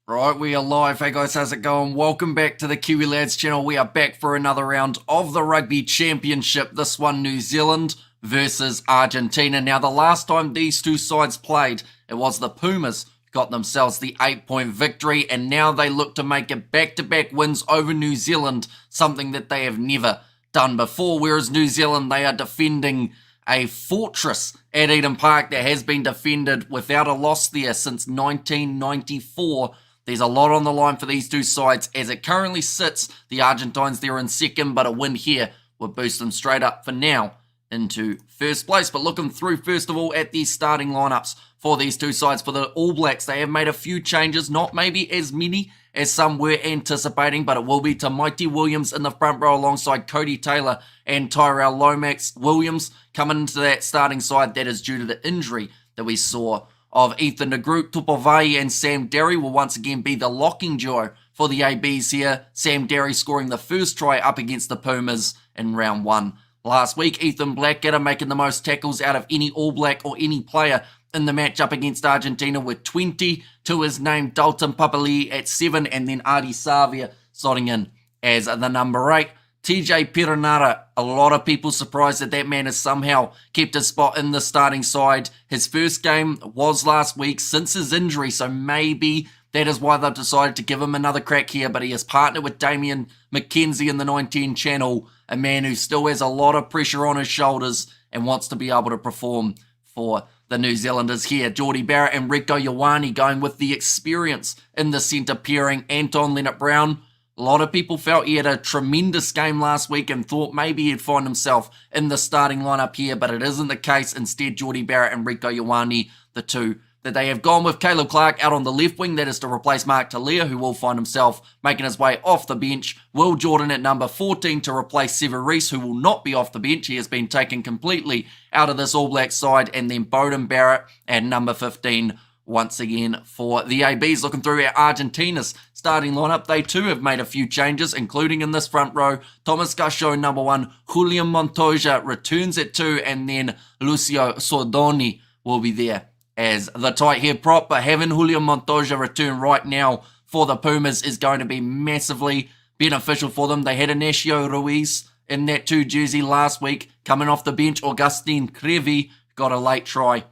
Right, we are live. Hey guys, how's it going? Welcome back to the Kiwi Lads channel. We are back for another round of the Rugby Championship. This one, New Zealand versus Argentina. Now, the last time these two sides played, it was the Pumas got themselves the 8-point victory, and now they look to make it back-to-back wins over New Zealand, something that they have never done before, whereas New Zealand, they are defending a fortress at Eden Park that has been defended without a loss there since 1994. There's a lot on the line for these two sides. As it currently sits, the Argentines, they're in second, but a win here would boost them straight up for now into first place. But looking through, first of all, at the starting lineups for these two sides. For the All Blacks, they have made a few changes, not maybe as many as some were anticipating, but it will be to Mighty Williams in the front row alongside Cody Taylor and Tyrell Lomax. Williams coming into that starting side, that is due to the injury that we saw of Ethan de Groot. Tupovai and Sam Derry will once again be the locking duo for the ABs here. Sam Derry scoring the first try up against the Pumas in round one last week. Ethan Blackadder making the most tackles out of any All Black or any player in the match up against Argentina with 20 to his name. Dalton Papali at 7, and then Adi Savia slotting in as the number 8. TJ Perenara, a lot of people surprised that man has somehow kept his spot in the starting side. His first game was last week since his injury, so maybe that is why they've decided to give him another crack here, but he has partnered with Damian McKenzie in the 910 channel, a man who still has a lot of pressure on his shoulders and wants to be able to perform for the New Zealanders here. Geordie Barrett and Rico Ioane going with the experience in the centre pairing. Anton Leonard-Brown, a lot of people felt he had a tremendous game last week and thought maybe he'd find himself in the starting lineup here, but it isn't the case. Instead, Geordie Barrett and Rico Ioane, the two that they have gone with. Caleb Clark out on the left wing, that is to replace Mark Talia, who will find himself making his way off the bench. Will Jordan at number 14 to replace Sever Reese, who will not be off the bench. He has been taken completely out of this All Black side. And then Bowden Barrett at number 15 once again for the ABs. Looking through at Argentina's starting lineup, they too have made a few changes, including in this front row. Thomas Gasho, number 1. Julian Montoya returns at 2, and then Lucio Sordoni will be there as the tight head prop. But having Julian Montoya return right now for the Pumas is going to be massively beneficial for them. They had Ignacio Ruiz in that 2 jersey last week. Coming off the bench, Augustin Crevi got a late try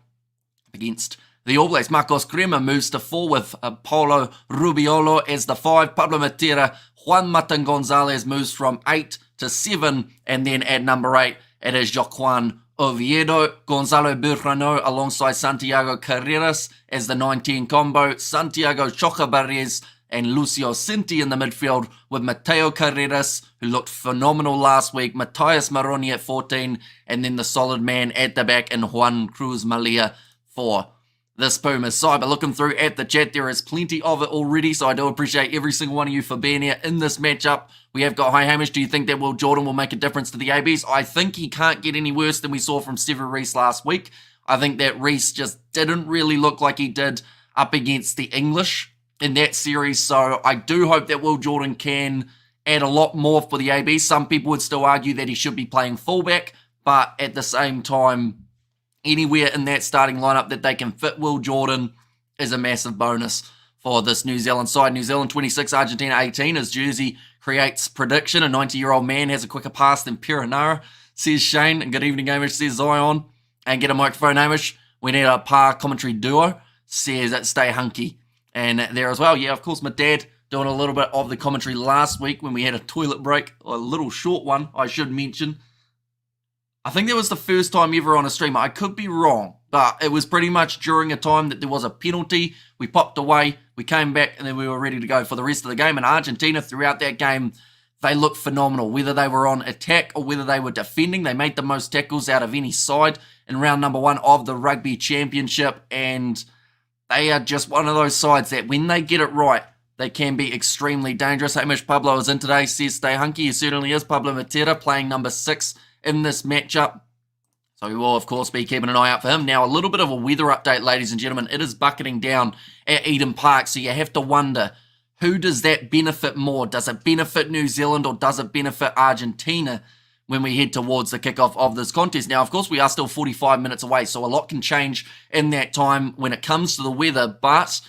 against the All Blacks. Marcos Crema moves to 4 with Paulo Rubiolo as the 5. Pablo Matera, Juan Matan Gonzalez moves from 8 to 7. And then at number 8, it is Joaquin Oviedo. Gonzalo Burrano alongside Santiago Carreras as the 19 combo. Santiago Chocabarres and Lucio Cinti in the midfield with Mateo Carreras, who looked phenomenal last week. Matias Maroni at 14. And then the solid man at the back in Juan Cruz Malia for this Pumas side. But looking through at the chat, there is plenty of it already, so I do appreciate every single one of you for being here in this matchup. We have got, hi Hamish, do you think that Will Jordan will make a difference to the ABs? I think he can't get any worse than we saw from Sever Reese last week. I think that Reese just didn't really look like he did up against the English in that series, so I do hope that Will Jordan can add a lot more for the ABs. Some people would still argue that he should be playing fullback, but at the same time, anywhere in that starting lineup that they can fit Will Jordan is a massive bonus for this New Zealand side. New Zealand 26, Argentina 18. His jersey creates prediction. A 90-year-old man has a quicker pass than Perenara, says Shane. And good evening, Hamish, says Zion. And get a microphone, Hamish. We need a par commentary duo, says stay hunky. And there as well. Yeah, of course, my dad doing a little bit of the commentary last week when we had a toilet break. A little short one, I should mention. I think that was the first time ever on a stream. I could be wrong, but it was pretty much during a time that there was a penalty. We popped away, we came back, and then we were ready to go for the rest of the game. And Argentina, throughout that game, they looked phenomenal. Whether they were on attack or whether they were defending, they made the most tackles out of any side in round number 1 of the Rugby Championship. And they are just one of those sides that when they get it right, they can be extremely dangerous. Hamish Pablo is in today, says stay hunky. He certainly is. Pablo Matera playing number 6 in this matchup. So we will, of course, be keeping an eye out for him. Now, a little bit of a weather update, ladies and gentlemen. It is bucketing down at Eden Park, so you have to wonder, who does that benefit more? Does it benefit New Zealand or does it benefit Argentina when we head towards the kickoff of this contest? Now, of course, we are still 45 minutes away, so a lot can change in that time when it comes to the weather, but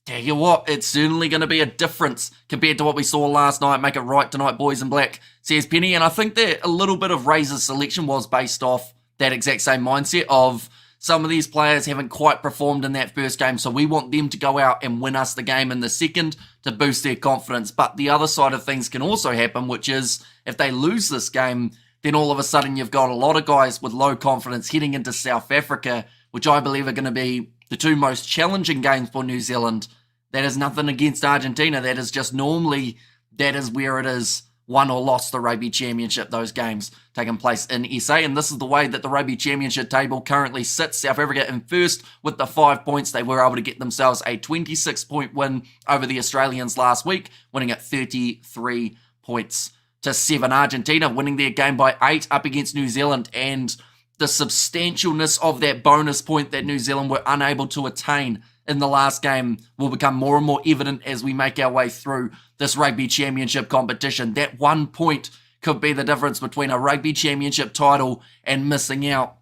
tell you what, it's certainly going to be a difference compared to what we saw last night. Make it right tonight, boys in black, says Penny. And I think that a little bit of Razor's selection was based off that exact same mindset of some of these players haven't quite performed in that first game, so we want them to go out and win us the game in the second to boost their confidence. But the other side of things can also happen, which is if they lose this game, then all of a sudden you've got a lot of guys with low confidence heading into South Africa, which I believe are going to be the two most challenging games for New Zealand. That is nothing against Argentina. That is just normally, that is where it is won or lost the Rugby Championship, those games taking place in SA. And this is the way that the Rugby Championship table currently sits. South Africa in first with the 5 points. They were able to get themselves a 26-point win over the Australians last week, winning at 33 points to 7. Argentina winning their game by 8 up against New Zealand, and the substantialness of that bonus point that New Zealand were unable to attain in the last game will become more and more evident as we make our way through this Rugby Championship competition. That 1 point could be the difference between a Rugby Championship title and missing out.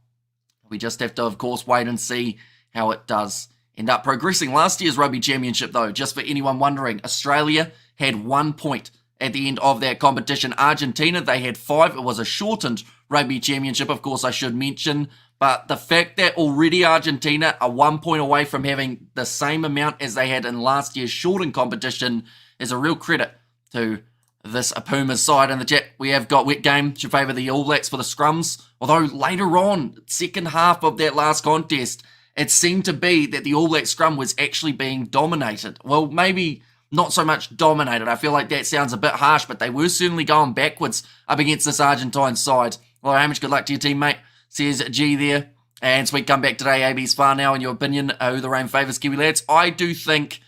We just have to, of course, wait and see how it does end up progressing. Last year's Rugby Championship, though, just for anyone wondering, Australia had 1 point at the end of that competition. Argentina, they had 5. It was a shortened Rugby Championship, of course, I should mention. But the fact that already Argentina are 1 point away from having the same amount as they had in last year's shortened competition is a real credit to this Pumas side. In the chat, we have got wet game should favour the All Blacks for the scrums. Although later on, second half of that last contest, it seemed to be that the All Black scrum was actually being dominated. Well, maybe not so much dominated. I feel like that sounds a bit harsh, but they were certainly going backwards up against this Argentine side. Well, how much good luck to your teammate, says G there. And sweet comeback today, AB's far now. In your opinion, who the rain favours, Kiwi lads? I do think,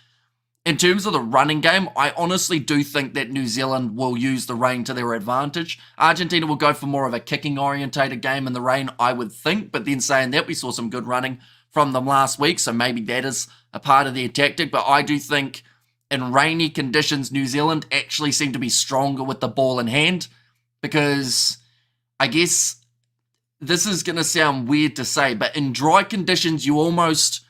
in terms of the running game, I honestly do think that New Zealand will use the rain to their advantage. Argentina will go for more of a kicking-orientated game in the rain, I would think. But then saying that, we saw some good running from them last week, so maybe that is a part of their tactic. But I do think in rainy conditions, New Zealand actually seem to be stronger with the ball in hand, because I guess this is going to sound weird to say, but in dry conditions, you almost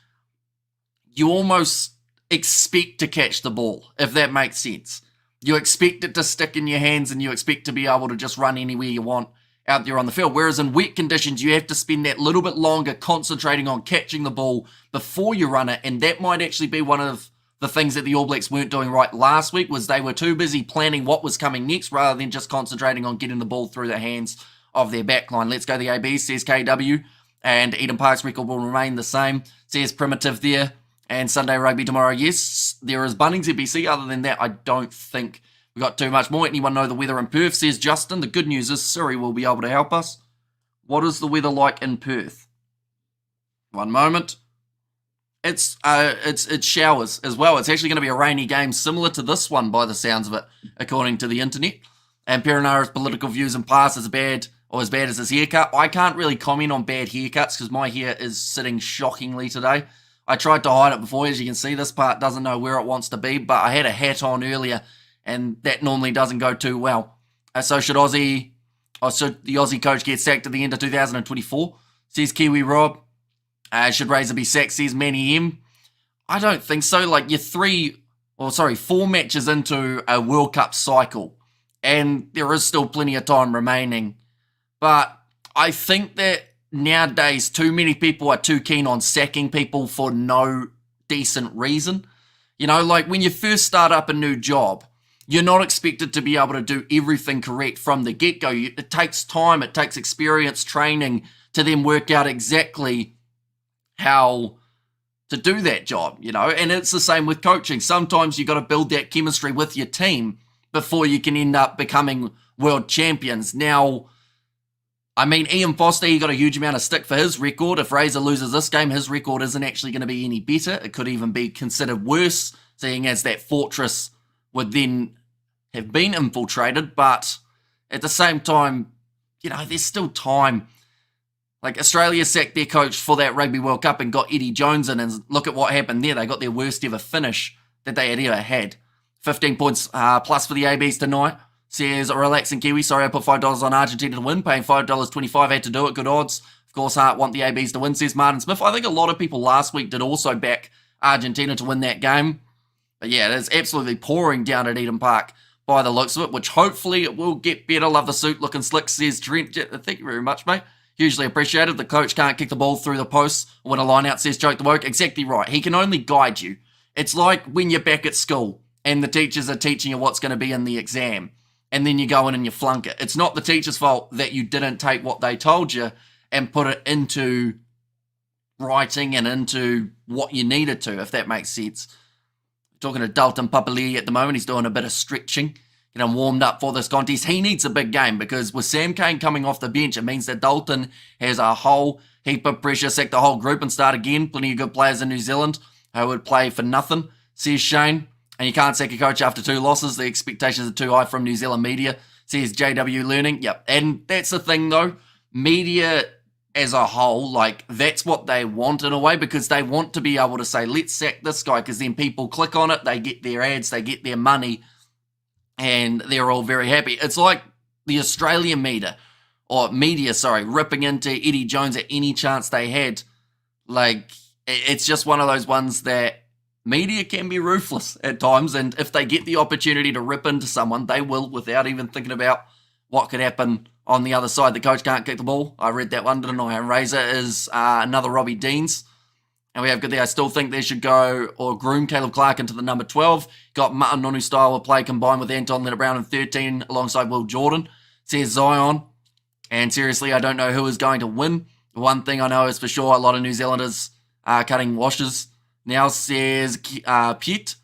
expect to catch the ball, if that makes sense. You expect it to stick in your hands, and you expect to be able to just run anywhere you want out there on the field. Whereas in wet conditions, you have to spend that little bit longer concentrating on catching the ball before you run it, and that might actually be one of the things that the All Blacks weren't doing right last week, was they were too busy planning what was coming next rather than just concentrating on getting the ball through the hands of their backline. Let's go the AB, says KW. And Eden Park's record will remain the same, says Primitive there. And Sunday Rugby tomorrow, yes. There is Bunnings EBC. Other than that, I don't think we got too much more. Anyone know the weather in Perth, says Justin. The good news is Surrey will be able to help us. What is the weather like in Perth? One moment. It's showers as well. It's actually going to be a rainy game, similar to this one by the sounds of it, according to the internet. And Perinara's political views and past is bad, or as bad as his haircut. I can't really comment on bad haircuts because my hair is sitting shockingly today. I tried to hide it before. As you can see, this part doesn't know where it wants to be, but I had a hat on earlier, and that normally doesn't go too well. So should the Aussie coach get sacked at the end of 2024? Says Kiwi Rob. Should Razor be sacked, says Manny M. I don't think so. Like, you're 4 matches into a World Cup cycle, and there is still plenty of time remaining. But I think that nowadays too many people are too keen on sacking people for no decent reason. You know, like when you first start up a new job, you're not expected to be able to do everything correct from the get-go. It takes time, it takes experience, training to then work out exactly how to do that job, you know. And it's the same with coaching. Sometimes you got to build that chemistry with your team before you can end up becoming world champions. Now, I mean, Ian Foster, he got a huge amount of stick for his record. If Razor loses this game, his record isn't actually going to be any better. It could even be considered worse, seeing as that fortress would then have been infiltrated. But at the same time, you know, there's still time. Like, Australia sacked their coach for that Rugby World Cup and got Eddie Jones in, and look at what happened there. They got their worst ever finish that they had ever had. 15 points plus for the ABs tonight. Says, relaxing Kiwi. Sorry, I put $5 on Argentina to win. Paying $5.25. Had to do it. Good odds. Of course, Hart want the ABs to win, says Martin Smith. I think a lot of people last week did also back Argentina to win that game. But yeah, it is absolutely pouring down at Eden Park by the looks of it, which hopefully it will get better. Love the suit looking slick, says Trent. Thank you very much, mate. Hugely appreciated. The coach can't kick the ball through the posts when a line out, says Joke the Woke. Exactly right. He can only guide you. It's like when you're back at school and the teachers are teaching you what's going to be in the exam, and then you go in and you flunk it. It's not the teacher's fault that you didn't take what they told you and put it into writing and into what you needed to, if that makes sense. Talking to Dalton Papali'i at the moment. He's doing a bit of stretching, getting warmed up for this contest. He needs a big game because with Sam Cane coming off the bench, it means that Dalton has a whole heap of pressure, sack the whole group and start again. Plenty of good players in New Zealand who would play for nothing, says Shane. And you can't sack a coach after 2 losses. The expectations are too high from New Zealand media, says JW Learning. Yep, and that's the thing though. Media as a whole, like, that's what they want in a way, because they want to be able to say, let's sack this guy, because then people click on it, they get their ads, they get their money, and they're all very happy. It's like the Australian media, ripping into Eddie Jones at any chance they had. Like, it's just one of those ones that media can be ruthless at times, and if they get the opportunity to rip into someone, they will, without even thinking about what could happen on the other side. The coach can't kick the ball. I read that one, didn't I? And Razor is another Robbie Deans. And we have good there. I still think they should go or groom Caleb Clark into the number 12. Got Mutton Nonu style of play combined with Anton Leonard Brown in 13 alongside Will Jordan, says Zion. And seriously, I don't know who is going to win. The one thing I know is for sure a lot of New Zealanders are cutting washes. Now, says Piet.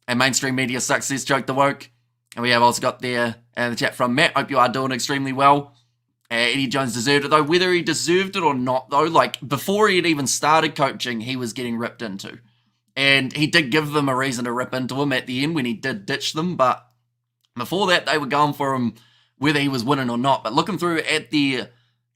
And mainstream media sucks, says Joke the Woke. And we have also got there the chat from Matt. Hope you are doing extremely well. Eddie Jones deserved it, though. Whether he deserved it or not, though, like, before he had even started coaching, he was getting ripped into. And he did give them a reason to rip into him at the end when he did ditch them. But before that, they were going for him whether he was winning or not. But looking through at the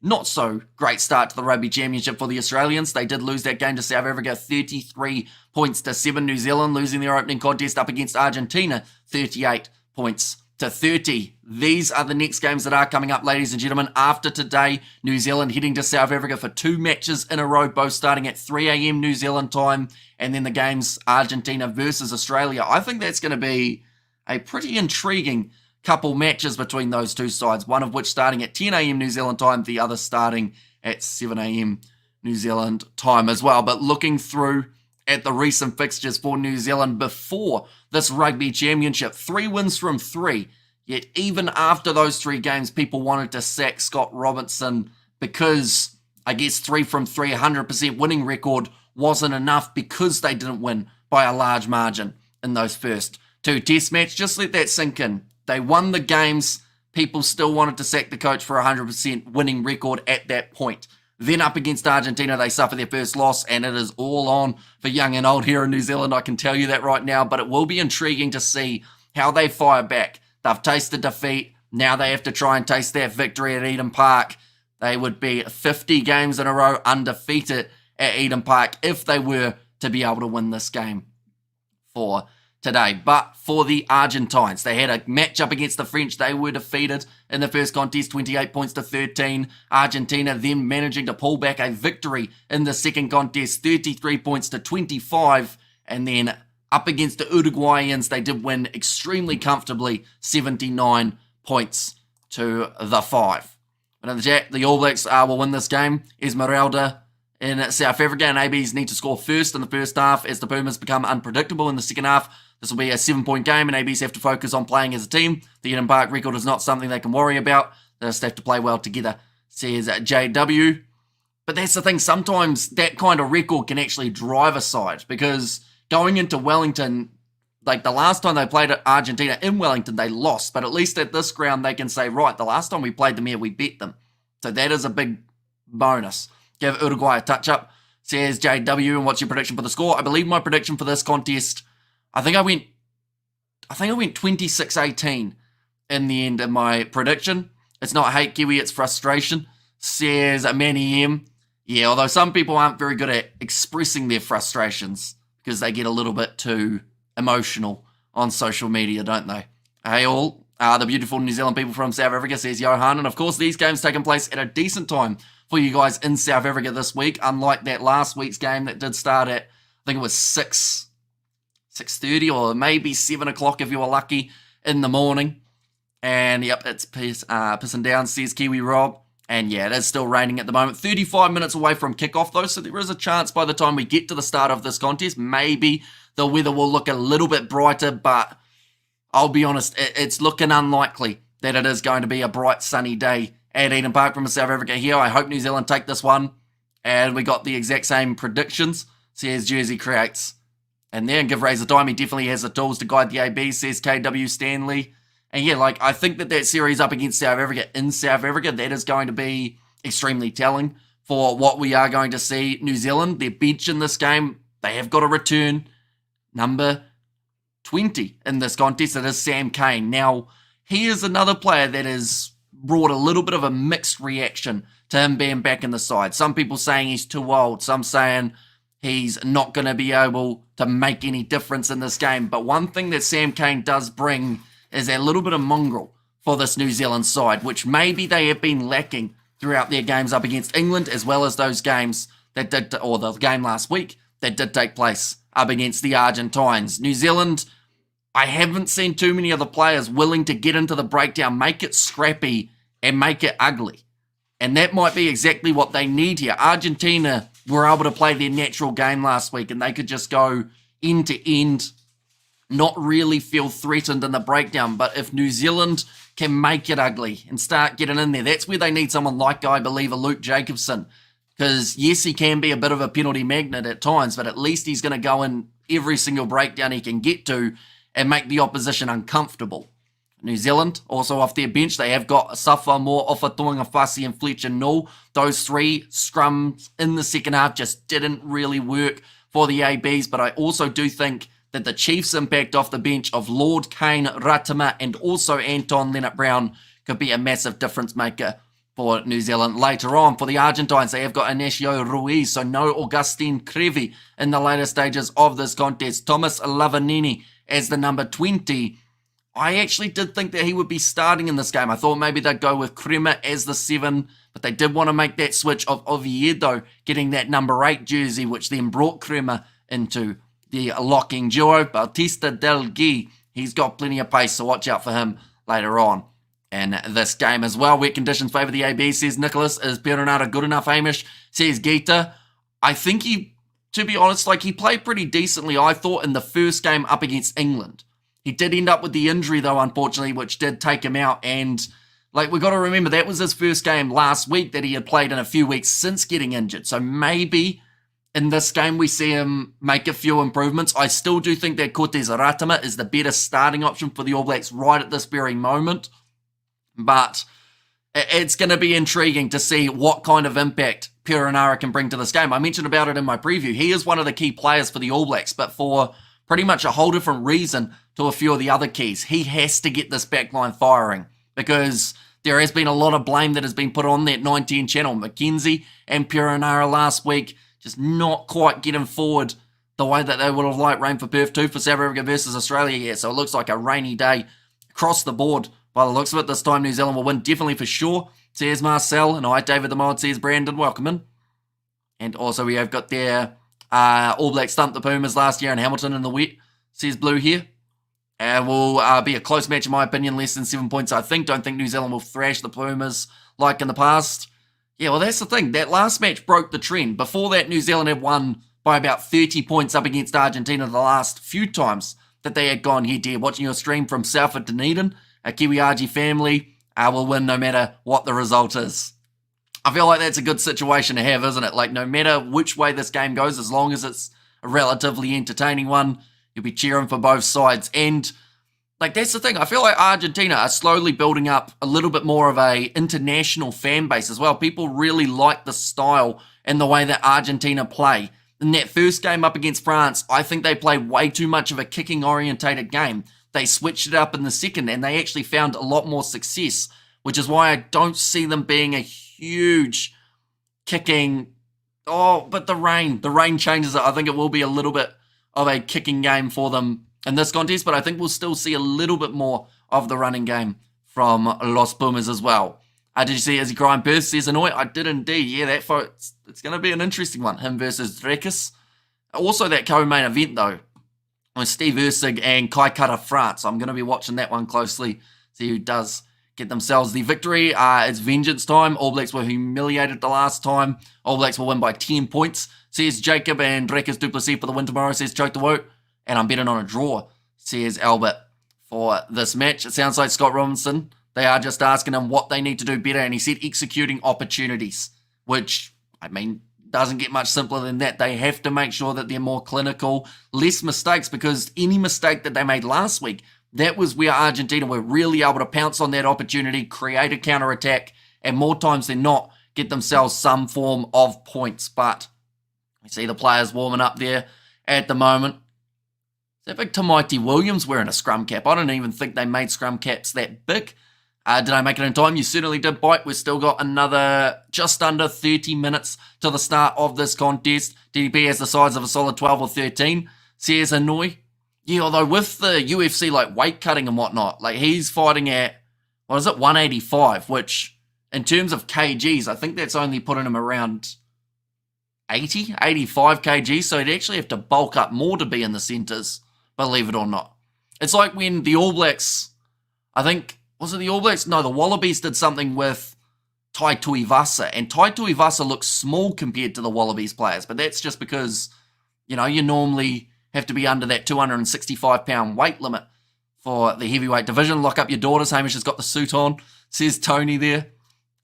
not-so-great start to the Rugby Championship for the Australians, they did lose that game to South Africa, 33 points to 7. New Zealand losing their opening contest up against Argentina, 38 points to 30. These are the next games that are coming up, ladies and gentlemen. After today, New Zealand heading to South Africa for 2 matches in a row, both starting at 3 a.m. New Zealand time, and then the games Argentina versus Australia. I think that's going to be a pretty intriguing couple matches between those two sides, one of which starting at 10 a.m. New Zealand time, the other starting at 7 a.m. New Zealand time as well. But looking through at the recent fixtures for New Zealand before this Rugby Championship, 3 wins from 3. Yet even after those 3 games, people wanted to sack Scott Robinson because, I guess, 3 from 3, 100% winning record wasn't enough because they didn't win by a large margin in those first 2 test matches. Just let that sink in. They won the games. People still wanted to sack the coach for a 100% winning record at that point. Then up against Argentina, they suffer their first loss, and it is all on for young and old here in New Zealand. I can tell you that right now, but it will be intriguing to see how they fire back. They've tasted defeat. Now they have to try and taste that victory at Eden Park. They would be 50 games in a row undefeated at Eden Park if they were to be able to win this game for today. But for the Argentines, they had a match up against the French. They were defeated in the first contest, 28 points to 13. Argentina then managing to pull back a victory in the second contest, 33 points to 25. And then up against the Uruguayans, they did win extremely comfortably, 79 points to the 5. But in the chat, the All Blacks will win this game. Esmeralda in South Africa, and ABs need to score first in the first half as the Pumas become unpredictable in the second half. This will be a 7-point game, and ABs have to focus on playing as a team. The Eden Park record is not something they can worry about. They just have to play well together, says JW. But that's the thing, sometimes that kind of record can actually drive a side, because going into Wellington, like the last time they played Argentina in Wellington, they lost. But at least at this ground, they can say, right, the last time we played them here, we beat them. So that is a big bonus. Give Uruguay a touch-up, says JW. And what's your prediction for the score? I believe my prediction for this contest, I think I went 26-18 in the end of my prediction. It's not hate, Kiwi, it's frustration, says Manny M. Yeah, although some people aren't very good at expressing their frustrations because they get a little bit too emotional on social media, don't they? Hey all, the beautiful New Zealand people from South Africa, says Johan. And of course, these games taking place at a decent time for you guys in South Africa this week, unlike that last week's game that did start at, I think it was 6 6:30 or maybe 7 o'clock if you were lucky in the morning. And yep, it's pissing down, says Kiwi Rob. And yeah, it is still raining at the moment. 35 minutes away from kickoff though, so there is a chance by the time we get to the start of this contest, maybe the weather will look a little bit brighter, but I'll be honest, it's looking unlikely that it is going to be a bright sunny day at Eden Park from South Africa here. I hope New Zealand take this one. And we got the exact same predictions, says Jersey Creates. And then give Razor time, he definitely has the tools to guide the AB, says KW Stanley. And yeah, like, I think that series up against South Africa in South Africa, that is going to be extremely telling for what we are going to see. New Zealand, their bench in this game, they have got a return number 20 in this contest. It is Sam Cane. Now, he is another player that has brought a little bit of a mixed reaction to him being back in the side. Some people saying he's too old, some saying he's not going to be able to make any difference in this game. But one thing that Sam Cane does bring is a little bit of mongrel for this New Zealand side, which maybe they have been lacking throughout their games up against England, as well as those games that did, or the game last week that did take place up against the Argentines. New Zealand, I haven't seen too many of the players willing to get into the breakdown, make it scrappy, and make it ugly. And that might be exactly what they need here. Argentina were able to play their natural game last week, and they could just go end to end, not really feel threatened in the breakdown. But if New Zealand can make it ugly and start getting in there, that's where they need someone like, I believe, a Luke Jacobson. Because, yes, he can be a bit of a penalty magnet at times, but at least he's going to go in every single breakdown he can get to and make the opposition uncomfortable. New Zealand, also off their bench, they have got Safa, Moore, Ofa, Tuanga, Fassi, and Fletcher Null. Those three scrums in the second half just didn't really work for the ABs, but I also do think that the Chiefs' impact off the bench of Lord, Kane, Ratama, and also Anton Leonard-Brown could be a massive difference maker for New Zealand. Later on, for the Argentines, they have got Inacio Ruiz, so no Augustin Crevi in the later stages of this contest. Thomas Lavanini as the number 20. I actually did think that he would be starting in this game. I thought maybe they'd go with Crema as the 7, but they did want to make that switch of Oviedo getting that number 8 jersey, which then brought Crema into the locking duo. Bautista Del Gui, he's got plenty of pace, so watch out for him later on in this game as well. Wet conditions favour the AB, says Nicholas. Is Peronada good enough, Hamish? Says Gita. I think he, to be honest, like, he played pretty decently, I thought, in the first game up against England. He did end up with the injury, though, unfortunately, which did take him out. And, like, we got to remember, that was his first game last week that he had played in a few weeks since getting injured. So maybe in this game we see him make a few improvements. I still do think that Cortez Ratama is the better starting option for the All Blacks right at this very moment. But it's going to be intriguing to see what kind of impact Perenara can bring to this game. I mentioned about it in my preview. He is one of the key players for the All Blacks, but for pretty much a whole different reason to a few of the other keys. He has to get this backline firing because there has been a lot of blame that has been put on that 19 channel. McKenzie and Perenara last week just not quite getting forward the way that they would have liked. Rain for Perth 2 for South Africa versus Australia here, so it looks like a rainy day across the board. By the looks of it, this time New Zealand will win definitely for sure, says Marcel. And I, David the Mod, says Brandon, welcome in. And also we have got their All Blacks stumped the Pumas last year in Hamilton in the wet, says Blue here. And will be a close match in my opinion, less than 7 points I think. Don't think New Zealand will thrash the Pumas like in the past. Yeah, well that's the thing. That last match broke the trend. Before that, New Zealand had won by about 30 points up against Argentina the last few times that they had gone head-to-head. Watching your stream from Salford Dunedin, a Kiwi RG family will win no matter what the result is. I feel like that's a good situation to have, isn't it? Like, no matter which way this game goes, as long as it's a relatively entertaining one, you'll be cheering for both sides. And, like, that's the thing. I feel like Argentina are slowly building up a little bit more of a international fan base as well. People really like the style and the way that Argentina play. In that first game up against France, I think they played way too much of a kicking-orientated game. They switched it up in the second, and they actually found a lot more success, which is why I don't see them being a huge kicking. Oh, but the rain changes it. I think it will be a little bit of a kicking game for them in this contest, but I think we'll still see a little bit more of the running game from Los Pumas as well. Did you see Izzy Crime Perth says Hanoi? I did indeed. Yeah, it's going to be an interesting one. Him versus Drekis. Also that co-main event though, with Steve Ursig and Kai Kara France. I'm going to be watching that one closely, see who does get themselves the victory. It's vengeance time. All Blacks were humiliated the last time. All Blacks will win by 10 points. Says Jacob, and Drekas Duplessis for the win tomorrow, says Choke the Woot. And I'm betting on a draw, says Albert, for this match. It sounds like Scott Robinson, they are just asking him what they need to do better, and he said executing opportunities, which, I mean, doesn't get much simpler than that. They have to make sure that they're more clinical, less mistakes, because any mistake that they made last week, that was where Argentina were really able to pounce on that opportunity, create a counter-attack, and more times than not, get themselves some form of points. But we see the players warming up there at the moment. Is that big Tamaiti Williams wearing a scrum cap? I don't even think they made scrum caps that big. Did I make it in time? You certainly did, Bite. We've still got another just under 30 minutes to the start of this contest. DDP has the size of a solid 12 or 13, says Hanoi. Yeah, although with the UFC like weight cutting and whatnot, like he's fighting at, 185, which in terms of kgs, I think that's only putting him around 85 kgs, so he'd actually have to bulk up more to be in the centres, believe it or not. It's like when the All Blacks, I think, was it the All Blacks? No, the Wallabies did something with Tai Tuivasa, and Tai Tuivasa looks small compared to the Wallabies players, but that's just because, you normally have to be under that 265-pound weight limit for the heavyweight division. Lock up your daughters. Hamish has got the suit on, says Tony there.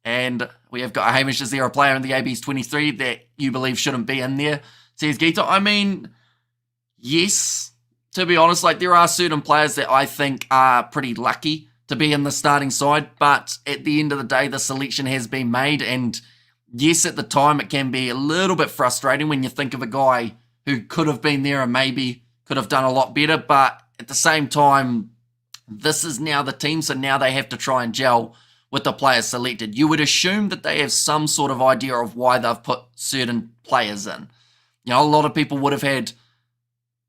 And we have got Hamish is there, a player in the AB's 23 that you believe shouldn't be in there, says Gita. I mean, yes, to be honest, like there are certain players that I think are pretty lucky to be in the starting side, but at the end of the day, the selection has been made, and yes, at the time, it can be a little bit frustrating when you think of a guy who could have been there and maybe could have done a lot better, but at the same time, this is now the team, so now they have to try and gel with the players selected. You would assume that they have some sort of idea of why they've put certain players in. A lot of people would have had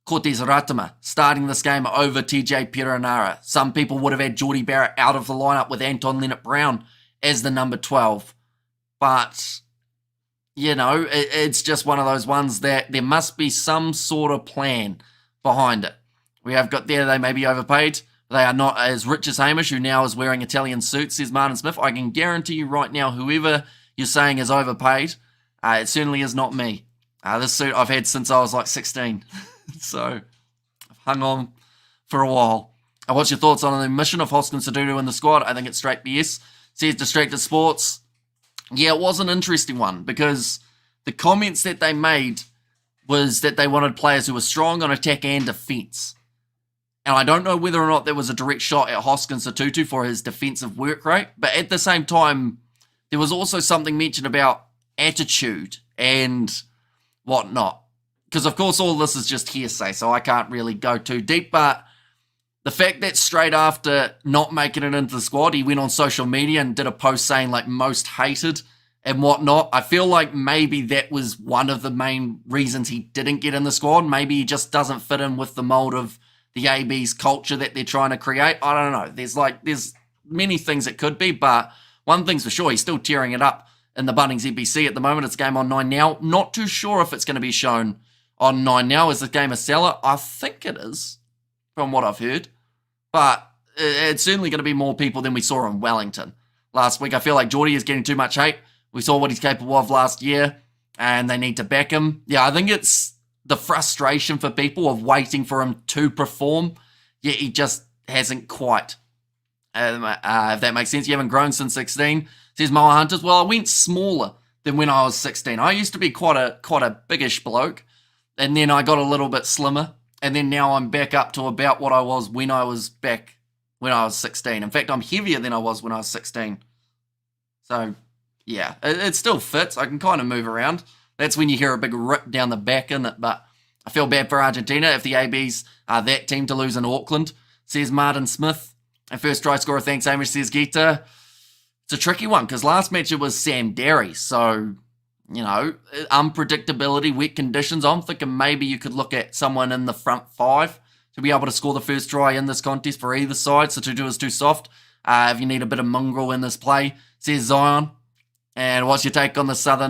Cortez Ratama starting this game over TJ Perenara. Some people would have had Geordie Barrett out of the lineup with Anton Leonard-Brown as the number 12. But, it's just one of those ones that there must be some sort of plan behind it. We have got there, they may be overpaid. They are not as rich as Hamish, who now is wearing Italian suits, says Martin Smith. I can guarantee you right now, whoever you're saying is overpaid, it certainly is not me. This suit I've had since I was like 16. So, I've hung on for a while. What's your thoughts on the mission of Hoskins Sadudu in the squad? I think it's straight BS. Says Distracted Sports. Yeah, it was an interesting one, because the comments that they made was that they wanted players who were strong on attack and defence. And I don't know whether or not there was a direct shot at Hoskins Sadudu for his defensive work rate, but at the same time, there was also something mentioned about attitude and whatnot. Because, of course, all this is just hearsay, so I can't really go too deep, but the fact that straight after not making it into the squad, he went on social media and did a post saying, like, most hated and whatnot, I feel like maybe that was one of the main reasons he didn't get in the squad. Maybe he just doesn't fit in with the mold of the AB's culture that they're trying to create. I don't know. There's many things it could be, but one thing's for sure, he's still tearing it up in the Bunnings EBC at the moment. It's game on 9 now. Not too sure if it's going to be shown on 9 now. Is the game a seller? I think it is, from what I've heard. But it's certainly going to be more people than we saw in Wellington last week. I feel like Geordie is getting too much hate. We saw what he's capable of last year, and they need to back him. Yeah, I think it's the frustration for people of waiting for him to perform, yet he just hasn't quite. If that makes sense. You haven't grown since 16, says Moa Hunters. Well, I went smaller than when I was 16. I used to be quite a biggish bloke, and then I got a little bit slimmer, and then now I'm back up to about what I was when I was 16. In fact, I'm heavier than I was when I was 16. So, yeah, it still fits. I can kind of move around. That's when you hear a big rip down the back in it, but I feel bad for Argentina if the ABs are that team to lose in Auckland, says Martin Smith. And first try scorer, thanks Hamish, says Gita. It's a tricky one, because last match it was Sam Derry, so, unpredictability, wet conditions. I'm thinking maybe you could look at someone in the front 5 to be able to score the first try in this contest for either side, so to do is too soft. If you need a bit of mongrel in this play, says Zion. And what's your take on the South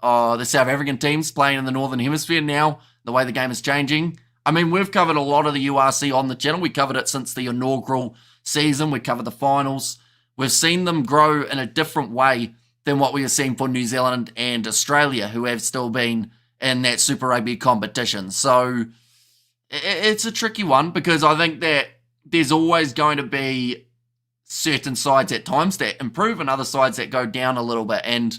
African teams playing in the Northern Hemisphere now, the way the game is changing? I mean, we've covered a lot of the URC on the channel. We covered it since the inaugural season. We covered the finals. We've seen them grow in a different way than what we are seeing for New Zealand and Australia, who have still been in that Super Rugby competition. So it's a tricky one, because I think that there's always going to be certain sides at times that improve and other sides that go down a little bit. And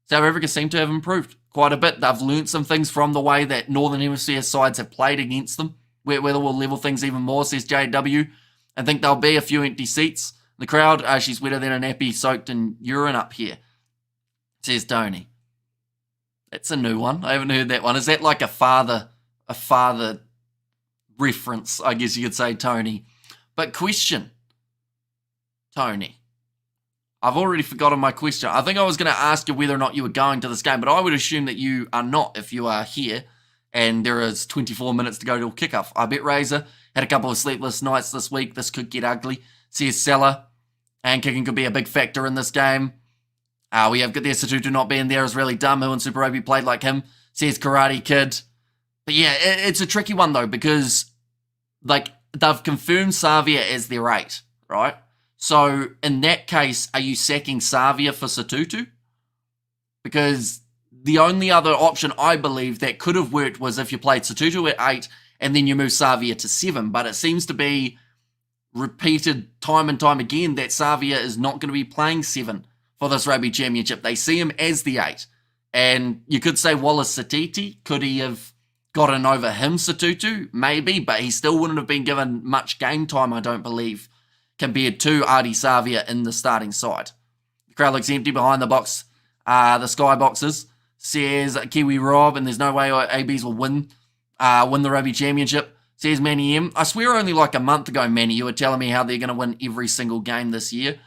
South Africa seem to have improved quite a bit. They've learnt some things from the way that Northern Hemisphere sides have played against them. Whether we'll level things even more, says JW. I think there'll be a few empty seats. The crowd, she's wetter than a nappy soaked in urine up here, says Tony. That's a new one. I haven't heard that one. Is that like a father reference, I guess you could say, Tony? But question, Tony. I've already forgotten my question. I think I was going to ask you whether or not you were going to this game, but I would assume that you are not if you are here and there is 24 minutes to go till kickoff. I bet Razor had a couple of sleepless nights this week. This could get ugly. Says Salah, and kicking could be a big factor in this game. We have got there, Satutu not being there is really dumb. Who in Super Rugby played like him, says Karate Kid. But yeah, it's a tricky one though, because like they've confirmed Savia as their 8, right? So in that case, are you sacking Savia for Satutu? Because the only other option I believe that could have worked was if you played Satutu at 8 and then you move Savia to 7. But it seems to be repeated time and time again that Savia is not going to be playing 7 for this Rugby Championship. They see him as the 8. And you could say Wallace Satiti, could he have gotten over him, Satutu? Maybe, but he still wouldn't have been given much game time, I don't believe, compared to Ardie Savia in the starting side. The crowd looks empty behind the box, the sky boxes, says Kiwi Rob, and there's no way ABs will win the Rugby Championship, says Manny M. I swear only like a month ago, Manny, you were telling me how they're going to win every single game this year,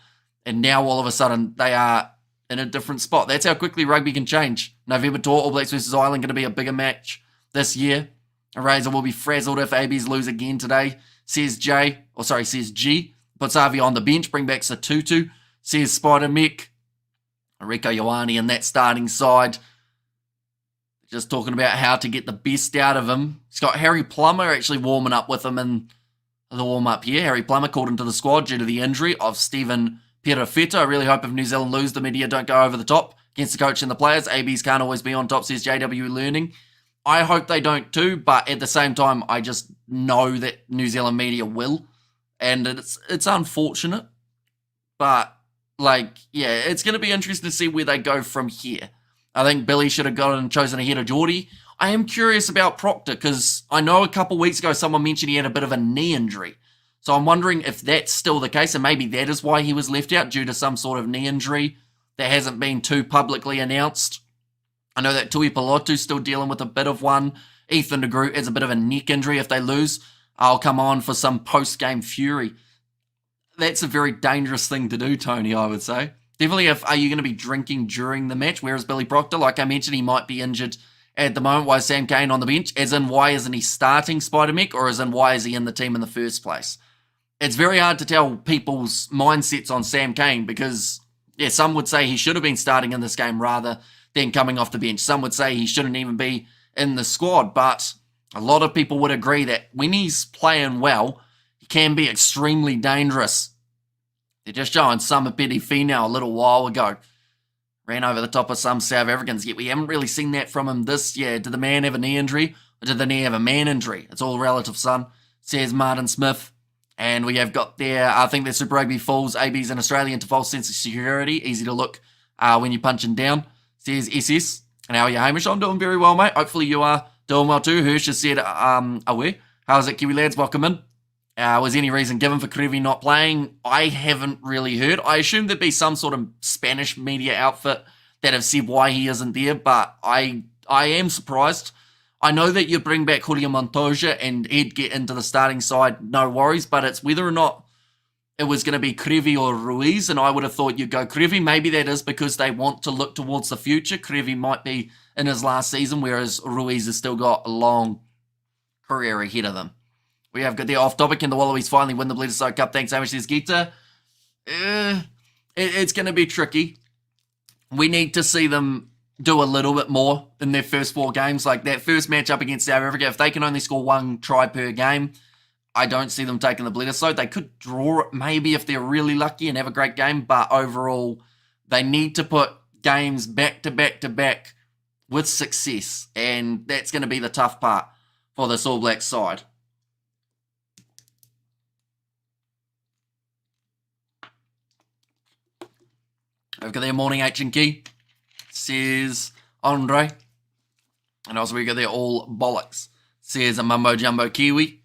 and now all of a sudden they are in a different spot. That's how quickly rugby can change. November tour, All Blacks versus Ireland, going to be a bigger match this year. Razor will be frazzled if ABs lose again today, says G. Puts Avi on the bench, bring back Satutu, says Spider Mech. Rico Ioane in that starting side. Just talking about how to get the best out of him. He's got Harry Plummer actually warming up with him in the warm-up here. Harry Plummer called into the squad due to the injury of Stephen Perafeta. I really hope if New Zealand lose, the media don't go over the top against the coach and the players. ABs can't always be on top, says JW Learning. I hope they don't too, but at the same time, I just know that New Zealand media will. And it's unfortunate. But, like, yeah, it's going to be interesting to see where they go from here. I think Billy should have chosen ahead of Geordie. I am curious about Proctor, because I know a couple weeks ago someone mentioned he had a bit of a knee injury. So I'm wondering if that's still the case, and maybe that is why he was left out, due to some sort of knee injury that hasn't been too publicly announced. I know that Tui Pelotu's still dealing with a bit of one. Ethan de Groot has a bit of a neck injury. If they lose, I'll come on for some post-game fury. That's a very dangerous thing to do, Tony, I would say. Definitely, are you going to be drinking during the match? Whereas Billy Proctor, like I mentioned, he might be injured at the moment. Why is Sam Cane on the bench? As in, why isn't he starting Spider-Mech? Or as in, why is he in the team in the first place? It's very hard to tell people's mindsets on Sam Cane, because, yeah, some would say he should have been starting in this game rather than coming off the bench. Some would say he shouldn't even be in the squad, but a lot of people would agree that when he's playing well, he can be extremely dangerous. They're just showing Summer Petty Finau a little while ago. Ran over the top of some South Africans, yet we haven't really seen that from him this year. Did the man have a knee injury, or did the knee have a man injury? It's all relative, son, says Martin Smith. And we have got there, I think that Super Rugby fools ABs in Australia into false sense of security. Easy to look when you're punching down, says SS. And how are you, Hamish? I'm doing very well, mate. Hopefully you are doing well too. Hirsch has said, aware. How's it, Kiwi lads? Welcome in. Was any reason given for Krevi not playing? I haven't really heard. I assume there'd be some sort of Spanish media outfit that have said why he isn't there, but I am surprised. I know that you bring back Julio Montoya and he'd get into the starting side, no worries, but it's whether or not it was going to be Krevi or Ruiz, and I would have thought you'd go Krevi. Maybe that is because they want to look towards the future. Krevi might be in his last season, whereas Ruiz has still got a long career ahead of them. We have got the off topic, and the Wallabies finally win the Bledisloe Cup. Thanks so much, says Gita. It's going to be tricky. We need to see them do a little bit more in their first 4 games. Like that first match up against South Africa, if they can only score 1 try per game, I don't see them taking the Bledisloe. They could draw it maybe if they're really lucky and have a great game, but overall, they need to put games back to back to back with success, and that's going to be the tough part for this All Blacks side. We've got their morning H and key, says Andre. And also we got their all bollocks, says a Mumbo Jumbo Kiwi.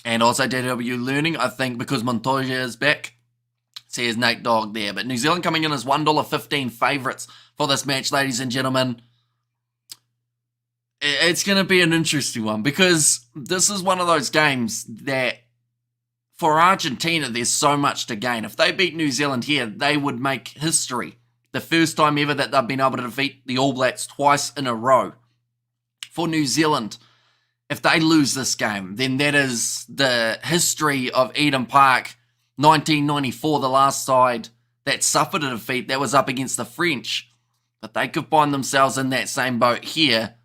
And also DW Learning, I think because Montoya is back, says Nate Dogg there. But New Zealand coming in as $1.15 favourites for this match, ladies and gentlemen. It's going to be an interesting one because this is one of those games that for Argentina, there's so much to gain. If they beat New Zealand here, they would make history. The first time ever that they've been able to defeat the All Blacks twice in a row. For New Zealand, if they lose this game, then that is the history of Eden Park, 1994, the last side that suffered a defeat that was up against the French. But they could find themselves in that same boat here.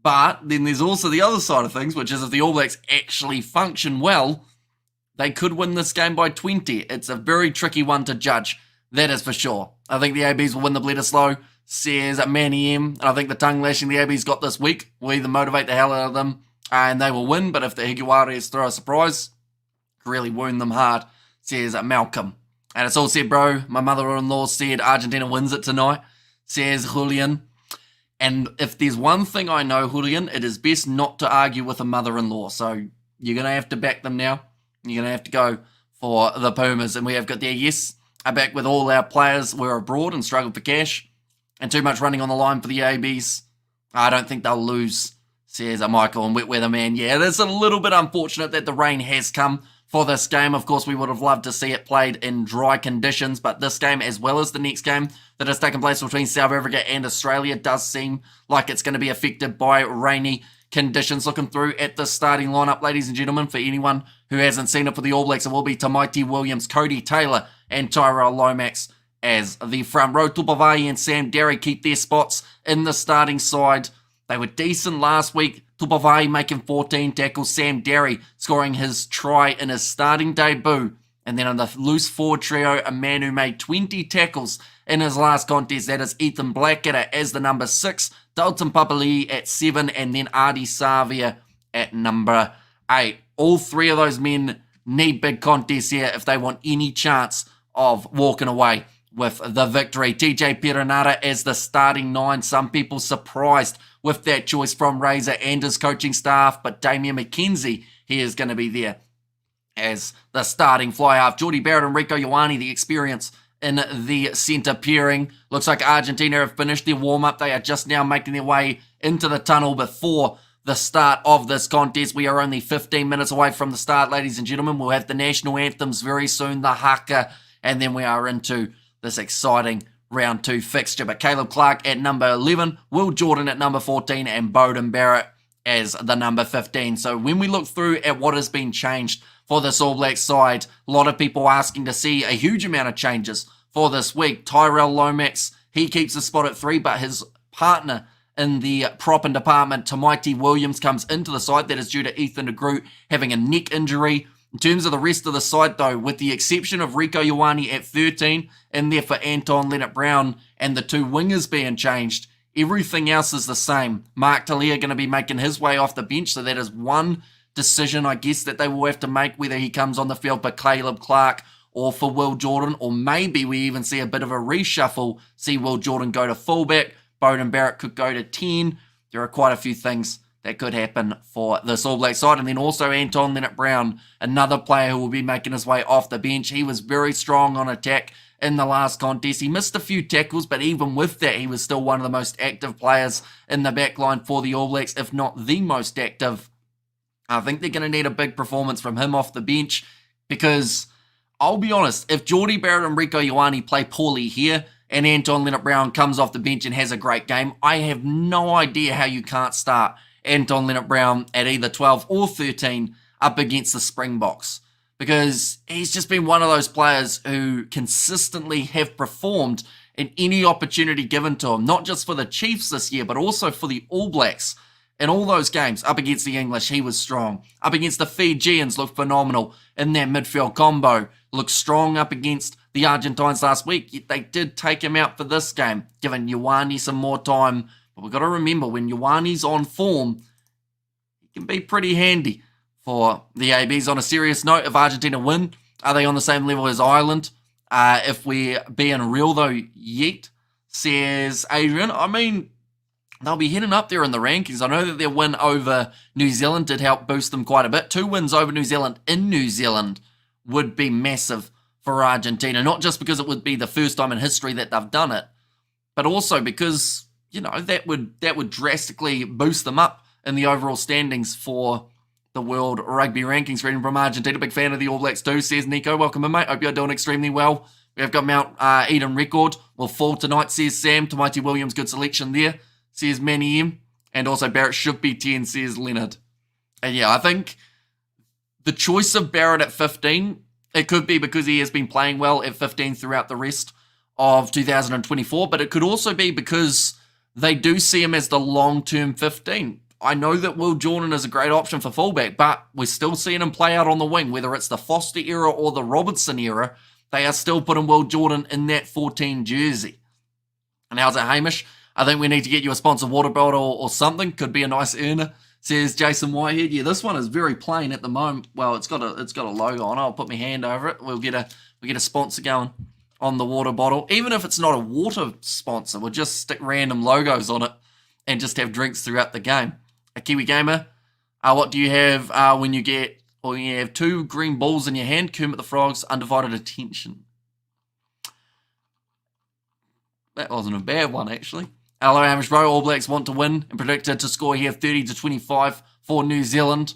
But then there's also the other side of things, which is if the All Blacks actually function well, they could win this game by 20. It's a very tricky one to judge, that is for sure. I think the ABs will win the Bledisloe, says Manny M. And I think the tongue lashing the ABs got this week will either motivate the hell out of them and they will win. But if the Higuaras throw a surprise, really wound them hard, says Malcolm. And it's all said, bro. My mother-in-law said Argentina wins it tonight, says Julian. And if there's one thing I know, Julian, it is best not to argue with a mother-in-law. So you're going to have to back them now. You're going to have to go for the Pumas. And we have got there, yes, are back with all our players were abroad and struggled for cash. And too much running on the line for the ABs. I don't think they'll lose, says Michael and Wet Weather Man. Yeah, it is a little bit unfortunate that the rain has come for this game. Of course, we would have loved to see it played in dry conditions, but this game, as well as the next game that has taken place between South Africa and Australia, does seem like it's going to be affected by rainy conditions. Looking through at the starting lineup, ladies and gentlemen, for anyone who hasn't seen it for the All Blacks, it will be Tamaiti Williams, Cody Taylor, and Tyrell Lomax as the front row. Tupavai and Sam Derry keep their spots in the starting side. They were decent last week. Tupavai making 14 tackles. Sam Derry scoring his try in his starting debut. And then on the loose forward trio, a man who made 20 tackles in his last contest. That is Ethan Blackadder as the number 6. Dalton Papali'i at 7. And then Ardi Savia at number 8. All 3 of those men need big contests here if they want any chance of walking away with the victory. TJ Perenara as the starting 9. Some people surprised with that choice from Razor and his coaching staff, but Damien McKenzie, he is going to be there as the starting fly half. Jordy Barrett and Rico Ioane, the experience in the centre pairing. Looks like Argentina have finished their warm-up. They are just now making their way into the tunnel before the start of this contest. We are only 15 minutes away from the start, ladies and gentlemen. We'll have the national anthems very soon, the Haka, and then we are into this exciting round 2 fixture. But Caleb Clark at number 11, Will Jordan at number 14, and Bowden Barrett as the number 15. So when we look through at what has been changed for this All Black side, a lot of people asking to see a huge amount of changes for this week. Tyrell Lomax, he keeps a spot at 3, but his partner in the propping department, Tamaiti Williams, comes into the side. That is due to Ethan de Groot having a neck injury. In terms of the rest of the side, though, with the exception of Rico Ioane at 13, in there for Anton Leonard-Brown and the 2 wingers being changed, everything else is the same. Mark Talia going to be making his way off the bench, so that is one decision, I guess, that they will have to make, whether he comes on the field for Caleb Clark or for Will Jordan, or maybe we even see a bit of a reshuffle, see Will Jordan go to fullback, Bowden Barrett could go to 10. There are quite a few things that could happen for this All Black side. And then also Anton Leonard-Brown, another player who will be making his way off the bench. He was very strong on attack in the last contest. He missed a few tackles, but even with that, he was still one of the most active players in the back line for the All Blacks, if not the most active. I think they're going to need a big performance from him off the bench because, I'll be honest, if Jordy Barrett and Rico Ioane play poorly here and Anton Leonard-Brown comes off the bench and has a great game, I have no idea how you can't start Anton Leonard-Brown at either 12 or 13 up against the Springboks, because he's just been one of those players who consistently have performed and any opportunity given to him, not just for the Chiefs this year, but also for the All Blacks. In all those games, up against the English, he was strong. Up against the Fijians, looked phenomenal in their midfield combo. Looked strong up against the Argentines last week. Yet they did take him out for this game, giving Ioane some more time. But we've got to remember, when Ioane's on form, he can be pretty handy for the ABs. On a serious note, if Argentina win, are they on the same level as Ireland? If we're being real though, yet, says Adrian. I mean, they'll be heading up there in the rankings. I know that their win over New Zealand did help boost them quite a bit. 2 wins over New Zealand in New Zealand would be massive for Argentina. Not just because it would be the first time in history that they've done it, but also because, you know, that would drastically boost them up in the overall standings for the World Rugby Rankings. Reading from Argentina, big fan of the All Blacks too, says Nico. Welcome in, mate. Hope you're doing extremely well. We have got Mount Eden record. Will fall tonight, says Sam. Tamaiti Williams, good selection there, says Manny M. And also Barrett should be 10, says Leonard. And yeah, I think the choice of Barrett at 15, it could be because he has been playing well at 15 throughout the rest of 2024, but it could also be because they do see him as the long-term 15. I know that Will Jordan is a great option for fullback, but we're still seeing him play out on the wing, whether it's the Foster era or the Robertson era. They are still putting Will Jordan in that 14 jersey. And how's it, Hamish? I think we need to get you a sponsored water bottle or something. Could be a nice earner, says Jason Whitehead. Yeah, this one is very plain at the moment. Well, it's got a logo on it. I'll put my hand over it. We'll get a sponsor going on the water bottle. Even if it's not a water sponsor, we'll just stick random logos on it and just have drinks throughout the game. A Kiwi Gamer, what do you have when you have 2 green balls in your hand? Kermit the Frog's undivided attention. That wasn't a bad one, actually. Hello, Hamish bro. All Blacks want to win and predicted to score here 30-25 for New Zealand.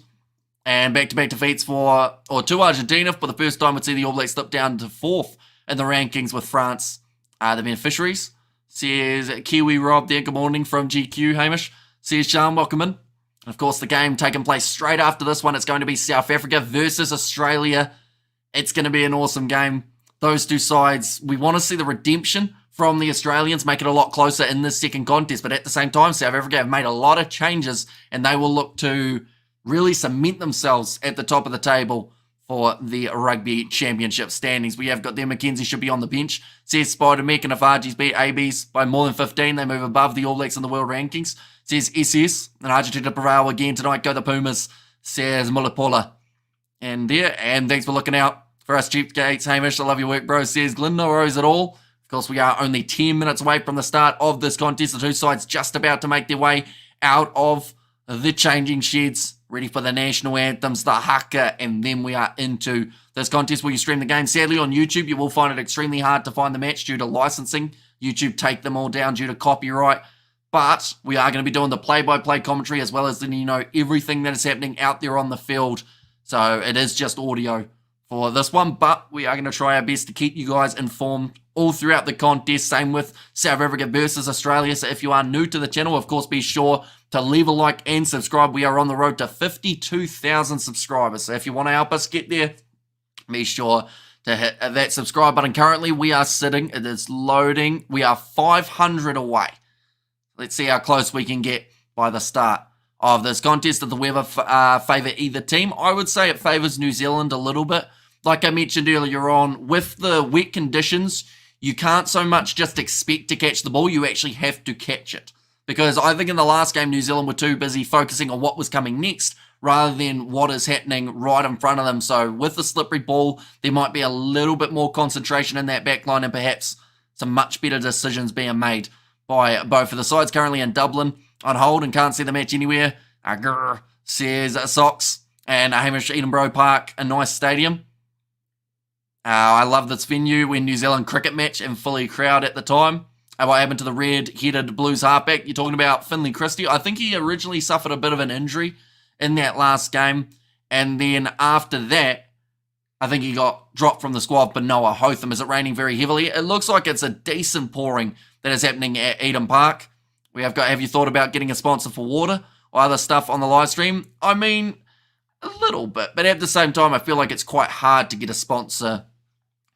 And back-to-back defeats to Argentina. For the first time, we'd see the All Blacks slip down to 4th in the rankings with France, the beneficiaries. Says Kiwi Rob there. Good morning from GQ, Hamish. Says Sean, welcome in. And of course, the game taking place straight after this one. It's going to be South Africa versus Australia. It's going to be an awesome game. Those two sides, we want to see the redemption from the Australians, make it a lot closer in this second contest. But at the same time, South Africa have made a lot of changes, and they will look to really cement themselves at the top of the table for the Rugby Championship standings. We have got there. Mackenzie should be on the bench, says Spider-Mek, and if Argies beat ABs by more than 15, they move above the All Blacks in the world rankings, says SS. And Argentina prevail again tonight. Go the Pumas, says Mulipola. And thanks for looking out for us cheapskates, Hamish. I love your work, bro, says Glenn. No worries at all. Of course, we are only 10 minutes away from the start of this contest. The two sides just about to make their way out of the changing sheds, ready for the national anthems, the Haka, and then we are into this contest where you stream the game. Sadly, on YouTube, you will find it extremely hard to find the match due to licensing. YouTube take them all down due to copyright. But we are going to be doing the play-by-play commentary as well as letting you know everything that is happening out there on the field. So it is just audio for this one, but we are going to try our best to keep you guys informed all throughout the contest. Same with South Africa versus Australia. So if you are new to the channel, of course, be sure to leave a like and subscribe. We are on the road to 52,000 subscribers. So if you want to help us get there, be sure to hit that subscribe button. Currently, we are sitting, it is loading. We are 500 away. Let's see how close we can get by the start of this contest. Does the weather favour either team? I would say it favours New Zealand a little bit. Like I mentioned earlier on, with the wet conditions, you can't so much just expect to catch the ball. You actually have to catch it. Because I think in the last game, New Zealand were too busy focusing on what was coming next rather than what is happening right in front of them. So with the slippery ball, there might be a little bit more concentration in that back line and perhaps some much better decisions being made by both of the sides. Currently in Dublin on hold and can't see the match anywhere. Says Socks. And Hamish, Edinburgh Park, a nice stadium. I love this venue when New Zealand cricket match and fully crowd at the time. What happened to the red-headed Blues halfback? You're talking about Finlay Christie. I think he originally suffered a bit of an injury in that last game. And then after that, I think he got dropped from the squad for Noah Hotham. Is it raining very heavily? It looks like it's a decent pouring that is happening at Eden Park. Have you thought about getting a sponsor for water or other stuff on the live stream? I mean, a little bit. But at the same time, I feel like it's quite hard to get a sponsor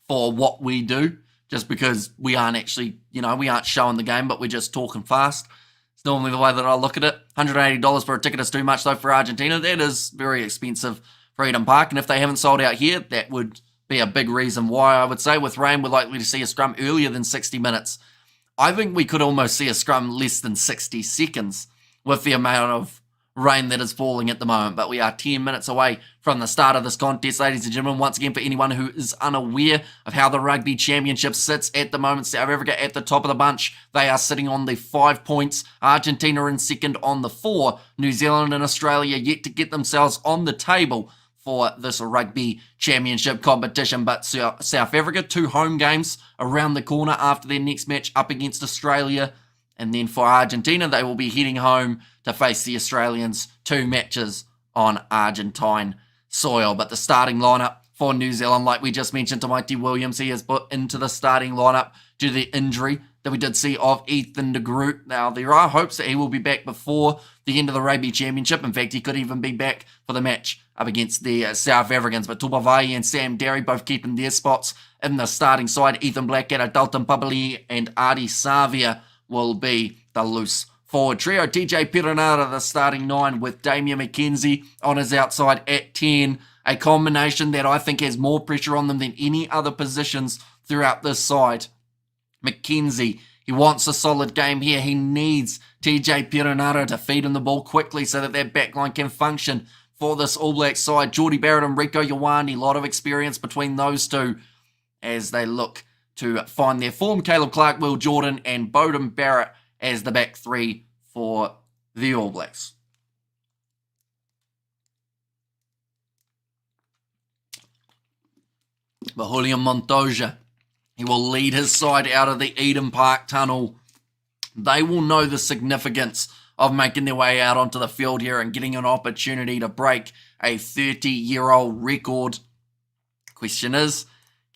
for what we do just because we aren't actually, we aren't showing the game, but we're just talking fast. It's normally the way that I look at it. $180 for a ticket is too much, though, for Argentina. That is very expensive for Eden Park, and if they haven't sold out here, that would be a big reason why, I would say. With rain, we're likely to see a scrum earlier than 60 minutes. I think we could almost see a scrum less than 60 seconds with the amount of rain that is falling at the moment, but we are 10 minutes away from the start of this contest, ladies and gentlemen. Once again, for anyone who is unaware of how the Rugby Championship sits at the moment, South Africa at the top of the bunch. They are sitting on the 5 points. Argentina in second on the 4. New Zealand and Australia yet to get themselves on the table for this Rugby Championship competition. But South Africa, 2 home games around the corner after their next match up against Australia. And then for Argentina, they will be heading home to face the Australians, 2 matches on Argentine soil. But the starting lineup for New Zealand, like we just mentioned, Mighty Williams, he is put into the starting lineup due to the injury that we did see of Ethan de Groot. Now, there are hopes that he will be back before the end of the Rugby Championship. In fact, he could even be back for the match up against the South Africans. But Tupavai and Sam Derry both keeping their spots in the starting side. Ethan Blackadder, Dalton Papali, and Adi Savia will be the loose forward trio. TJ Perenara, the starting 9, with Damian McKenzie on his outside at 10. A combination that I think has more pressure on them than any other positions throughout this side. McKenzie, he wants a solid game here. He needs TJ Perenara to feed him the ball quickly so that that backline can function for this All Black side. Geordie Barrett and Rico Ioane, a lot of experience between those two as they look to find their form. Caleb Clark, Will Jordan, and Bowden Barrett as the back 3 for the All Blacks. But Julian Montoya, he will lead his side out of the Eden Park tunnel. They will know the significance of making their way out onto the field here and getting an opportunity to break a 30-year-old record. Question is,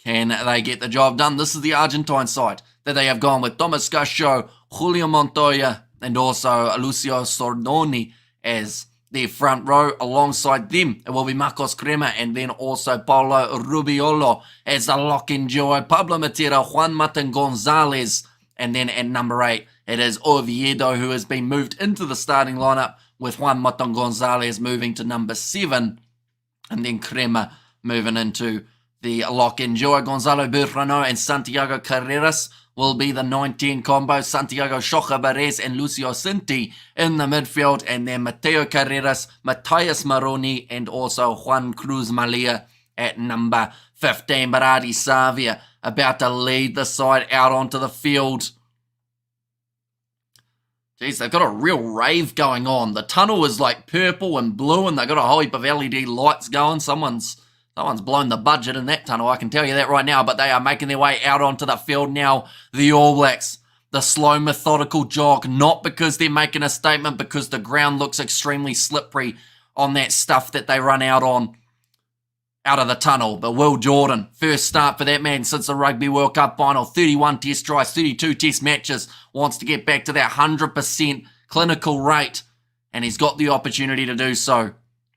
can they get the job done? This is the Argentine side that they have gone with Thomas Gasho, Julio Montoya, and also Lucio Sordoni as their front row. Alongside them, it will be Marcos Crema and then also Paulo Rubiolo as the lock-in duo. Pablo Matera, Juan Martin Gonzalez, and then at number 8, it is Oviedo, who has been moved into the starting lineup, with Juan Martin Gonzalez moving to number 7, and then Crema moving into the lock-in duo. Gonzalo Berrano and Santiago Carreras will be the 9-10 combo. Santiago Shoja Barres and Lucio Cinti in the midfield. And then Mateo Carreras, Matias Maroni, and also Juan Cruz Malia at number 15. But Adi Savia about to lead the side out onto the field. Jeez, they've got a real rave going on. The tunnel is like purple and blue, and they've got a whole heap of LED lights going. Someone's blown the budget in that tunnel, I can tell you that right now, but they are making their way out onto the field now. The All Blacks, the slow, methodical jog, not because they're making a statement, because the ground looks extremely slippery on that stuff that they run out on, out of the tunnel. But Will Jordan, first start for that man since the Rugby World Cup final, 31 test tries, 32 test matches, wants to get back to that 100% clinical rate, and he's got the opportunity to do so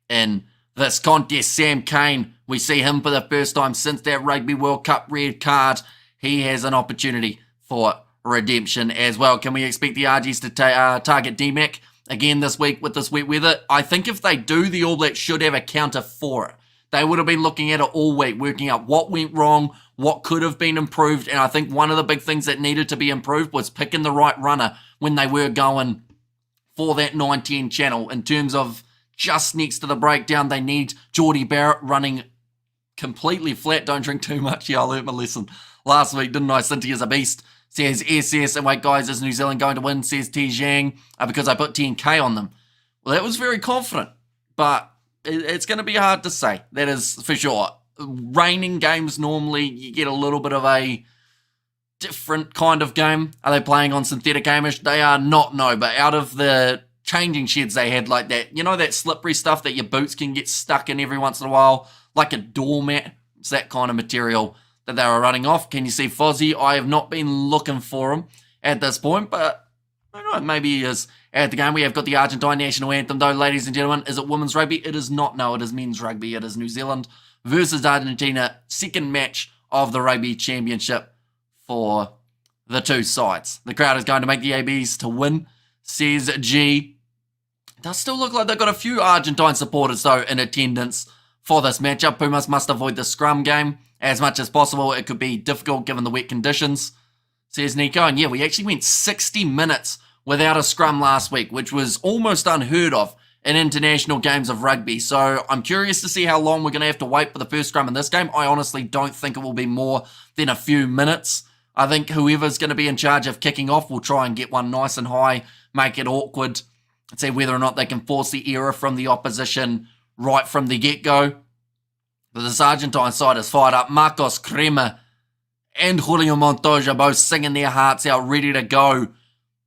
in this contest. Sam Cane, we see him for the first time since that Rugby World Cup red card. He has an opportunity for redemption as well. Can we expect the Argies to target DMAC again this week with this wet weather? I think if they do, the All Blacks should have a counter for it. They would have been looking at it all week, working out what went wrong, what could have been improved, and I think one of the big things that needed to be improved was picking the right runner when they were going for that 9-10 channel. In terms of just next to the breakdown, they need Geordie Barrett running completely flat. Don't drink too much. Yeah, I learned my lesson last week, didn't I? Cynthia's a beast, says SS. And wait, guys, is New Zealand going to win, says T Zhang, because I put 10K on them. Well, that was very confident, but it's going to be hard to say. That is for sure. Raining games, normally you get a little bit of a different kind of game. Are they playing on synthetic Amish? They are not, no, but out of the changing sheds they had, like that, you know, that slippery stuff that your boots can get stuck in every once in a while, like a doormat. It's that kind of material that they were running off. Can you see Fozzie? I have not been looking for him at this point, but I don't know, maybe he is at the game. We have got the Argentine national anthem, though, ladies and gentlemen. Is it women's rugby? It is not. No, it is men's rugby. It is New Zealand versus Argentina, second match of the Rugby Championship for the two sides. The crowd is going to make the ABs to win, says G. Does still look like they've got a few Argentine supporters, though, in attendance for this matchup. Pumas must avoid the scrum game as much as possible. It could be difficult given the wet conditions, says Nico. And yeah, we actually went 60 minutes without a scrum last week, which was almost unheard of in international games of rugby. So I'm curious to see how long we're going to have to wait for the first scrum in this game. I honestly don't think it will be more than a few minutes. I think whoever's going to be in charge of kicking off will try and get one nice and high, make it awkward, and see whether or not they can force the error from the opposition right from the get-go. But this Argentine side is fired up. Marcos Crema and Julio Montoya both singing their hearts out, ready to go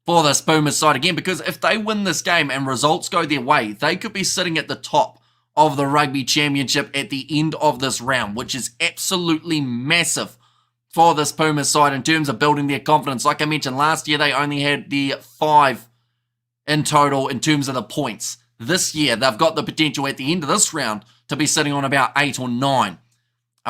for this Pumas side again, because if they win this game and results go their way, they could be sitting at the top of the Rugby Championship at the end of this round, which is absolutely massive for this Pumas side in terms of building their confidence. Like I mentioned, last year they only had the 5 in total in terms of the points. This year, they've got the potential at the end of this round to be sitting on about 8 or 9.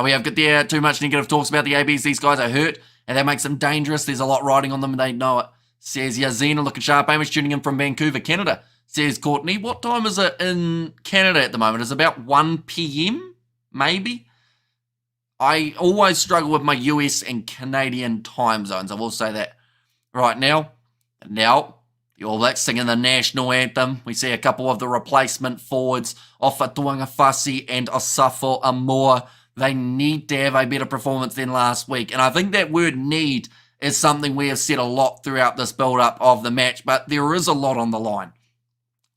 We have got there too much negative talks about the ABs. These guys are hurt, and that makes them dangerous. There's a lot riding on them, and they know it, says Yazina. Looking sharp. Amish tuning in from Vancouver, Canada, says Courtney. What time is it in Canada at the moment? It's about 1 p.m., maybe? I always struggle with my US and Canadian time zones. I will say that right now. Now, the All Blacks singing the national anthem. We see a couple of the replacement forwards, Ofa Tuangafasi and Osafo Amor. They need to have a better performance than last week. And I think that word need is something we have said a lot throughout this build-up of the match, but there is a lot on the line.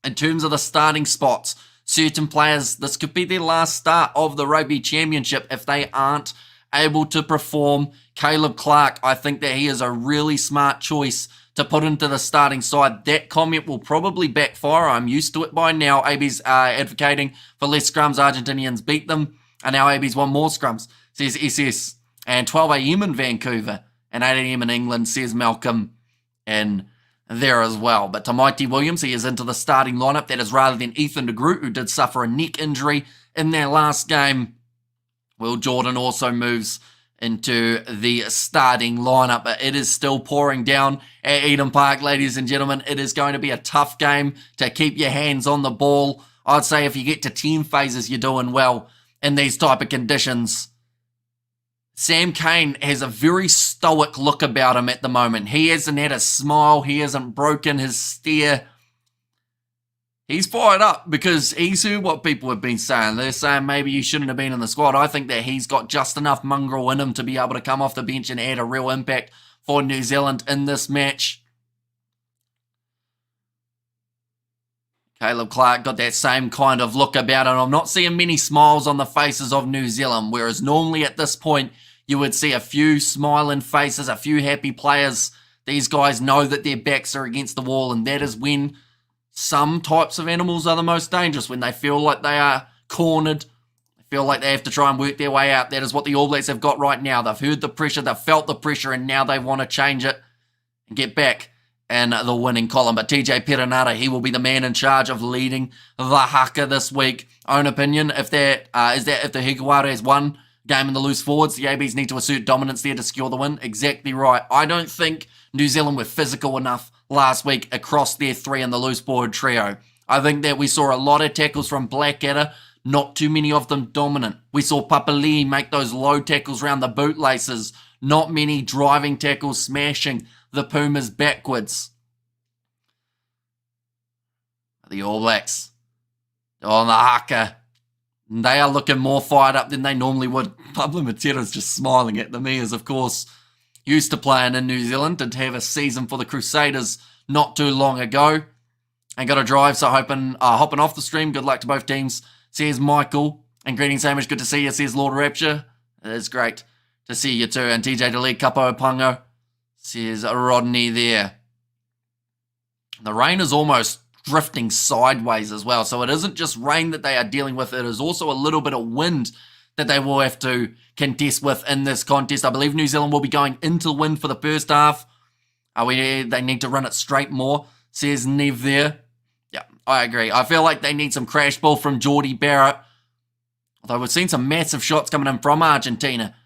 In terms of the starting spots, certain players, this could be their last start of the Rugby Championship if they aren't able to perform. Caleb Clark, I think that he is a really smart choice to put into the starting side. That comment will probably backfire. I'm used to it by now. ABs are advocating for less scrums. Argentinians beat them, and now ABs want more scrums, says SS. And 12 a.m. in Vancouver and 8 a.m. in England, says Malcolm in there as well. But Tamaiti Williams, he is into the starting lineup. That is rather than Ethan de Groot, who did suffer a neck injury in their last game. Will Jordan also moves into the starting lineup. But it is still pouring down at Eden Park, ladies and gentlemen. It is going to be a tough game to keep your hands on the ball. I'd say if you get to 10 phases, you're doing well in these type of conditions. Sam Cane has a very stoic look about him at the moment. He hasn't had a smile. He hasn't broken his stare. He's fired up because he's heard what people have been saying. They're saying maybe you shouldn't have been in the squad. I think that he's got just enough mongrel in him to be able to come off the bench and add a real impact for New Zealand in this match. Caleb Clark got that same kind of look about him. I'm not seeing many smiles on the faces of New Zealand, whereas normally at this point you would see a few smiling faces, a few happy players. These guys know that their backs are against the wall, and that is when some types of animals are the most dangerous, when they feel like they are cornered, they feel like they have to try and work their way out. That is what the All Blacks have got right now. They've heard the pressure, they've felt the pressure, and now they want to change it and get back in the winning column. But TJ Perenara, he will be the man in charge of leading the Haka this week. Own opinion, if the Higuaru has won game in the loose forwards, the ABs need to assert dominance there to secure the win. Exactly right. I don't think New Zealand were physical enough last week across their 3 in the loose forward trio. I think that we saw a lot of tackles from Blackadder, not too many of them dominant. We saw Papali'i make those low tackles around the bootlaces, not many driving tackles smashing the Pumas backwards. The All Blacks on the Haka, they are looking more fired up than they normally would. Pablo Matera's just smiling at them. He is, of course, used to playing in New Zealand, did have a season for the Crusaders not too long ago. And got a drive, so hopping off the stream. Good luck to both teams, says Michael. And greetings, Hamish. Good to see you, says Lord Rapture. It is great to see you too. And TJ Delete, Kapo Pango, says Rodney there. The rain is almost drifting sideways as well. So it isn't just rain that they are dealing with. It is also a little bit of wind that they will have to contest with in this contest. I believe New Zealand will be going into the wind for the first half. They need to run it straight more, says Nev there. Yeah, I agree. I feel like they need some crash ball from Geordie Barrett. Although we've seen some massive shots coming in from Argentina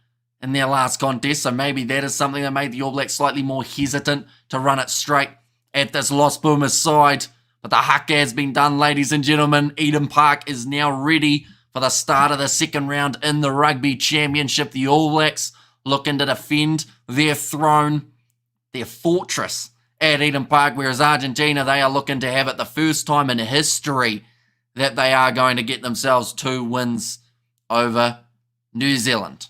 in their last contest, so maybe that is something that made the All Blacks slightly more hesitant to run it straight at this Los Pumas side. But the Haka has been done, ladies and gentlemen. Eden Park is now ready for the start of the second round in the Rugby Championship. The All Blacks looking to defend their throne, their fortress at Eden Park, whereas Argentina, they are looking to have it the first time in history that they are going to get themselves 2 wins over New Zealand.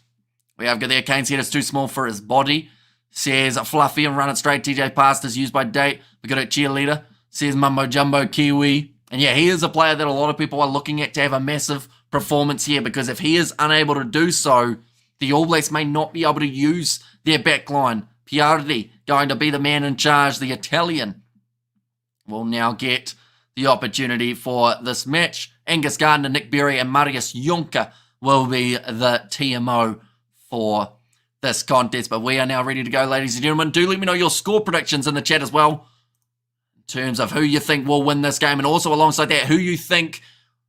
We have got there, Kane's head is too small for his body. Says Fluffy and run it straight. TJ passed is used by Date. We got a cheerleader. Says Mumbo Jumbo Kiwi. And yeah, he is a player that a lot of people are looking at to have a massive performance here, because if he is unable to do so, the All Blacks may not be able to use their back line. Piardi going to be the man in charge. The Italian will now get the opportunity for this match. Angus Gardner, Nick Berry, and Marius Jonker will be the TMO for this contest. But we are now ready to go, ladies and gentlemen. Do let me know your score predictions in the chat as well, in terms of who you think will win this game, and also alongside that, who you think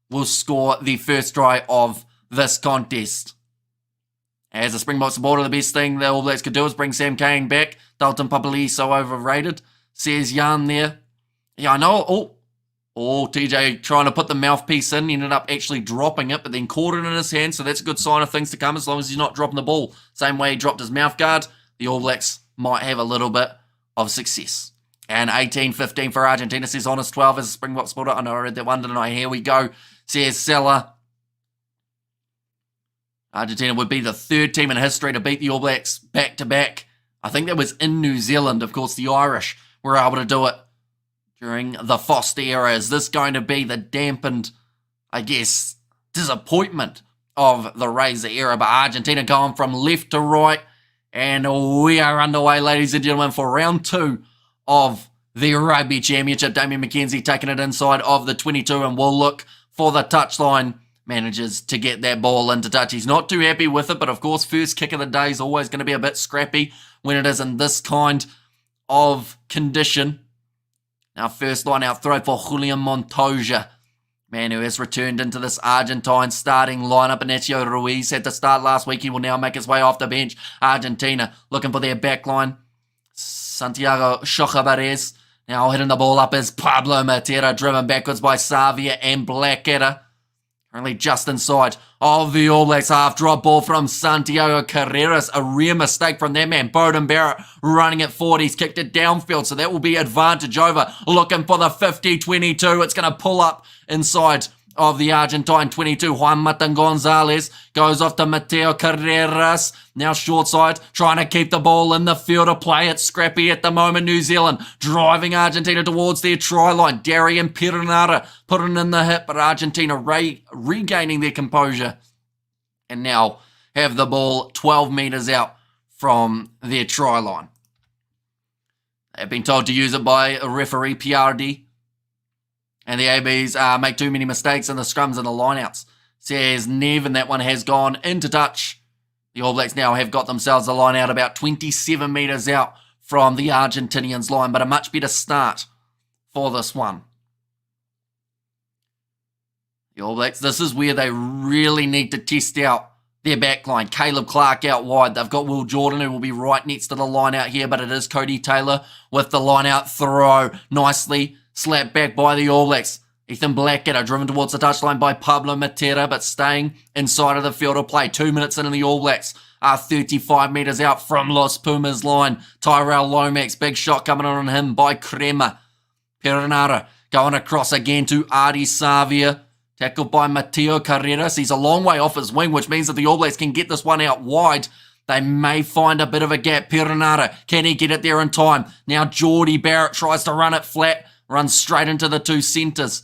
will score the first try of this contest. As a Springbok supporter, the best thing the All Blacks could do is bring Sam Cane back. Dalton Papali so overrated, says Jan there. Yeah, I know. TJ trying to put the mouthpiece in. He ended up actually dropping it, but then caught it in his hand, so that's a good sign of things to come as long as he's not dropping the ball. Same way he dropped his mouth guard, the All Blacks might have a little bit of success. And 18-15 for Argentina, says Honest 12 as a Springbok supporter. I know I read that one, didn't I? Here we go, says Seller. Argentina would be the 3rd team in history to beat the All Blacks back-to-back. I think that was in New Zealand. Of course, the Irish were able to do it during the Foster era. Is this going to be the dampened, I guess, disappointment of the Razor era? But Argentina going from left to right, and we are underway, ladies and gentlemen, for round 2 of the Rugby Championship. Damien McKenzie taking it inside of the 22 and will look for the touchline. Manages to get that ball into touch. He's not too happy with it, but of course, first kick of the day is always going to be a bit scrappy when it is in this kind of condition. Now, first line out throw for Julian Montoya, man who has returned into this Argentine starting lineup. Ignacio Ruiz had to start last week. He will now make his way off the bench. Argentina looking for their back line. Santiago Chocabarez now hitting the ball up as Pablo Matera, driven backwards by Savia and Blackadder. Currently just inside of the All Blacks. Half drop ball from Santiago Carreras. A rare mistake from that man. Bowden Barrett running it forward. He's kicked it downfield, so that will be advantage over. Looking for the 50-22. It's going to pull up inside of the Argentine 22. Juan Matan Gonzalez goes off to Mateo Carreras. Now short side, trying to keep the ball in the field of play. It's scrappy at the moment. New Zealand driving Argentina towards their try line. Darian Perinara putting in the hit, but Argentina regaining their composure. And now have the ball 12 metres out from their try line. They've been told to use it by a referee, PRD. And the ABs make too many mistakes in the scrums and the lineouts. Says Nev, and that one has gone into touch. The All Blacks now have got themselves a line out about 27 metres out from the Argentinians' line, but a much better start for this one. The All Blacks, this is where they really need to test out their back line. Caleb Clark out wide. They've got Will Jordan, who will be right next to the line out here, but it is Cody Taylor with the line out throw. Nicely slapped back by the All Blacks. Ethan Blackadder driven towards the touchline by Pablo Matera, but staying inside of the field of play. 2 minutes in, and the All Blacks are 35 metres out from Los Pumas line. Tyrell Lomax, big shot coming on him by Crema. Perinara going across again to Ardi Savia. Tackled by Mateo Carreras. He's a long way off his wing, which means that the All Blacks can get this one out wide. They may find a bit of a gap. Perinara, can he get it there in time? Now Geordie Barrett tries to run it flat. Runs straight into the 2 centres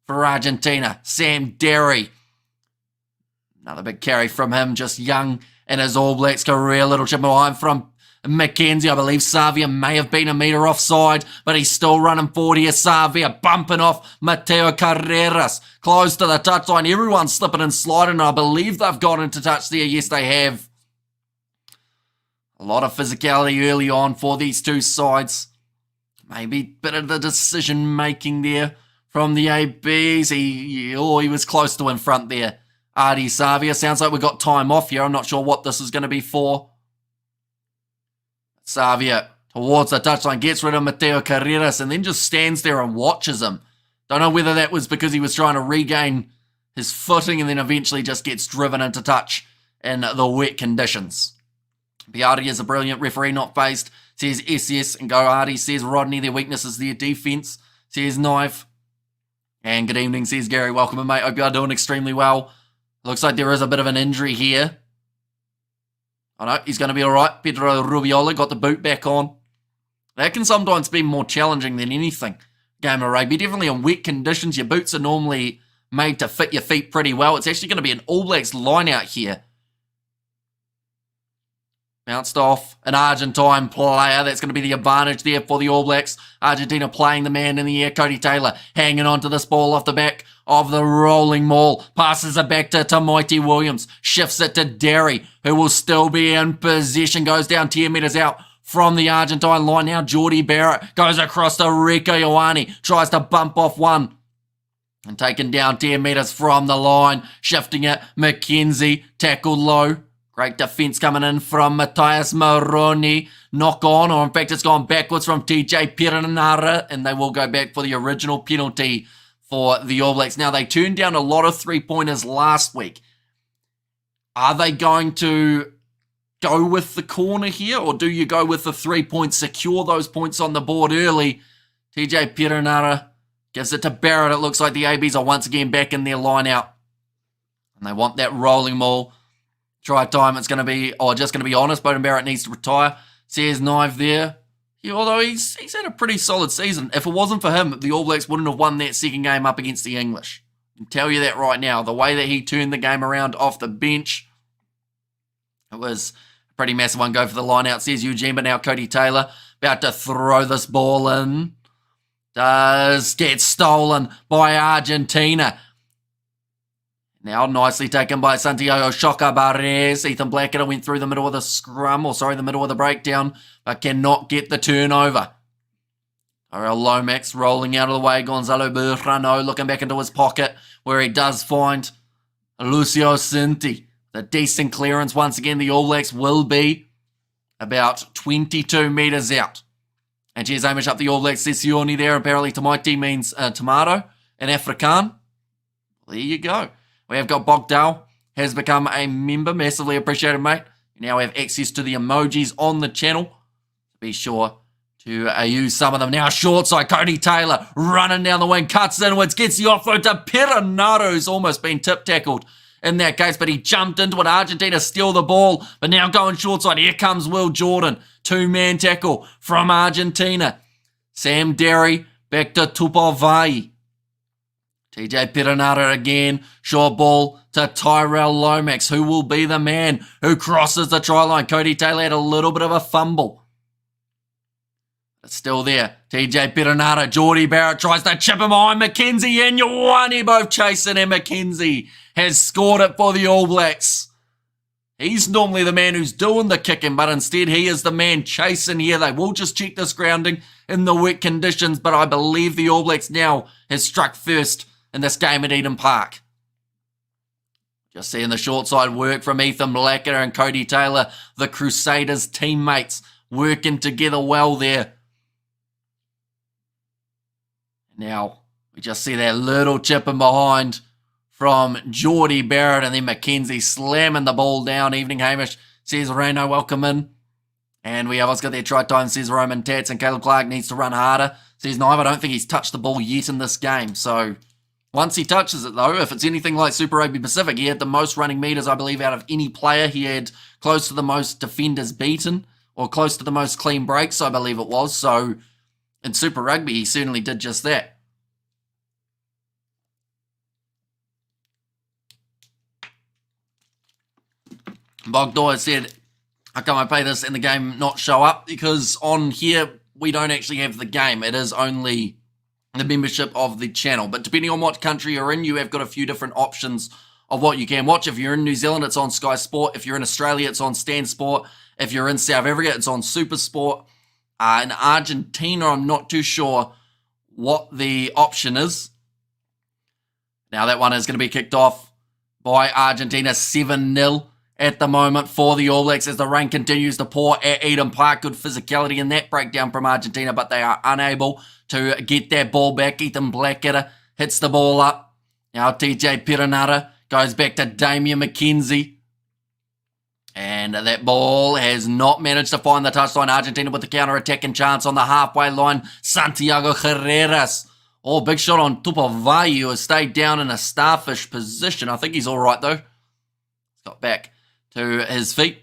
for Argentina. Sam Derry. Another big carry from him, just young in his All Blacks career. Little chip behind from McKenzie. I believe Savia may have been a metre offside, but he's still running forward here. Savia bumping off Mateo Carreras. Close to the touchline. Everyone's slipping and sliding. I believe they've got into touch there. Yes, they have. A lot of physicality early on for these two sides. Maybe a bit of the decision-making there from the ABs. He was close to in front there. Adi Savia. Sounds like we've got time off here. I'm not sure what this is going to be for. Savia towards the touchline, gets rid of Mateo Carreras, and then just stands there and watches him. Don't know whether that was because he was trying to regain his footing and then eventually just gets driven into touch in the wet conditions. Biardi is a brilliant referee, not faced. Says SS, and Go Artie says Rodney, their weakness is their defense. Says Knife. And good evening, says Gary. Welcome in, mate. Hope you are doing extremely well. Looks like there is a bit of an injury here. Oh no, he's going to be alright. Pedro Rubiola got the boot back on. That can sometimes be more challenging than anything. Game of rugby, definitely in wet conditions. Your boots are normally made to fit your feet pretty well. It's actually going to be an All Blacks line out here. Bounced off an Argentine player. That's going to be the advantage there for the All Blacks. Argentina playing the man in the air. Cody Taylor hanging on to this ball off the back of the rolling maul. Passes it back to Tamoiti Williams. Shifts it to Derry, who will still be in possession. Goes down 10 metres out from the Argentine line. Now Jordy Barrett goes across to Rico Ioane. Tries to bump off one. And taken down 10 metres from the line. Shifting it. McKenzie tackled low. Great defence coming in from Matthias Moroni. Knock on, or in fact it's gone backwards from TJ Perenara, and they will go back for the original penalty for the All Blacks. Now, they turned down a lot of three-pointers last week. Are they going to go with the corner here, or do you go with the 3 points, secure those points on the board early? TJ Perenara gives it to Barrett. It looks like the ABs are once again back in their line out, and they want that rolling maul. Try time, it's going to be, just going to be honest, Beauden Barrett needs to retire. Says Knife there. Although he's had a pretty solid season. If it wasn't for him, the All Blacks wouldn't have won that second game up against the English. I can tell you that right now. The way that he turned the game around off the bench, it was a pretty massive one. Go for the line out, says Eugene, but now Cody Taylor about to throw this ball in. Does get stolen by Argentina. Now nicely taken by Santiago Shoka Barres. Ethan Blackadder went through the middle of the scrum, the middle of the breakdown, but cannot get the turnover. Ariel Lomax rolling out of the way. Gonzalo Burrano looking back into his pocket, where he does find Lucio Cinti. The decent clearance. Once again, the All Blacks will be about 22 metres out. And here's Amish up the All Blacks. Sessioni there. Apparently Tamaiti means tomato in Afrikaan. There you go. We have got Bogdal, has become a member. Massively appreciated, mate. You now have access to the emojis on the channel. Be sure to use some of them. Now short side, Cody Taylor running down the wing, cuts inwards, gets the offload to Perenaro, who's almost been tip-tackled in that case, but he jumped into it. Argentina steal the ball, but now going short side. Here comes Will Jordan. Two-man tackle from Argentina. Sam Derry back to Tupovai. TJ Perenara again, short ball to Tyrell Lomax, who will be the man who crosses the try line. Cody Taylor had a little bit of a fumble. It's still there. TJ Perenara, Jordy Barrett tries to chip him behind McKenzie and Ioane, both chasing, and McKenzie has scored it for the All Blacks. He's normally the man who's doing the kicking, but instead he is the man chasing here. They will just check this grounding in the wet conditions, but I believe the All Blacks now has struck first in this game at Eden Park. Just seeing the short side work from Ethan Blackadder and Cody Taylor, the Crusaders teammates, working together well there. Now, we just see that little chip in behind from Jordy Barrett, and then McKenzie slamming the ball down. Evening, Hamish, says Reno, welcome in. And we have us got their try time, says Roman Tats, and Caleb Clark needs to run harder. Says Knive, I don't think he's touched the ball yet in this game, so once he touches it, though, if it's anything like Super Rugby Pacific, he had the most running meters, I believe, out of any player. He had close to the most defenders beaten, or close to the most clean breaks, I believe it was. So, in Super Rugby, he certainly did just that. Bogdoy said, how come I play this and the game not show up? Because on here, we don't actually have the game. It is only the membership of the channel. But depending on what country you're in, you have got a few different options of what you can watch. If you're in New Zealand, it's on Sky Sport. If you're in Australia, it's on Stan Sport. If you're in South Africa, it's on Super Sport. In Argentina, I'm not too sure what the option is. Now that one is going to be kicked off by Argentina, 7-0 at the moment for the All Blacks as the rain continues to pour at Eden Park. Good physicality in that breakdown from Argentina, but they are unable to get that ball back. Ethan Blackadder hits the ball up. Now TJ Perenara goes back to Damian McKenzie. And that ball has not managed to find the touchline. Argentina with the counter-attacking chance on the halfway line. Santiago Carreras. Oh, big shot on Tupovayu, who has stayed down in a starfish position. I think he's all right, though. He's got back to his feet.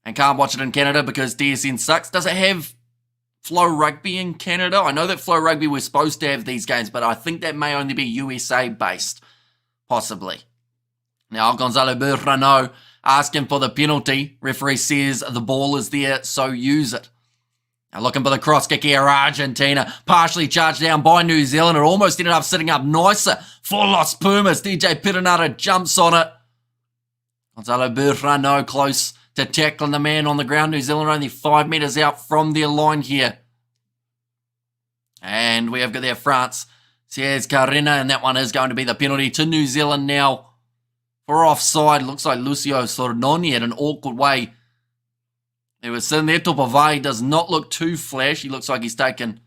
And can't watch it in Canada because DSN sucks. Does it have Flow Rugby in Canada? I know that Flow Rugby was supposed to have these games, but I think that may only be USA-based. Possibly. Now, Gonzalo Burrano asking for the penalty. Referee says the ball is there, so use it. Now looking for the cross kick here. Argentina partially charged down by New Zealand. It almost ended up sitting up nicer for Los Pumas. DJ Perenara jumps on it. Gonzalo Burrano close to tackling the man on the ground. New Zealand only 5 metres out from their line here. And we have got there France. Says Carina, and that one is going to be the penalty to New Zealand now. For offside, looks like Lucio Sornoni had an awkward way. He was sitting there. Tupavai does not look too flash. He looks like he's taken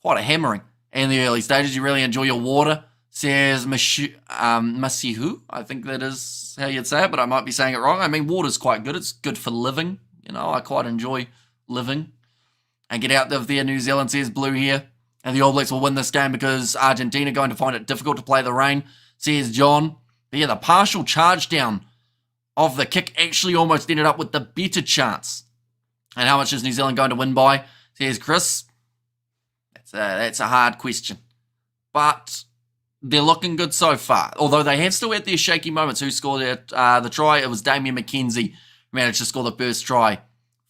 quite a hammering in the early stages. You really enjoy your water, says Masihu. I think that is how you'd say it, but I might be saying it wrong. I mean, water's quite good. It's good for living. You know, I quite enjoy living. And get out of there, New Zealand, says Blue here. And the All Blacks will win this game because Argentina are going to find it difficult to play the rain, says John. But yeah, the partial charge down of the kick actually almost ended up with the better chance. And how much is New Zealand going to win by? Says Chris. That's a hard question. But they're looking good so far. Although they have still had their shaky moments. Who scored the try? It was Damian McKenzie who managed to score the first try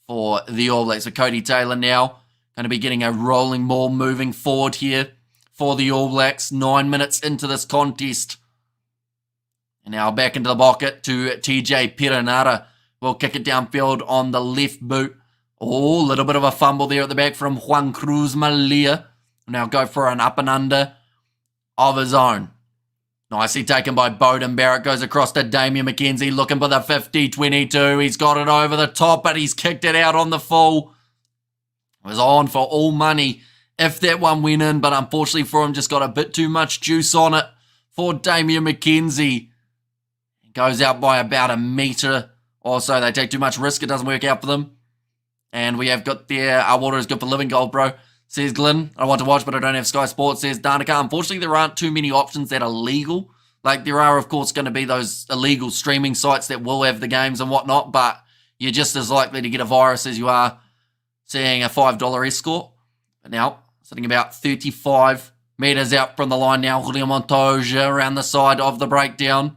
for the All Blacks. So Cody Taylor now going to be getting a rolling ball moving forward here for the All Blacks. 9 minutes into this contest. And now back into the pocket to TJ Perenara. Will kick it downfield on the left boot. Oh, a little bit of a fumble there at the back from Juan Cruz Malia. Now go for an up and under of his own. Nicely taken by Bowden Barrett. Goes across to Damian McKenzie looking for the 50-22. He's got it over the top, but he's kicked it out on the full. It was on for all money if that one went in, but unfortunately for him, just got a bit too much juice on it for Damian McKenzie. Goes out by about a metre or so. They take too much risk. It doesn't work out for them. And we have got there, our water is good for living gold, bro, says Glenn. I want to watch, but I don't have Sky Sports, says Danica. Unfortunately, there aren't too many options that are legal. Like, there are, of course, going to be those illegal streaming sites that will have the games and whatnot, but you're just as likely to get a virus as you are seeing a $5 escort. But now, sitting about 35 metres out from the line now, Julio Montoya around the side of the breakdown.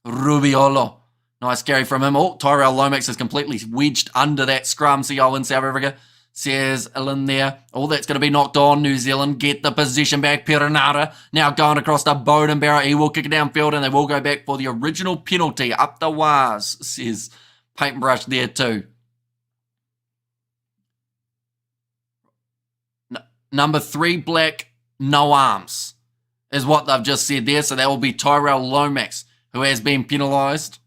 Rubiolo. Nice carry from him. Oh, Tyrell Lomax is completely wedged under that scrum. See y'all in South Africa. Says Ellen there. Oh, that's going to be knocked on. New Zealand get the possession back. Perenara now going across to Bowden Barrett. He will kick it downfield and they will go back for the original penalty. Up the wires, says Paintbrush there too. Number 3 black, no arms, is what they've just said there. So that will be Tyrell Lomax, who has been penalised.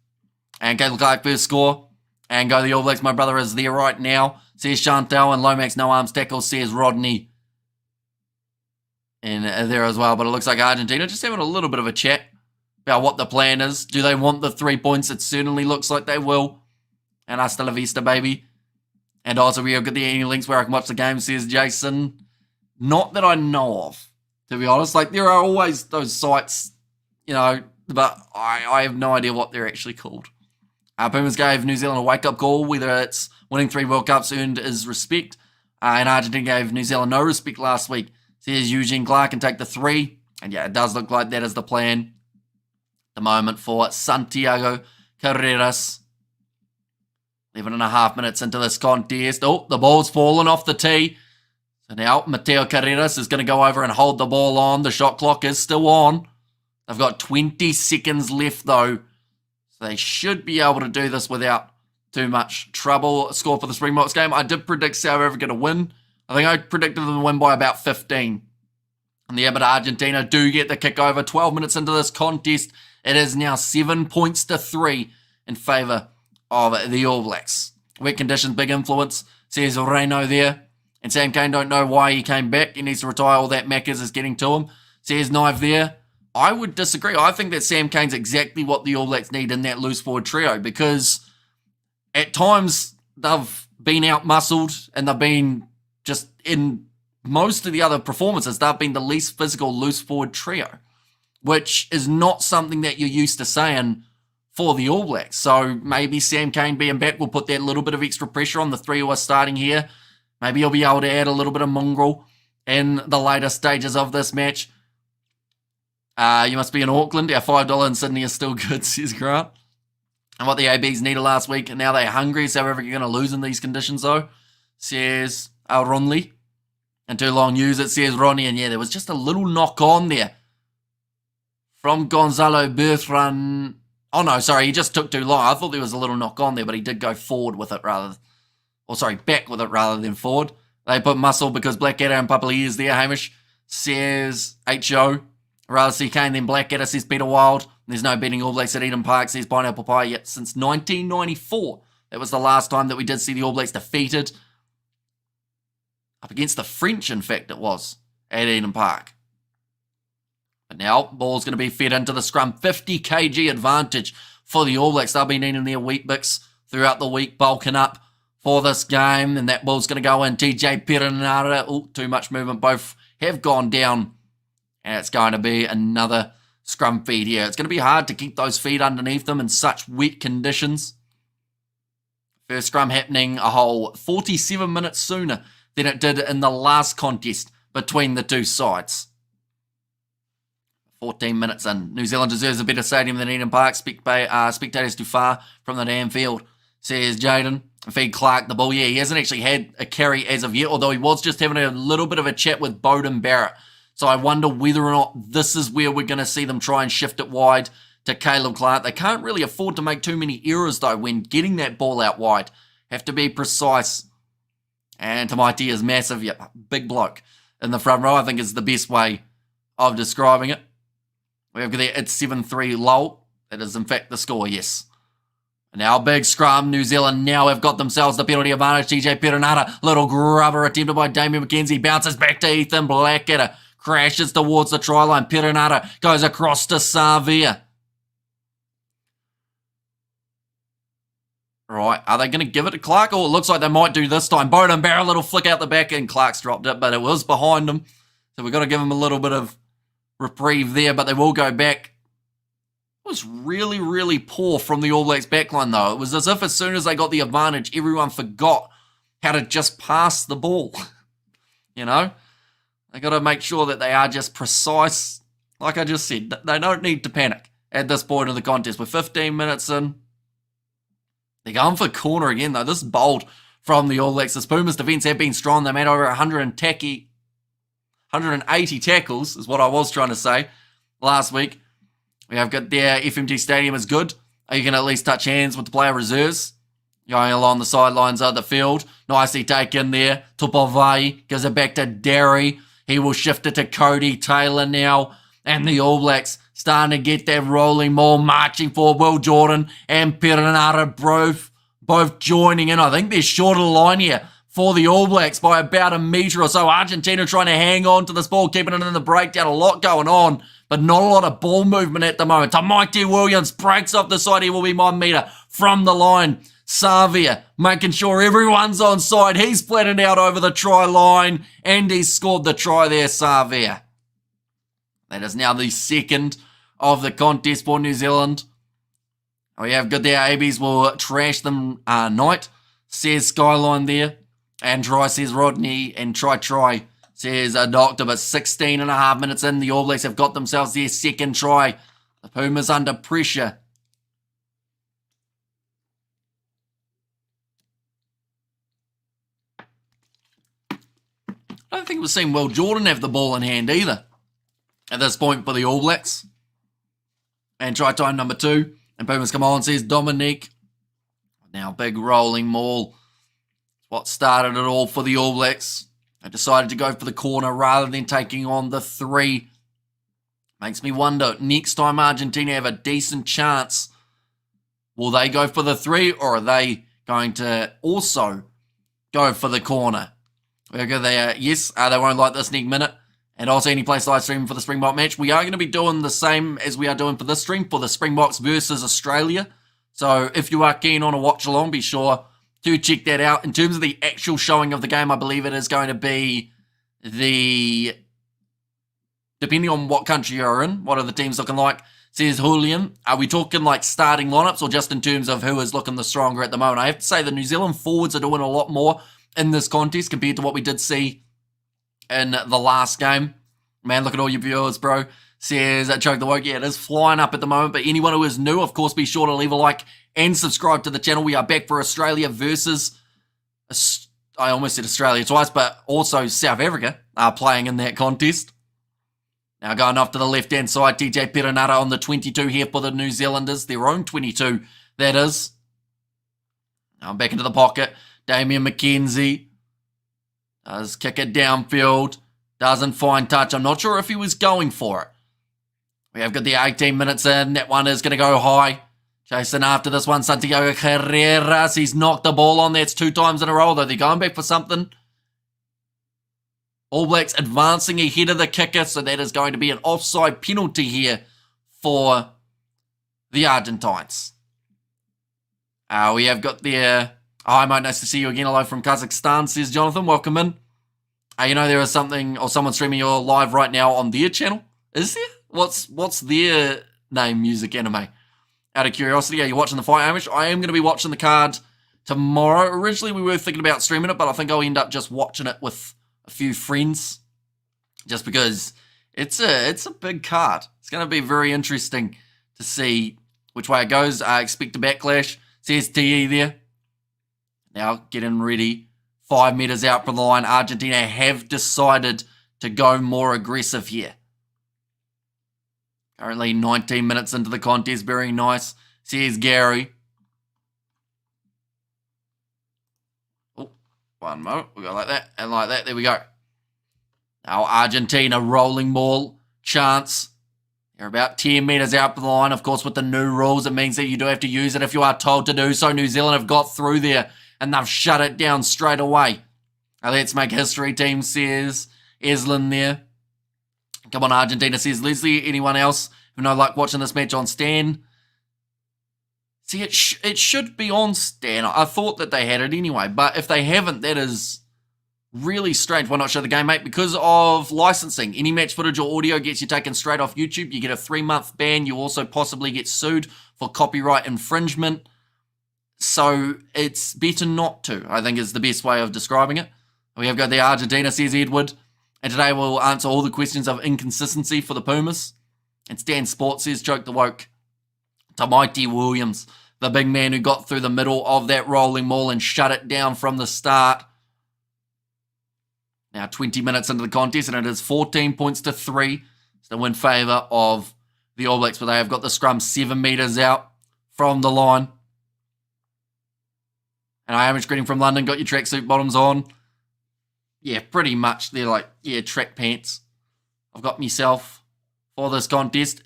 And Caleb Clark first score. And go the All Blacks. My brother is there right now, says Chantal. And Lomax no arms tackle, says Rodney in there as well. But it looks like Argentina just having a little bit of a chat about what the plan is. Do they want the 3 points? It certainly looks like they will. And hasta la vista, baby. And also we have got the any links where I can watch the game, says Jason. Not that I know of, to be honest. Like, there are always those sites, you know, but I have no idea what they're actually called. Pumas gave New Zealand a wake-up call, whether it's winning 3 World Cups earned is respect, and Argentina gave New Zealand no respect last week. Says Eugene Clark can take the 3, and yeah, it does look like that is the plan at the moment for Santiago Carreras. 11.5 minutes into this contest. Oh, the ball's fallen off the tee. So now Mateo Carreras is going to go over and hold the ball on. The shot clock is still on. They've got 20 seconds left though. So they should be able to do this without too much trouble. Score for the Springboks game. I did predict South Africa to win. I think I predicted them to win by about 15. And yeah, but Argentina do get the kick over. 12 minutes into this contest. It is now 7 points to 3 in favour of the All Blacks. Wet conditions, big influence, says Reno there. And Sam Cane don't know why he came back. He needs to retire. All that Maccas is getting to him. Says Knife there. I would disagree. I think that Sam Cane's exactly what the All Blacks need in that loose forward trio, because at times they've been out-muscled and they've been just in most of the other performances, they've been the least physical loose forward trio, which is not something that you're used to saying for the All Blacks. So maybe Sam Cane being back will put that little bit of extra pressure on the three who are starting here. Maybe he'll be able to add a little bit of mongrel in the later stages of this match. You must be in Auckland. Our $5 in Sydney is still good, says Grant. And what the ABs needed last week, and now they're hungry, so however you're going to lose in these conditions, though, says Ronley. And too long news, it says Ronnie. And yeah, there was just a little knock on there from Gonzalo Bertrand. Oh, no, sorry, he just took too long. I thought there was a little knock on there, but he did go forward with it back with it rather than forward. They put muscle because Blackadder and Papali is there, Hamish, says HO. Rather see Kane than Blackadder, says Peter Wild. There's no beating All Blacks at Eden Park, says Pineapple Pie, yet since 1994. That was the last time that we did see the All Blacks defeated. Up against the French, in fact, it was, at Eden Park. But now, ball's going to be fed into the scrum. 50 kg advantage for the All Blacks. They'll be needing their wheat bix throughout the week, bulking up for this game. And that ball's going to go in. TJ Perenara. Oh, too much movement. Both have gone down. And it's going to be another scrum feed here. It's going to be hard to keep those feet underneath them in such wet conditions. First scrum happening a whole 47 minutes sooner than it did in the last contest between the two sides. 14 minutes in. New Zealand deserves a better stadium than Eden Park. Spectators too far from the damn field, says Jaden. Feed Clark the ball. Yeah, he hasn't actually had a carry as of yet, although he was just having a little bit of a chat with Bowden Barrett. So I wonder whether or not this is where we're going to see them try and shift it wide to Caleb Clark. They can't really afford to make too many errors, though, when getting that ball out wide. Have to be precise. And Tamaiti is massive. Yep, big bloke in the front row, I think is the best way of describing it. We have there, it's 7-3 Lowell. That is, in fact, the score, yes. And now big scrum. New Zealand now have got themselves the penalty advantage. TJ Perenara, little grubber attempted by Damien McKenzie. Bounces back to Ethan Blackadder. Crashes towards the try line. Perenara goes across to Savia. Right, are they going to give it to Clark? Oh, it looks like they might do this time. Bowden Barrett, little flick out the back, and Clark's dropped it, but it was behind him. So we've got to give him a little bit of reprieve there, but they will go back. It was really, really poor from the All Blacks backline, though. It was as if as soon as they got the advantage, everyone forgot how to just pass the ball. You know? They got to make sure that they are just precise. Like I just said, they don't need to panic at this point of the contest. We're 15 minutes in. They're going for corner again, though. This is bold from the All Blacks. The Pumas defence have been strong. They made over 180 tackles, is what I was trying to say last week. We have got their FMG Stadium is good. You can at least touch hands with the player reserves. Going along the sidelines of the field. Nicely taken there. Tupovai goes it back to Derry. He will shift it to Cody Taylor now. And the All Blacks starting to get that rolling ball, marching for Will Jordan and Perenara both joining in. I think they're short of the line here for the All Blacks by about a metre or so. Argentina trying to hang on to this ball, keeping it in the breakdown. A lot going on, but not a lot of ball movement at the moment. Tamaiti Williams breaks off the side. He will be 1 metre from the line. Savia making sure everyone's on side. He's flattened out over the try line and he's scored the try there, Savia. That is now the second of the contest for New Zealand. We have good there. ABs will trash them night, says Skyline there. And try, says Rodney. And try, says a doctor. But 16 and a half minutes in, the All Blacks have got themselves their second try. The Pumas under pressure. I don't think we've seen Will Jordan have the ball in hand either at this point for the All Blacks. And try time number 2. And Pumas come on, says Dominique. Now big rolling maul. What started it all for the All Blacks. They decided to go for the corner rather than taking on the 3. Makes me wonder, next time Argentina have a decent chance, will they go for the 3 or are they going to also go for the corner? Yes, they won't like this next minute. And also any place live stream for the Springbok match. We are going to be doing the same as we are doing for this stream for the Springboks versus Australia. So if you are keen on a watch along, be sure to check that out. In terms of the actual showing of the game, I believe it is going to be depending on what country you're in, what are the teams looking like, says Julian. Are we talking like starting lineups or just in terms of who is looking the stronger at the moment? I have to say the New Zealand forwards are doing a lot more in this contest compared to what we did see in the last game. Man, look at all your viewers, bro. Says Choke the Woke. Yeah, it is flying up at the moment. But anyone who is new, of course, be sure to leave a like and subscribe to the channel. We are back for Australia versus, I almost said Australia twice, but also South Africa are playing in that contest. Now going off to the left-hand side, TJ Perenara on the 22 here for the New Zealanders. Their own 22, that is. Now back into the pocket. Damian McKenzie does kick it downfield. Doesn't find touch. I'm not sure if he was going for it. We have got the 18 minutes in. That one is going to go high. Chasing after this one, Santiago Carreras. He's knocked the ball on. That's 2 times in a row, though. They're going back for something. All Blacks advancing ahead of the kicker, so that is going to be an offside penalty here for the Argentines. We have got the... Hi, mate. Nice to see you again. Hello from Kazakhstan, says Jonathan. Welcome in. There is something, or someone streaming your live right now on their channel. Is there? What's their name, Music Anime? Out of curiosity, are you watching the fight, Hamish? I am going to be watching the card tomorrow. Originally, we were thinking about streaming it, but I think I'll end up just watching it with a few friends. Just because it's a big card. It's going to be very interesting to see which way it goes. I expect a backlash. Says TE there. Now getting ready. 5 meters out from the line. Argentina have decided to go more aggressive here. Currently 19 minutes into the contest. Very nice. Says Gary. Oh, one moment. We go like that and like that. There we go. Now Argentina rolling ball. Chance. They're about 10 meters out from the line. Of course, with the new rules, it means that you do have to use it if you are told to do so. New Zealand have got through there and they've shut it down straight away. Now let's make history, team, says Eslin there. Come on, Argentina, says Leslie. Anyone else who no luck watching this match on Stan? See, it should be on Stan. I thought that they had it anyway, but if they haven't, that is really strange. Why not show the game, mate? Because of licensing. Any match footage or audio gets you taken straight off YouTube. You get a 3-month ban. You also possibly get sued for copyright infringement. So it's better not to, I think is the best way of describing it. We have got the Argentina, says Edward. And today we'll answer all the questions of inconsistency for the Pumas. And Stan Sports says, Choke the Woke. Tamaiti Williams, the big man who got through the middle of that rolling ball and shut it down from the start. Now 20 minutes into the contest, and it is 14 points to 3. Still in favour of the All Blacks, but they have got the scrum 7 metres out from the line. And I am greeting from London. Got your tracksuit bottoms on. Yeah, pretty much. They're like, yeah, track pants. I've got myself for this contest.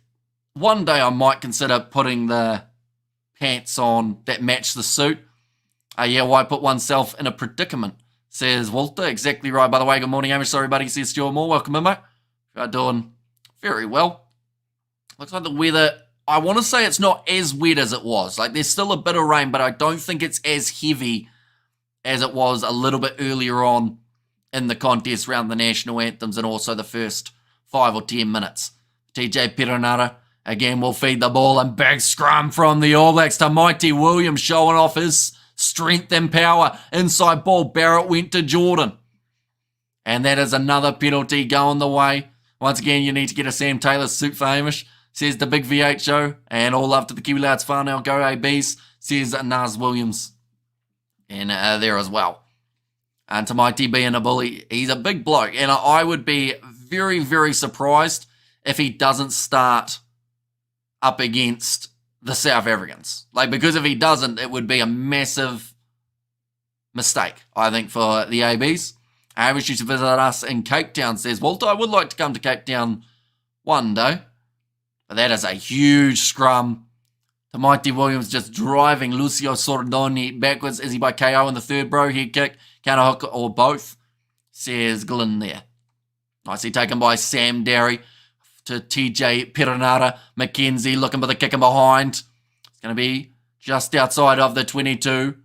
One day I might consider putting the pants on that match the suit. Yeah, why put oneself in a predicament, says Walter. Exactly right, by the way. Good morning, Amish. Sorry, buddy, says Stuart Moore. Welcome in, mate. You are doing very well. Looks like the weather, I want to say it's not as wet as it was. Like, there's still a bit of rain, but I don't think it's as heavy as it was a little bit earlier on in the contest around the national anthems and also the first 5 or 10 minutes. TJ Perenara, again, will feed the ball and big scrum from the All Blacks to Mighty Williams, showing off his strength and power. Inside ball, Barrett went to Jordan. And that is another penalty going the way. Once again, you need to get a Sam Taylor suit for Hamish, says the big V8 show. And all love to the Kiwi Lads whānau, go ABs, says Naz Williams. And there as well. And to Mighty being a bully, he's a big bloke. And I would be very, very surprised if he doesn't start up against the South Africans. Like, because if he doesn't, it would be a massive mistake, I think, for the ABs. Hamish used to visit us in Cape Town, says Walter. I would like to come to Cape Town one day. But that is a huge scrum. Tamaiti Williams just driving Lucio Sordoni backwards. Is he by KO in the third, bro? Head kick, counter hook, or both? Says Glynn there. Nicely taken by Sam Derry to TJ Perenara. McKenzie looking for the kick in behind. It's going to be just outside of the 22.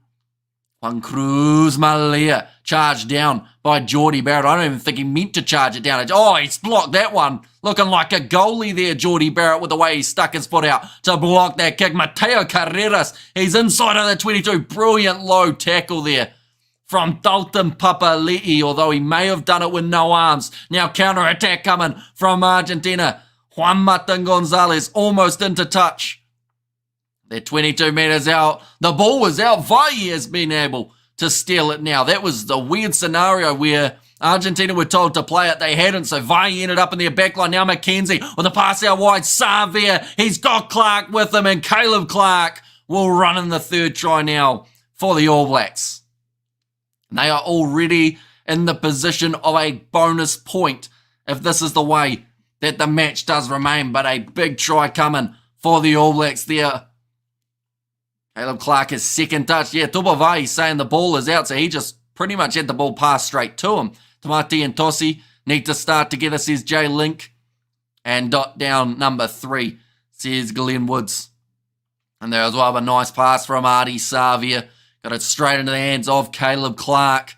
Juan Cruz Malia charged down by Geordie Barrett. I don't even think he meant to charge it down. Oh, he's blocked that one. Looking like a goalie there, Geordie Barrett, with the way he stuck his foot out to block that kick. Mateo Carreras, he's inside of the 22. Brilliant low tackle there from Dalton Papali'i, although he may have done it with no arms. Now counter-attack coming from Argentina. Juan Martin Gonzalez almost into touch. They're 22 metres out. The ball was out. Vai has been able to steal it now. That was the weird scenario where Argentina were told to play it. They hadn't, so Vai ended up in their backline. Now McKenzie with the pass out wide. Savia, he's got Clark with him, and Caleb Clark will run in the third try now for the All Blacks. And they are already in the position of a bonus point if this is the way that the match does remain. But a big try coming for the All Blacks there. Caleb Clark is second touch. Yeah, Tupavai saying the ball is out, so he just pretty much had the ball passed straight to him. Tamati and Tossi need to start together, says Jay Link. And dot down number 3, says Glenn Woods. And there as well a nice pass from Artie Savia. Got it straight into the hands of Caleb Clark.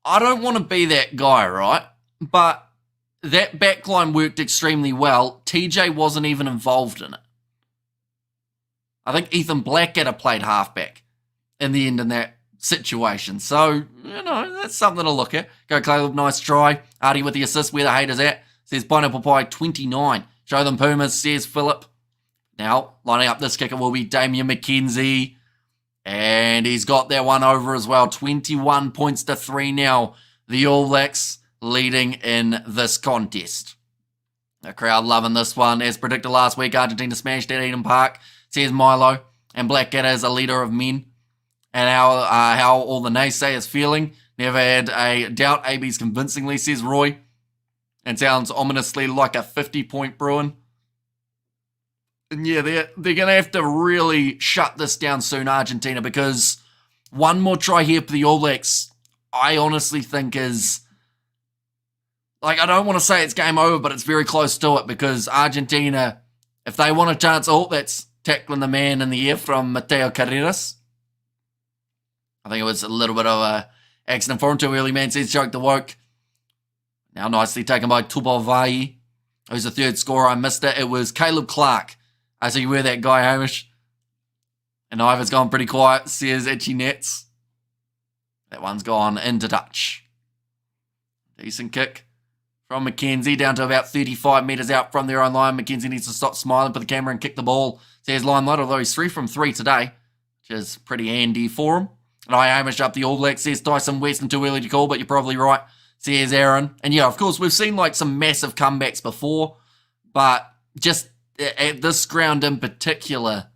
I don't want to be that guy, right? But that backline worked extremely well. TJ wasn't even involved in it. I think Ethan Blackadder played halfback in the end in that situation. So, that's something to look at. Go Caleb, nice try. Artie with the assist, where the haters at. Says Pineapple Pie 29. Show them Pumas, says Philip. Now, lining up this kicker will be Damian McKenzie. And he's got that one over as well. 21 points to 3 now. The All Blacks leading in this contest. The crowd loving this one. As predicted last week, Argentina smashed at Eden Park, says Milo. And Blackadder is a leader of men. And how all the naysayers feeling. Never had a doubt. AB's convincingly, says Roy. And sounds ominously like a 50-point Bruin. And yeah, they're going to have to really shut this down soon, Argentina, because one more try here for the All Blacks, I honestly think is, I don't want to say it's game over, but it's very close to it, because Argentina, if they want a chance, that's tackling the man in the air from Mateo Carreras. I think it was a little bit of a accident for him. Too early, man says, choked the woke. Now nicely taken by Tupavai, who's the third scorer. I missed it. It was Caleb Clark. I see you wear that guy, Hamish. And Ivor's gone pretty quiet, says Itchy Nets. That one's gone into touch. Decent kick from McKenzie down to about 35 metres out from their own line. McKenzie needs to stop smiling for the camera and kick the ball, says Limelight, although he's 3 from 3 today, which is pretty handy for him. And I Hamish up the All Blacks, says Tyson Weston, too early to call, but you're probably right, says Aaron. And yeah, of course, we've seen some massive comebacks before, but just at this ground in particular,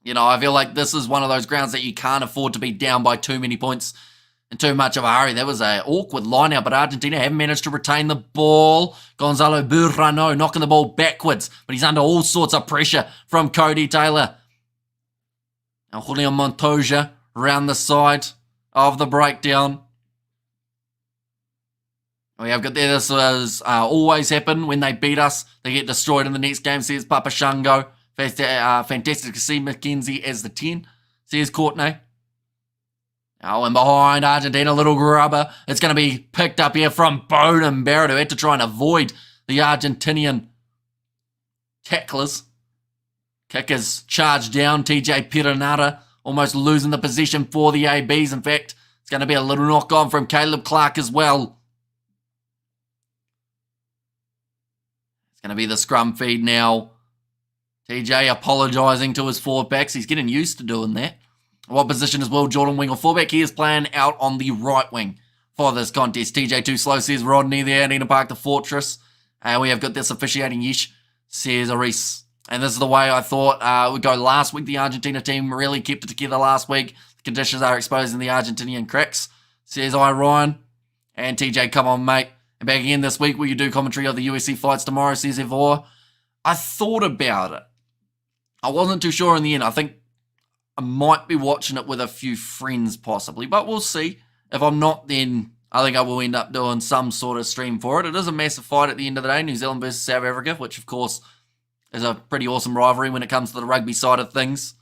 I feel like this is one of those grounds that you can't afford to be down by too many points in too much of a hurry. That was an awkward line out, but Argentina haven't managed to retain the ball. Gonzalo Burrano knocking the ball backwards, but he's under all sorts of pressure from Cody Taylor. Now Julian Montoya around the side of the breakdown. We have got there. This has always happened when they beat us. They get destroyed in the next game, says Papa Shango. Fantastic to see McKenzie as the 10, says Courtney. Now in behind Argentina, little grubber. It's going to be picked up here from Bowden Barrett, who had to try and avoid the Argentinian tacklers. Kickers charged down. TJ Perenara almost losing the possession for the ABs. In fact, it's going to be a little knock on from Caleb Clark as well. It's going to be the scrum feed now. TJ apologising to his forward backs. He's getting used to doing that. What position is Will Jordan, wing or fullback? He is playing out on the right wing for this contest. TJ too slow, says Rodney there. Nina Park, the fortress. And we have got this officiating yesh, says Aris. And this is the way I thought would go last week. The Argentina team really kept it together last week. The conditions are exposing the Argentinian cracks, says I Ryan. And TJ, come on, mate. And back again this week, will you do commentary of the USC flights tomorrow, says Evor. I thought about it. I wasn't too sure in the end. I think I might be watching it with a few friends possibly, but we'll see. If I'm not, then I think I will end up doing some sort of stream for it. It is a massive fight at the end of the day, New Zealand versus South Africa, which of course is a pretty awesome rivalry when it comes to the rugby side of things.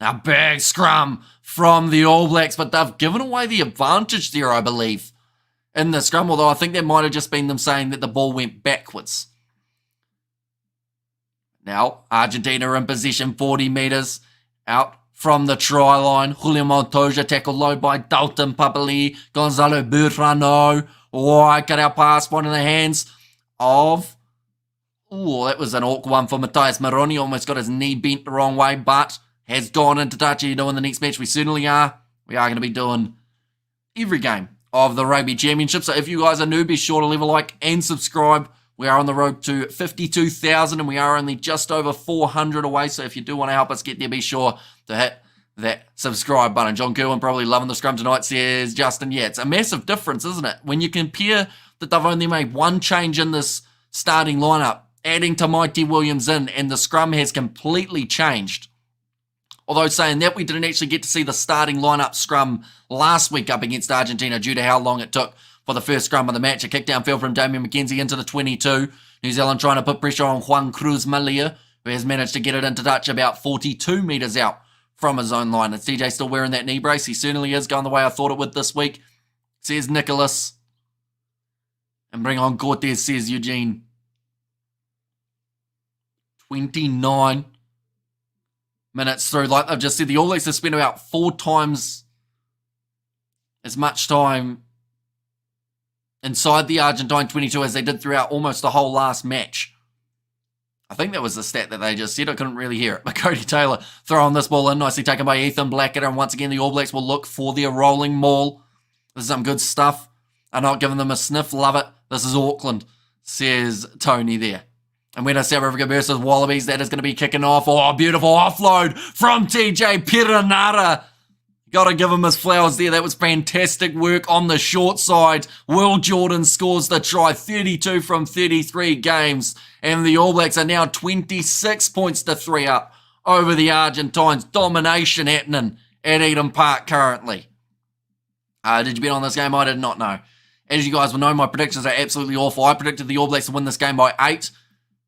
Now, big scrum from the All Blacks, but they've given away the advantage there, I believe, in the scrum, although I think that might have just been them saying that the ball went backwards. Now, Argentina in possession, 40 metres out from the try line. Julio Montoya tackled low by Dalton Papali. Gonzalo Burrano. Cut out pass, one in the hands of... that was an awkward one for Matthias Maroni. Almost got his knee bent the wrong way, but has gone into touch. Are you doing the next match? We certainly are. We are going to be doing every game of the Rugby Championship. So if you guys are new, be sure to leave a like and subscribe. We are on the road to 52,000 and we are only just over 400 away. So if you do want to help us get there, be sure to hit that subscribe button. John Kerwin probably loving the scrum tonight, says Justin. Yeah, it's a massive difference, isn't it? When you compare that they've only made one change in this starting lineup, adding to Mighty Williams in, and the scrum has completely changed. Although saying that, we didn't actually get to see the starting lineup scrum last week up against Argentina due to how long it took for the first scrum of the match. A kick downfield from Damian McKenzie into the 22. New Zealand trying to put pressure on Juan Cruz Malia, who has managed to get it into touch about 42 metres out from his own line. Is TJ still wearing that knee brace? He certainly is, going the way I thought it would this week, says Nicholas. And bring on Cortez, says Eugene. 29 minutes through. Like I've just said, the All Blacks have spent about 4 times as much time inside the Argentine 22 as they did throughout almost the whole last match. I think that was the stat that they just said. I couldn't really hear it. But Cody Taylor throwing this ball in, nicely taken by Ethan Blackadder. And once again, the All Blacks will look for their rolling maul. This is some good stuff. I'm not giving them a sniff. Love it. This is Auckland, says Tony there. And when South Africa versus Wallabies, that is going to be kicking off. Oh, beautiful offload from TJ Perenara. Got to give him his flowers there. That was fantastic work on the short side. Will Jordan scores the try, 32 from 33 games. And the All Blacks are now 26 points to 3 up over the Argentines. Domination happening at Eden Park currently. Did you bet on this game? I did not know. As you guys will know, my predictions are absolutely awful. I predicted the All Blacks to win this game by 8.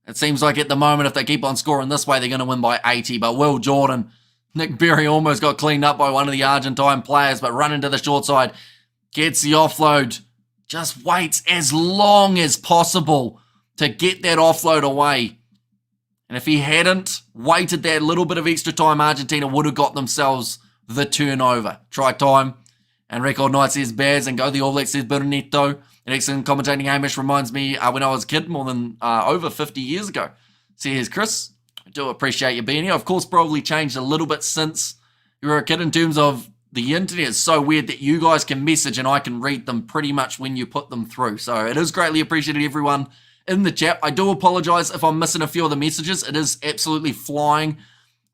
It seems like at the moment, if they keep on scoring this way, they're going to win by 80. But Will Jordan, Nick Berry almost got cleaned up by one of the Argentine players, but running to the short side, gets the offload, just waits as long as possible to get that offload away. And if he hadn't waited that little bit of extra time, Argentina would have got themselves the turnover. Try time. And record night, says Baz, and go the All Blacks, says Bernito. An excellent commentating, Hamish, reminds me when I was a kid more than over 50 years ago. Says Chris, I do appreciate you being here. Of course, probably changed a little bit since you were a kid in terms of the internet. It's so weird that you guys can message and I can read them pretty much when you put them through. So it is greatly appreciated, everyone in the chat. I do apologize if I'm missing a few of the messages. It is absolutely flying.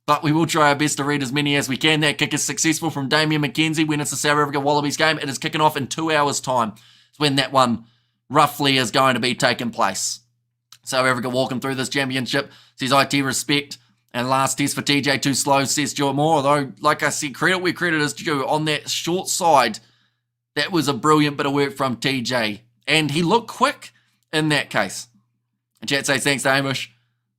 But we will try our best to read as many as we can. That kick is successful from Damian McKenzie when it's the South Africa Wallabies game. It is kicking off in 2 hours' time. It's when that one roughly is going to be taking place. South Africa walking through this championship. Says IT respect. And last test for TJ too slow, says Stuart Moore. Although, like I said, credit where credit is due. On that short side, that was a brilliant bit of work from TJ. And he looked quick in that case. And chat says thanks to Hamish.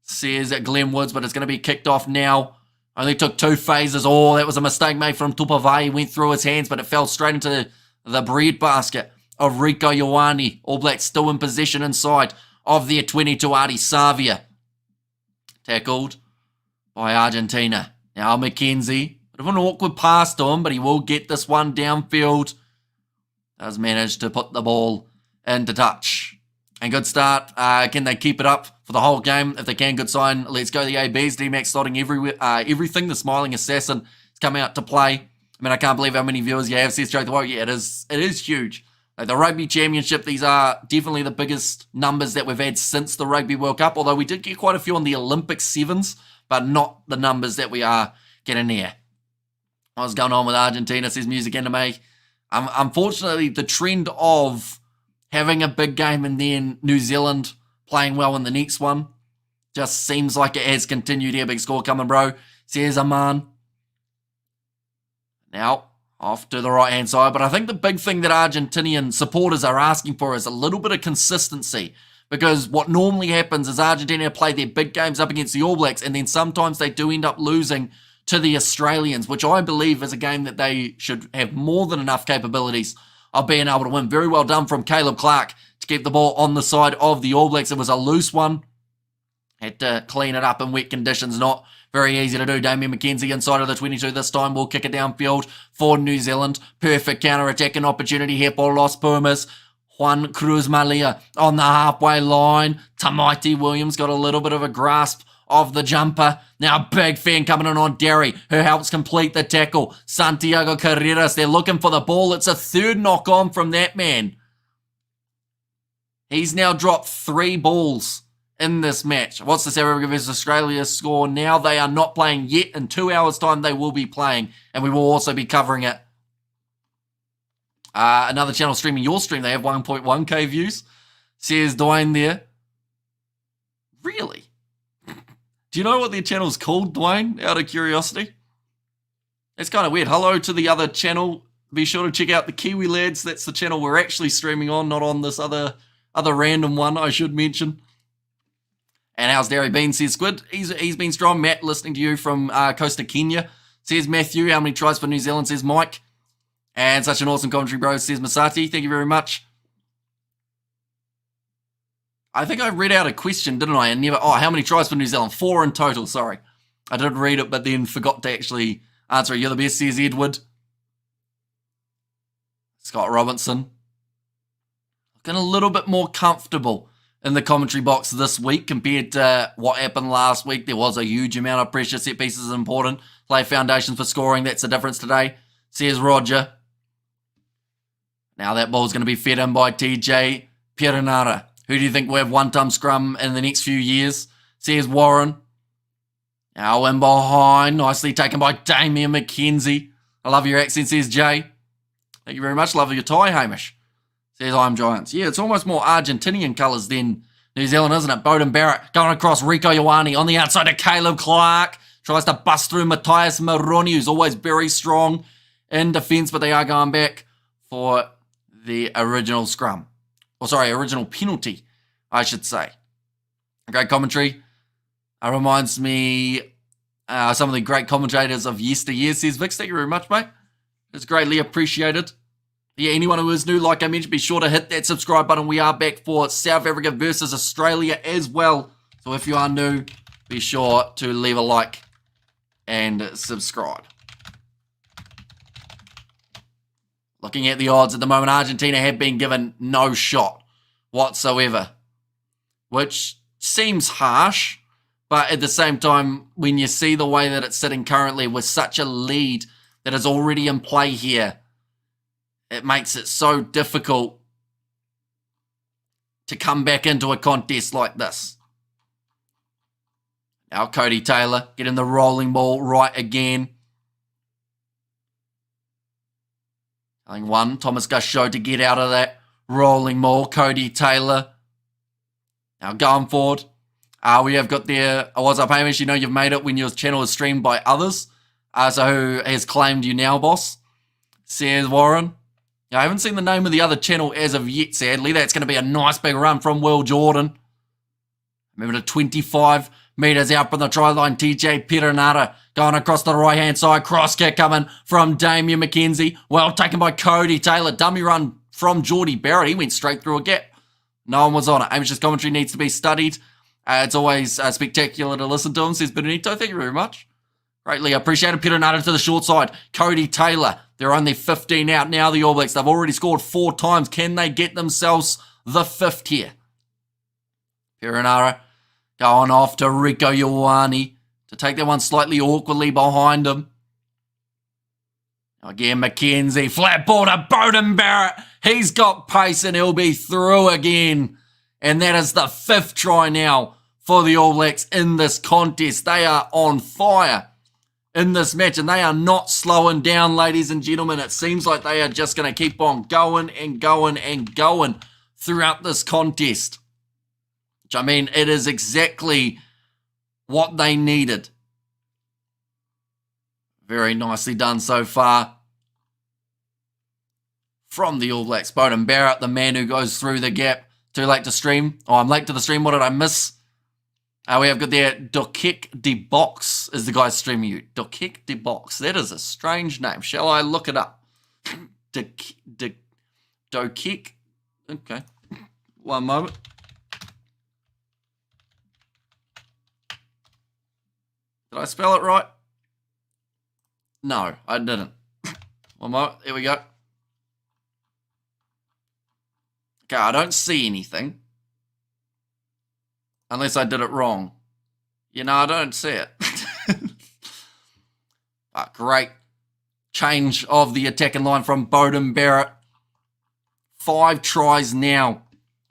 Says Glenn Woods, but it's going to be kicked off now. Only took 2 phases. Oh, that was a mistake made from Tupavai. Went through his hands, but it fell straight into the breadbasket of Rico Ioane. All Blacks still in possession inside of their 22, Adi Savia. Tackled by Argentina. Now McKenzie. Bit of an awkward pass to him, but he will get this one downfield. Does manage to put the ball into touch. And good start. Can they keep it up for the whole game? If they can, good sign. Let's go the ABs. D-Max slotting everything. The smiling assassin has come out to play. I mean, I can't believe how many viewers you have. Says Joe the Warrior. Yeah, it is huge. Like the Rugby Championship, these are definitely the biggest numbers that we've had since the Rugby World Cup. Although we did get quite a few on the Olympic sevens, but not the numbers that we are getting here. What's going on with Argentina? Says Music Anime. Unfortunately, the trend of having a big game and then New Zealand playing well in the next one. Just seems like it has continued here. Big score coming, bro. Says Aman. Now, off to the right-hand side. But I think the big thing that Argentinian supporters are asking for is a little bit of consistency. Because what normally happens is Argentina play their big games up against the All Blacks, and then sometimes they do end up losing to the Australians, which I believe is a game that they should have more than enough capabilities of being able to win. Very well done from Caleb Clark to keep the ball on the side of the All Blacks. It was a loose one. Had to clean it up in wet conditions. Not very easy to do. Damien McKenzie inside of the 22 this time. Will kick it downfield for New Zealand. Perfect counter-attacking opportunity here for Los Pumas. Juan Cruz Malia on the halfway line. Tamaiti Williams got a little bit of a grasp of the jumper. Now big fan coming in on Derry, who helps complete the tackle. Santiago Carreras, they're looking for the ball. It's a third knock on from that man. He's now dropped 3 balls in this match. What's the South Africa versus Australia score now? They are not playing yet. In 2 hours' time, they will be playing, and we will also be covering it. Another channel streaming your stream. They have 1.1k views. Says Dwayne there. Really? Do you know what their channel's called, Dwayne? Out of curiosity. It's kind of weird. Hello to the other channel. Be sure to check out the Kiwi Lads. That's the channel we're actually streaming on, not on this other random one, I should mention. And how's Derry been, says Squid? He's been strong. Matt, listening to you from Costa Kenya. Says Matthew, how many tries for New Zealand, says Mike. And such an awesome commentary, bro, says Masati. Thank you very much. I think I read out a question, didn't I? And never. Oh, how many tries for New Zealand? 4 in total, sorry. I did read it, but then forgot to actually answer it. You're the best, says Edward. Scott Robinson. Looking a little bit more comfortable in the commentary box this week compared to what happened last week. There was a huge amount of pressure. Set pieces is important. Play foundations for scoring. That's the difference today, says Roger. Now that ball's going to be fed in by TJ Perenara. Who do you think will have one-time scrum in the next few years, says Warren. Now in behind. Nicely taken by Damien McKenzie. I love your accent, says Jay. Thank you very much. Love your tie, Hamish. Says I'm Giants. Yeah, it's almost more Argentinian colours than New Zealand, isn't it? Bowden Barrett going across Rico Ioane on the outside of Caleb Clark. Tries to bust through Matthias Maroni, who's always very strong in defence, but they are going back for the original scrum. Or sorry, original penalty, I should say. Great commentary. Reminds me some of the great commentators of yesteryear, says Vix. Thank you very much, mate. It's greatly appreciated. Yeah, anyone who is new, like I mentioned, be sure to hit that subscribe button. We are back for South Africa versus Australia as well. So if you are new, be sure to leave a like and subscribe. Looking at the odds at the moment, Argentina have been given no shot whatsoever, which seems harsh, but at the same time, when you see the way that it's sitting currently with such a lead that is already in play here, it makes it so difficult to come back into a contest like this. Now Cody Taylor getting the rolling ball right again. Telling one, Thomas Gauchot to get out of that rolling ball. Cody Taylor. Now going forward. We have got there. What's up, Hamish? You know you've made it when your channel is streamed by others. So who has claimed you now, boss? Says Warren. I haven't seen the name of the other channel as of yet, sadly. That's going to be a nice big run from Will Jordan. Moving to 25 metres out from the try line. TJ Perenara going across the right-hand side. Cross kick coming from Damien McKenzie. Well taken by Cody Taylor. Dummy run from Geordie Barrett. He went straight through a gap. No one was on it. Amish's commentary needs to be studied. It's always spectacular to listen to him, says Benito. Thank you very much. Greatly appreciated. Perenara to the short side. Cody Taylor. They're only 15 out now, the All Blacks. They've already scored 4 times. Can they get themselves the 5th here? Perenara going off to Rico Ioane to take that one slightly awkwardly behind him. Again, McKenzie. Flat ball to Bowden Barrett. He's got pace and he'll be through again. And that is the 5th try now for the All Blacks in this contest. They are on fire in this match, and they are not slowing down, ladies and gentlemen. It seems like they are just going to keep on going and going and going throughout this contest. Which, I mean, it is exactly what they needed. Very nicely done so far from the All Blacks. Beauden Barrett, the man who goes through the gap. Too late to stream. Oh, I'm late to the stream. What did I miss? We have got there, Dokik de Box is the guy streaming you. Dokik de Box. That is a strange name. Shall I look it up? Dokik. Okay. One moment. Did I spell it right? No, I didn't. One moment. There we go. Okay, I don't see anything. Unless I did it wrong. You know, I don't see it. But great change of the attacking line from Beauden Barrett. 5 tries now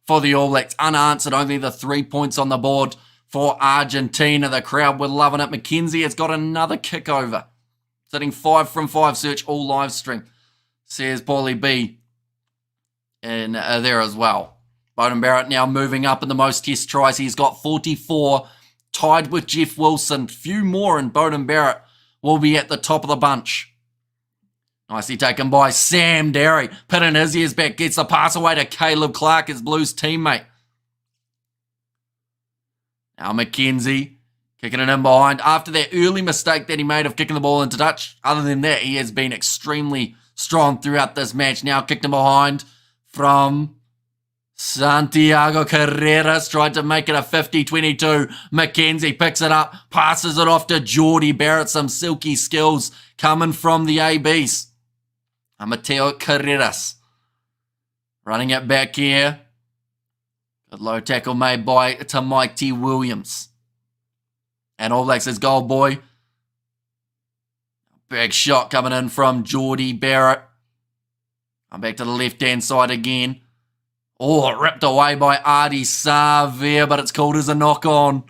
for the All Blacks. Unanswered, only the 3 points on the board for Argentina. The crowd were loving it. McKenzie has got another kick over. Sitting 5 from 5. Search all live stream. Says Paulie B. And there as well. Beauden Barrett now moving up in the most test tries. He's got 44, tied with Jeff Wilson. Few more, and Beauden Barrett will be at the top of the bunch. Nicely taken by Sam Derry. Pitting his ears back, gets the pass away to Caleb Clark, his Blues teammate. Now McKenzie kicking it in behind. After that early mistake that he made of kicking the ball into touch, other than that, he has been extremely strong throughout this match. Now kicked him behind from Santiago Carreras, tried to make it a 50-22. McKenzie picks it up, passes it off to Geordie Barrett. Some silky skills coming from the ABs. Mateo Carreras running it back here. Good low tackle made by Tamaiti Williams. And All Blacks is goal boy. Big shot coming in from Geordie Barrett. I'm back to the left-hand side again. Oh, ripped away by Artie Savia, but it's called as a knock-on.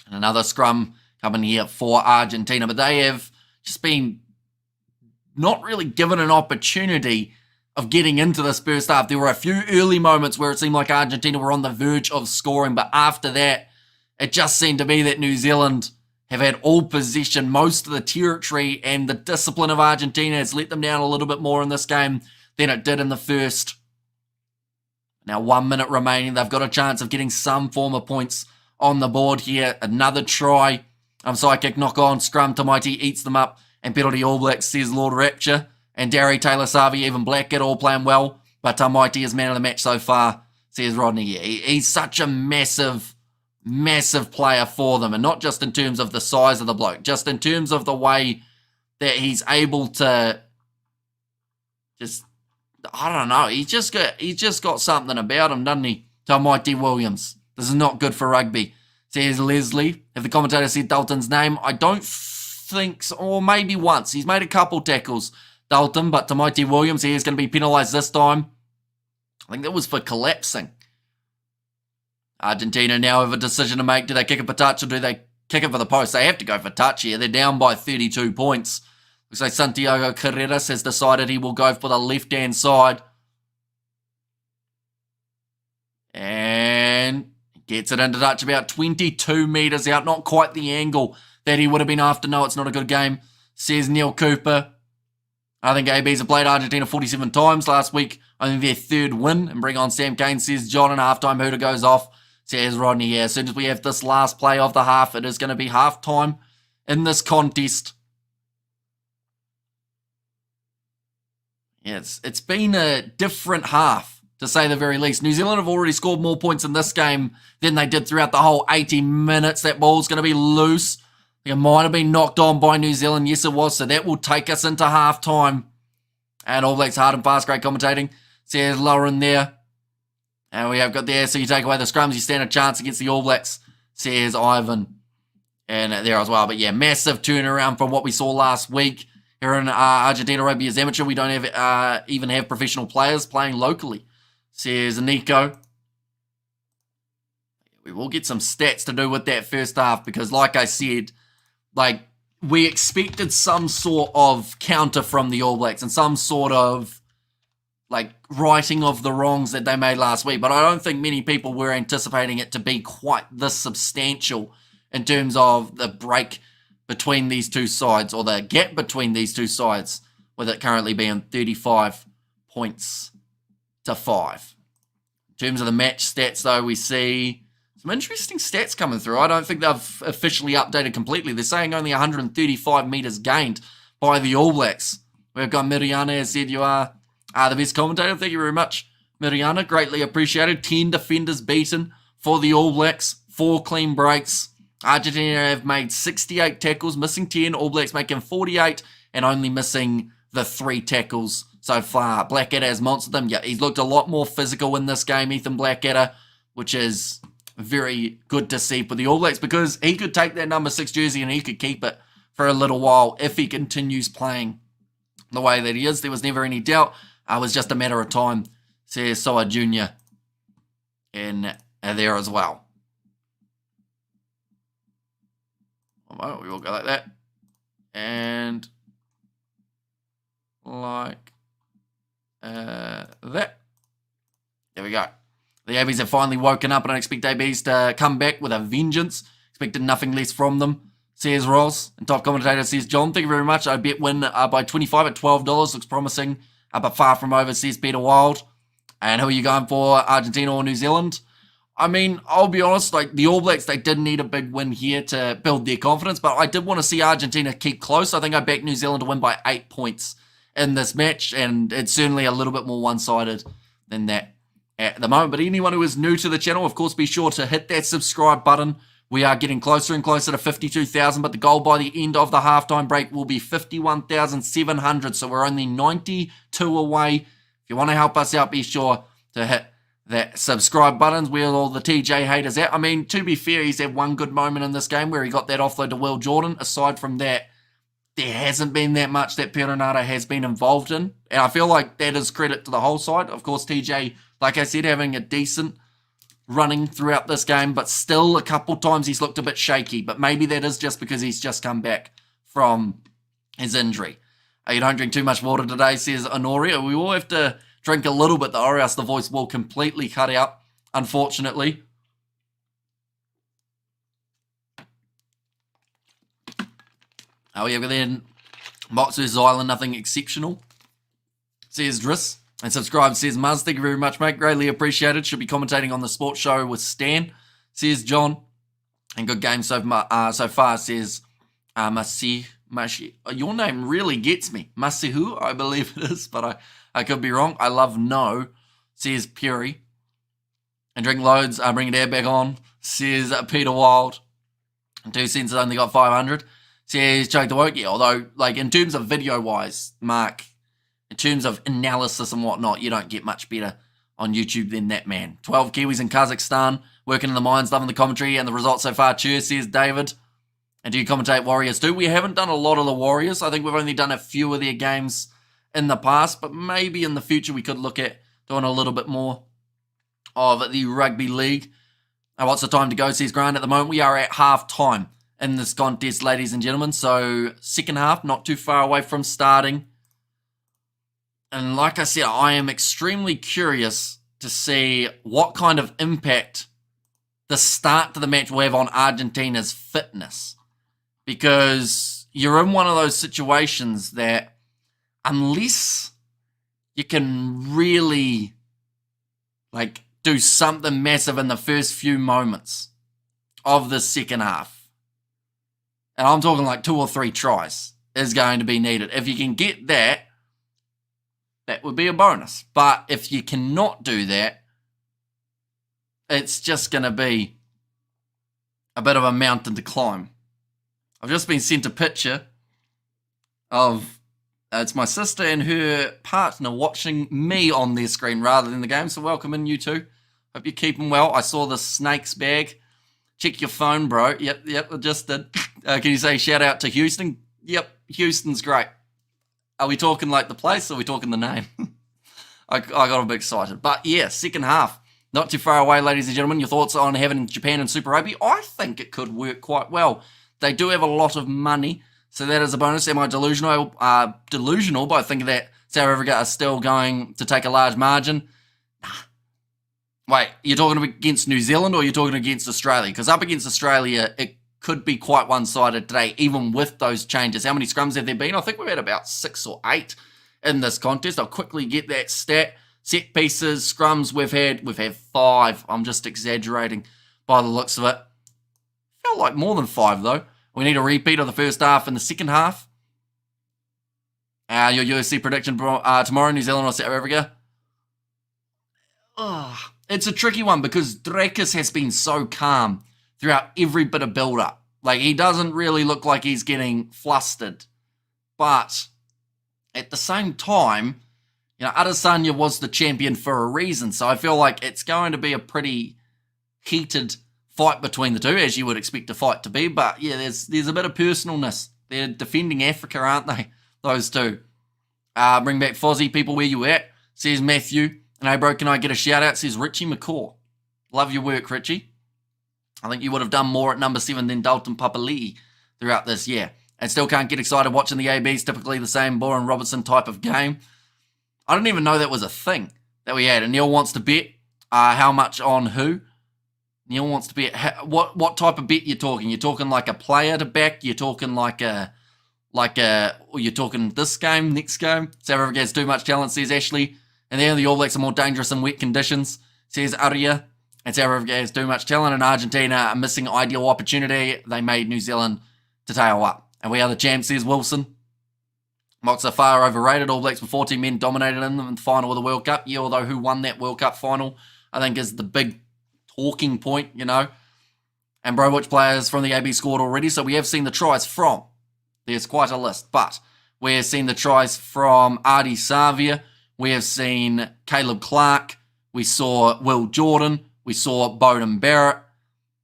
And another scrum coming here for Argentina. But they have just been not really given an opportunity of getting into this first half. There were a few early moments where it seemed like Argentina were on the verge of scoring. But after that, it just seemed to be that New Zealand have had all possession, most of the territory, and the discipline of Argentina has let them down a little bit more in this game than it did in the first. Now 1 minute remaining. They've got a chance of getting some form of points on the board here. Another try. Side kick, knock on. Scrum, Tamaiti eats them up. And penalty All Blacks, says Lord Rapture. And Darry, Taylor, Savi, even Blackett all playing well. But Tamaiti is man of the match so far, says Rodney. He's such a massive player for them. And not just in terms of the size of the bloke. Just in terms of the way that he's able to just... I don't know. He's just got something about him, doesn't he? Tamaiti Williams. This is not good for rugby, says Leslie. Have the commentator said Dalton's name? I don't think so. Or maybe once. He's made a couple tackles, Dalton, but Tamaiti Williams, he is going to be penalised this time. I think that was for collapsing. Argentina now have a decision to make. Do they kick it for touch or do they kick it for the post? They have to go for touch here. They're down by 32 points. Looks like Santiago Carreras has decided he will go for the left-hand side. And gets it into touch about 22 metres out. Not quite the angle that he would have been after. No, it's not a good game, says Neil Cooper. I think ABs have played Argentina 47 times last week. Only their third win. And bring on Sam Kane, says John. And halftime hooter goes off, says Rodney. Yeah, as soon as we have this last play of the half, it is going to be halftime in this contest. Yeah, it's been a different half, to say the very least. New Zealand have already scored more points in this game than they did throughout the whole 80 minutes. That ball's going to be loose. It might have been knocked on by New Zealand. Yes, it was. So that will take us into halftime. And All Blacks hard and fast. Great commentating, says Lauren there. And we have got there. So you take away the scrums, you stand a chance against the All Blacks, says Ivan. And there as well. But yeah, massive turnaround from what we saw last week. Here in Argentina Rugby as amateur, we don't have even have professional players playing locally, says Nico. We will get some stats to do with that first half because, like I said, we expected some sort of counter from the All Blacks and some sort of like righting of the wrongs that they made last week. But I don't think many people were anticipating it to be quite this substantial in terms of the break between these two sides, or the gap between these two sides, with it currently being 35 points to 5. In terms of the match stats, though, we see some interesting stats coming through. I don't think they've officially updated completely. They're saying only 135 metres gained by the All Blacks. We've got Miriana, as said, you are the best commentator. Thank you very much, Miriana. Greatly appreciated. 10 defenders beaten for the All Blacks. 4 clean breaks. Argentina have made 68 tackles, missing 10. All Blacks making 48 and only missing the 3 tackles so far. Blackadder has monstered them. Yeah, he's looked a lot more physical in this game, Ethan Blackadder, which is very good to see for the All Blacks, because he could take that number 6 jersey and he could keep it for a little while if he continues playing the way that he is. There was never any doubt. It was just a matter of time. Says Soa Jr. in there as well. Well, we will go like that. And like that. There we go. The ABs have finally woken up, and I expect ABs to come back with a vengeance. Expected nothing less from them, says Ross. And top commentator says, John, thank you very much. I bet win by 25 at $12. Looks promising, but far from over, says Peter Wild. And who are you going for, Argentina or New Zealand? I mean, I'll be honest, like the All Blacks, they did need a big win here to build their confidence, but I did want to see Argentina keep close. I think I backed New Zealand to win by 8 points in this match, and it's certainly a little bit more one-sided than that at the moment. But anyone who is new to the channel, of course, be sure to hit that subscribe button. We are getting closer and closer to 52,000, but the goal by the end of the halftime break will be 51,700, so we're only 92 away. If you want to help us out, be sure to hit that subscribe buttons. Where all the TJ haters at. I mean, to be fair, he's had one good moment in this game where he got that offload to Will Jordan. Aside from that, there hasn't been that much that Perenara has been involved in. And I feel like that is credit to the whole side. Of course, TJ, like I said, having a decent running throughout this game, but still a couple times he's looked a bit shaky. But maybe that is just because he's just come back from his injury. You don't drink too much water today, says Honoria. We will have to drink a little bit, though, or else the voice will completely cut out, unfortunately. Oh, yeah, but then Mox vs. Island, nothing exceptional, says Driss. And subscribe, says Muzz. Thank you very much, mate. Greatly appreciated. Should be commentating on the sports show with Stan, says John. And good game so far, says Masi. Your name really gets me. Masihu, I believe it is, but I could be wrong. I love no, says Perry. And drink loads, bring it air back on, says Peter Wild. And 2 cents only got 500. Says Choke the Woke. Yeah, although, like, in terms of video-wise, Mark, in terms of analysis and whatnot, you don't get much better on YouTube than that man. 12 Kiwis in Kazakhstan, working in the mines, loving the commentary, and the results so far. Cheers, says David. And do you commentate Warriors too? We haven't done a lot of the Warriors. I think we've only done a few of their games in the past, but maybe in the future we could look at doing a little bit more of the rugby league. What's the time to go, says Grant. At the moment, we are at half time in this contest, ladies and gentlemen. So second half, not too far away from starting. And like I said, I am extremely curious to see what kind of impact the start to the match will have on Argentina's fitness. Because you're in one of those situations that unless you can really like do something massive in the first few moments of the second half, and I'm talking like 2 or 3 tries is going to be needed. If you can get that, that would be a bonus. But if you cannot do that, it's just going to be a bit of a mountain to climb. I've just been sent a picture of, it's my sister and her partner watching me on their screen rather than the game. So welcome in, you two. Hope you're keeping well. I saw the snakes bag. Check your phone, bro. Yep, I just did. Can you say shout out to Houston? Yep, Houston's great. Are we talking like the place or are we talking the name? I got a bit excited. But yeah, second half. Not too far away, ladies and gentlemen. Your thoughts on having Japan and Super Rugby? I think it could work quite well. They do have a lot of money, so that is a bonus. Am I delusional? Delusional by thinking that South Africa are still going to take a large margin. Wait, you're talking against New Zealand or you're talking against Australia? Because up against Australia, it could be quite one-sided today, even with those changes. How many scrums have there been? I think we've had about 6 or 8 in this contest. I'll quickly get that stat. Set pieces, scrums, we've had 5. I'm just exaggerating by the looks of it. Felt like more than 5 though. We need a repeat of the first half and the second half. Your UFC prediction tomorrow, New Zealand or South Africa. It's a tricky one because Drakis has been so calm throughout every bit of build-up. Like, he doesn't really look like he's getting flustered. But at the same time, you know, Adesanya was the champion for a reason. So I feel like it's going to be a pretty heated fight between the two, as you would expect a fight to be. But yeah, there's a bit of personalness. They're defending Africa, aren't they? Those two. Bring back Fozzie, people, where you at? Says Matthew. And hey, bro, can I get a shout out? Says Richie McCaw. Love your work, Richie. I think you would have done more at number 7 than Dalton Papali'i throughout this year. And still can't get excited watching the ABs, typically the same Boren Robertson type of game. I didn't even know that was a thing that we had. And Neil wants to bet how much on who. Neil wants to bet what type of bet you're talking. You're talking like a player to back. You're talking or you're talking this game, next game. South Africa has too much talent, says Ashley. And then the All Blacks are more dangerous in wet conditions, says Aria. And South Africa has too much talent, and Argentina are missing ideal opportunity. They made New Zealand to tail up. And we are the champs, says Wilson. Mocks are far overrated. All Blacks with 14 men dominated in the final of the World Cup. Yeah, although who won that World Cup final, I think is the big talking point, you know. And bro, which players from the AB scored already? So we have seen the tries from. There's quite a list. But we have seen the tries from Artie Savia. We have seen Caleb Clark. We saw Will Jordan. We saw Bowden Barrett.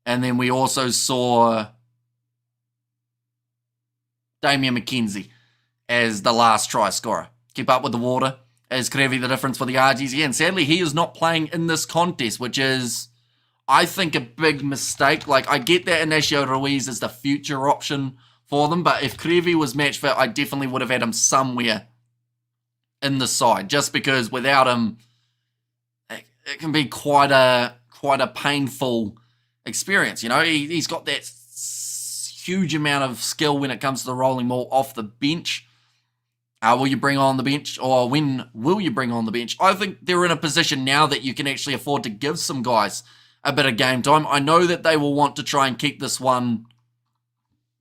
And then we also saw Damian McKenzie as the last try scorer. Keep up with the water. Is Krevi the difference for the Argies? Yeah, and sadly he is not playing in this contest, which is, I think, a big mistake. Like, I get that Inacio Ruiz is the future option for them, but if Krevi was match fit, I definitely would have had him somewhere in the side, just because without him, it can be quite a painful experience. You know, he's got that huge amount of skill when it comes to the rolling ball off the bench. Will you bring on the bench, or when will you bring on the bench? I think they're in a position now that you can actually afford to give some guys a bit of game time. I know that they will want to try and keep this one,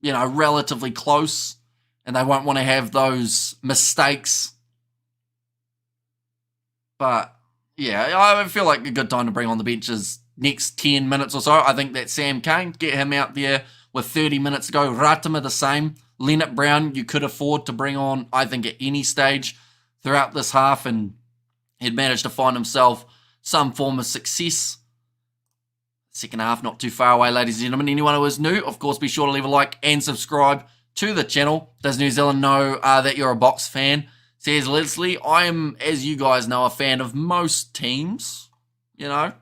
you know, relatively close, and they won't want to have those mistakes. But yeah, I feel like a good time to bring on the bench is next 10 minutes or so. I think that Sam Cane, get him out there with 30 minutes to go. Ratama the same. Leonard Brown, you could afford to bring on, I think, at any stage throughout this half, and he'd managed to find himself some form of success. Second half, not too far away, ladies and gentlemen. Anyone who is new, of course, be sure to leave a like and subscribe to the channel. Does New Zealand know that you're a Box fan? Says Leslie, I am, as you guys know, a fan of most teams, you know.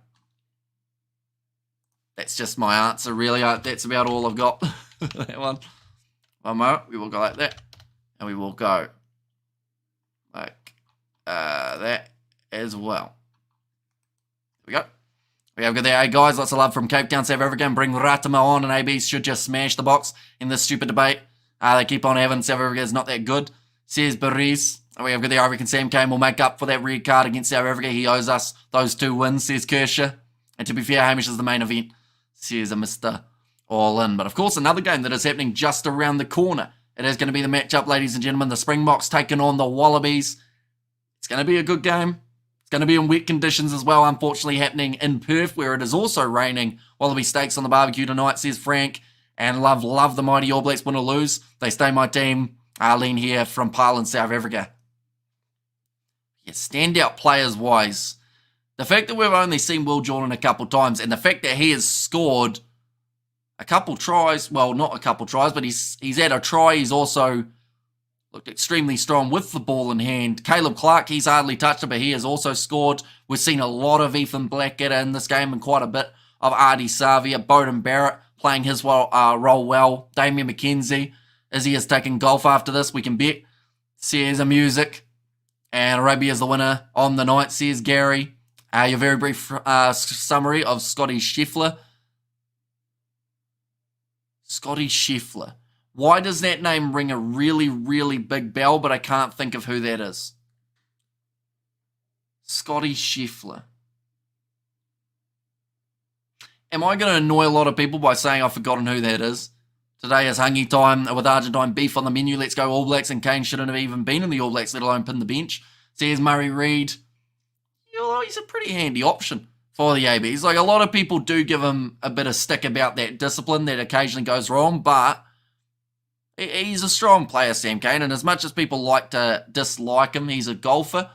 That's just my answer, really. That's about all I've got. That one. One more. We will go like that. And we will go like that as well. There we go. We have got there, hey guys. Lots of love from Cape Town, South Africa. And bring Ratama on, and AB should just smash the Box in this stupid debate. They keep on having South Africa is not that good, says Baris. And we have got there, I reckon Sam Cane will make up for that red card against South Africa. He owes us those 2 wins, says Kershaw. And to be fair, Hamish is the main event, says a Mr. All In. But of course, another game that is happening just around the corner. It is going to be the matchup, ladies and gentlemen. The Springboks taking on the Wallabies. It's going to be a good game. It's going to be in wet conditions as well, unfortunately, happening in Perth, where it is also raining. Wallaby steaks on the barbecue tonight, says Frank. And love the mighty All Blacks, win or lose. They stay my team. Arlene here from Parliament, South Africa. Yeah, standout players-wise, the fact that we've only seen Will Jordan a couple times, and the fact that he has scored a couple tries, well, not a couple tries, but he's had a try. He's also looked extremely strong with the ball in hand. Caleb Clark, he's hardly touched it, but he has also scored. We've seen a lot of Ethan Blackadder in this game and quite a bit of Artie Savia. Bowden Barrett playing his role well. Damian McKenzie, as he is taking golf after this, we can bet. Says a music. And Arabia is the winner on the night, says Gary. Your very brief summary of Scotty Scheffler. Scotty Scheffler. Why does that name ring a really, really big bell, but I can't think of who that is? Scotty Scheffler. Am I going to annoy a lot of people by saying I've forgotten who that is? Today is Hungy time with Argentine beef on the menu. Let's go All Blacks, and Kane shouldn't have even been in the All Blacks, let alone pin the bench. Says Murray Reid. He's a pretty handy option for the ABs. Like, a lot of people do give him a bit of stick about that discipline that occasionally goes wrong, but he's a strong player, Sam Kane, and as much as people like to dislike him, he's a golfer.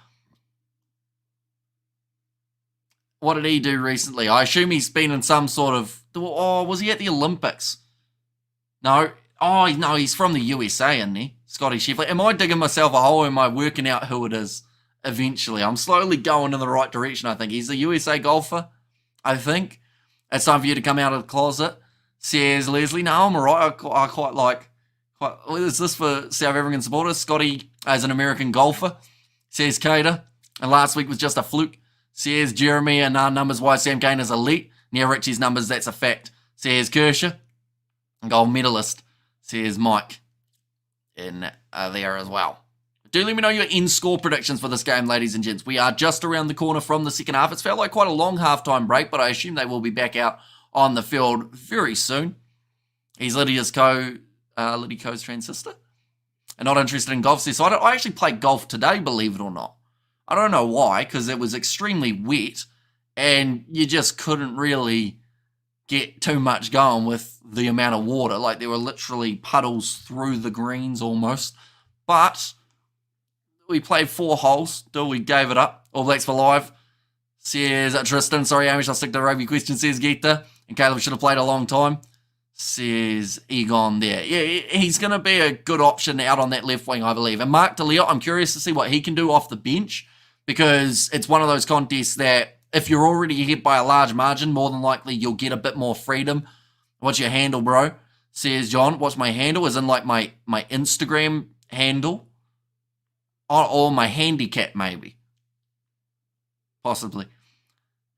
What did he do recently? I assume he's been in some sort of... Oh, was he at the Olympics? No. Oh, no, he's from the USA, isn't he? Scotty Scheffler. Am I digging myself a hole, or am I working out who it is eventually? I'm slowly going in the right direction, I think. He's a USA golfer, I think. It's time for you to come out of the closet, says Leslie. No, I'm all right. I quite like... Is this for South African supporters? Scotty as an American golfer, says Cater. And last week was just a fluke, says Jeremy. And our numbers, why Sam Kane is elite. Near Richie's numbers, that's a fact, says Kershaw. Gold medalist, says Mike. In there as well. Do let me know your in-score predictions for this game, ladies and gents. We are just around the corner from the second half. It's felt like quite a long halftime break, but I assume they will be back out on the field very soon. He's Lydia's Liddy Co's transistor. And not interested in golf, so I actually played golf today, believe it or not. I don't know why, because it was extremely wet, and you just couldn't really get too much going with the amount of water. Like, there were literally puddles through the greens almost. But we played 4 holes till we gave it up. All Blacks for live, says Tristan. Sorry, Amish, I'll stick to the rugby question, says Geeta. And Caleb should have played a long time, says Egon there. Yeah, he's going to be a good option out on that left wing, I believe. And Mark DeLeo, I'm curious to see what he can do off the bench, because it's one of those contests that if you're already ahead by a large margin, more than likely you'll get a bit more freedom. What's your handle, bro? Says John. What's my handle? As in like my Instagram handle? Or my handicap, maybe. Possibly.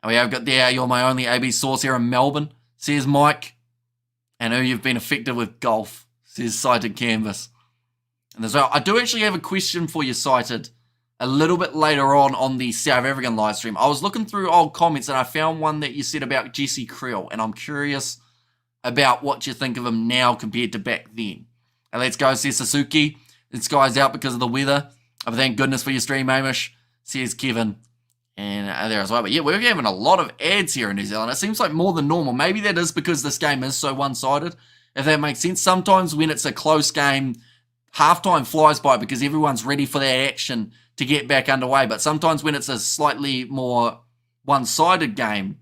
And we have got there, you're my only AB source here in Melbourne, says Mike. And who you've been affected with golf, says Cited Canvas. And as well, I do actually have a question for you, Cited, a little bit later on the South African live stream. I was looking through old comments and I found one that you said about Jesse Creel, and I'm curious about what you think of him now compared to back then. And let's go, says Suzuki. This guy's out because of the weather. Oh, thank goodness for your stream, Amish, says Kevin. And there as well. But yeah, we're having a lot of ads here in New Zealand. It seems like more than normal. Maybe that is because this game is so one-sided, if that makes sense. Sometimes when it's a close game, halftime flies by because everyone's ready for that action to get back underway. But sometimes when it's a slightly more one-sided game,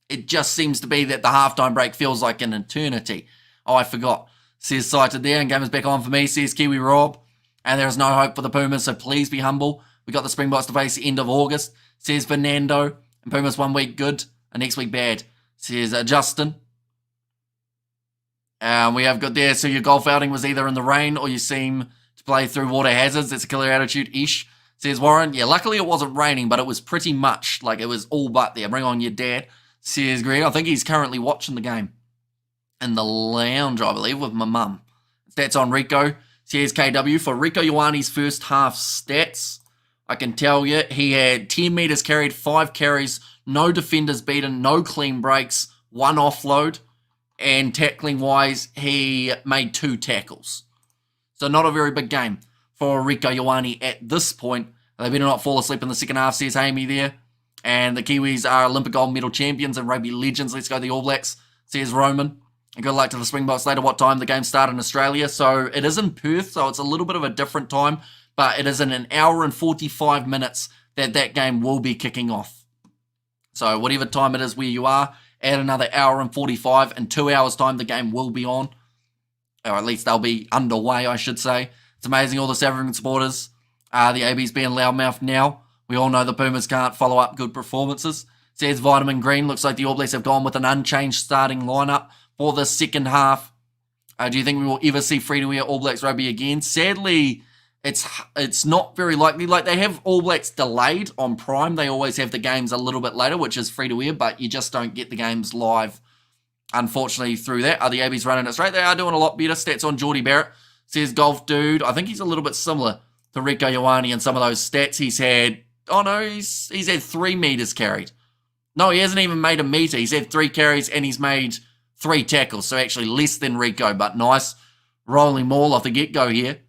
it just seems to be that the halftime break feels like an eternity. Oh, I forgot. Says Cited there, and game is back on for me, says Kiwi Rob. And there is no hope for the Pumas, so please be humble. We got the Springboks to face the end of August, says Fernando. And Pumas 1 week good, and next week bad, says Justin. We have got there, so your golf outing was either in the rain or you seem to play through water hazards. That's a killer attitude-ish, says Warren. Yeah, luckily it wasn't raining, but it was pretty much like it was all but there. Bring on your dad, says Greg. I think he's currently watching the game in the lounge, I believe, with my mum. Stats on Rico, says KW. For Rico Ioane's first half stats, I can tell you, he had 10 metres carried, 5 carries, no defenders beaten, no clean breaks, 1 offload, and tackling-wise, he made 2 tackles. So not a very big game for Rico Ioane at this point. They better not fall asleep in the second half, says Amy there. And the Kiwis are Olympic gold medal champions and rugby legends. Let's go the All Blacks, says Roman. And good luck to the Springboks later. What time the game started in Australia? So it is in Perth, so it's a little bit of a different time. But it is in an hour and 45 minutes that game will be kicking off. So whatever time it is where you are, add another hour and 45. In 2 hours' time, the game will be on. Or at least they'll be underway, I should say. It's amazing all the South African supporters. The AB's being loudmouth now. We all know the Pumas can't follow up good performances. Says Vitamin Green. Looks like the All Blacks have gone with an unchanged starting lineup for the second half. Do you think we will ever see free-to-air All Blacks rugby again? Sadly, it's not very likely. Like, they have All Blacks delayed on Prime. They always have the games a little bit later, which is free to air, but you just don't get the games live, unfortunately, through that. Are the ABs running it straight? They are doing a lot better. Stats on Geordie Barrett. Says Golf Dude. I think he's a little bit similar to Rieko Ioane and some of those stats he's had. Oh, no, he's had 3 meters carried. No, he hasn't even made a meter. He's had 3 carries and he's made 3 tackles, so actually less than Rieko, but nice. Rolling maul off the get-go here.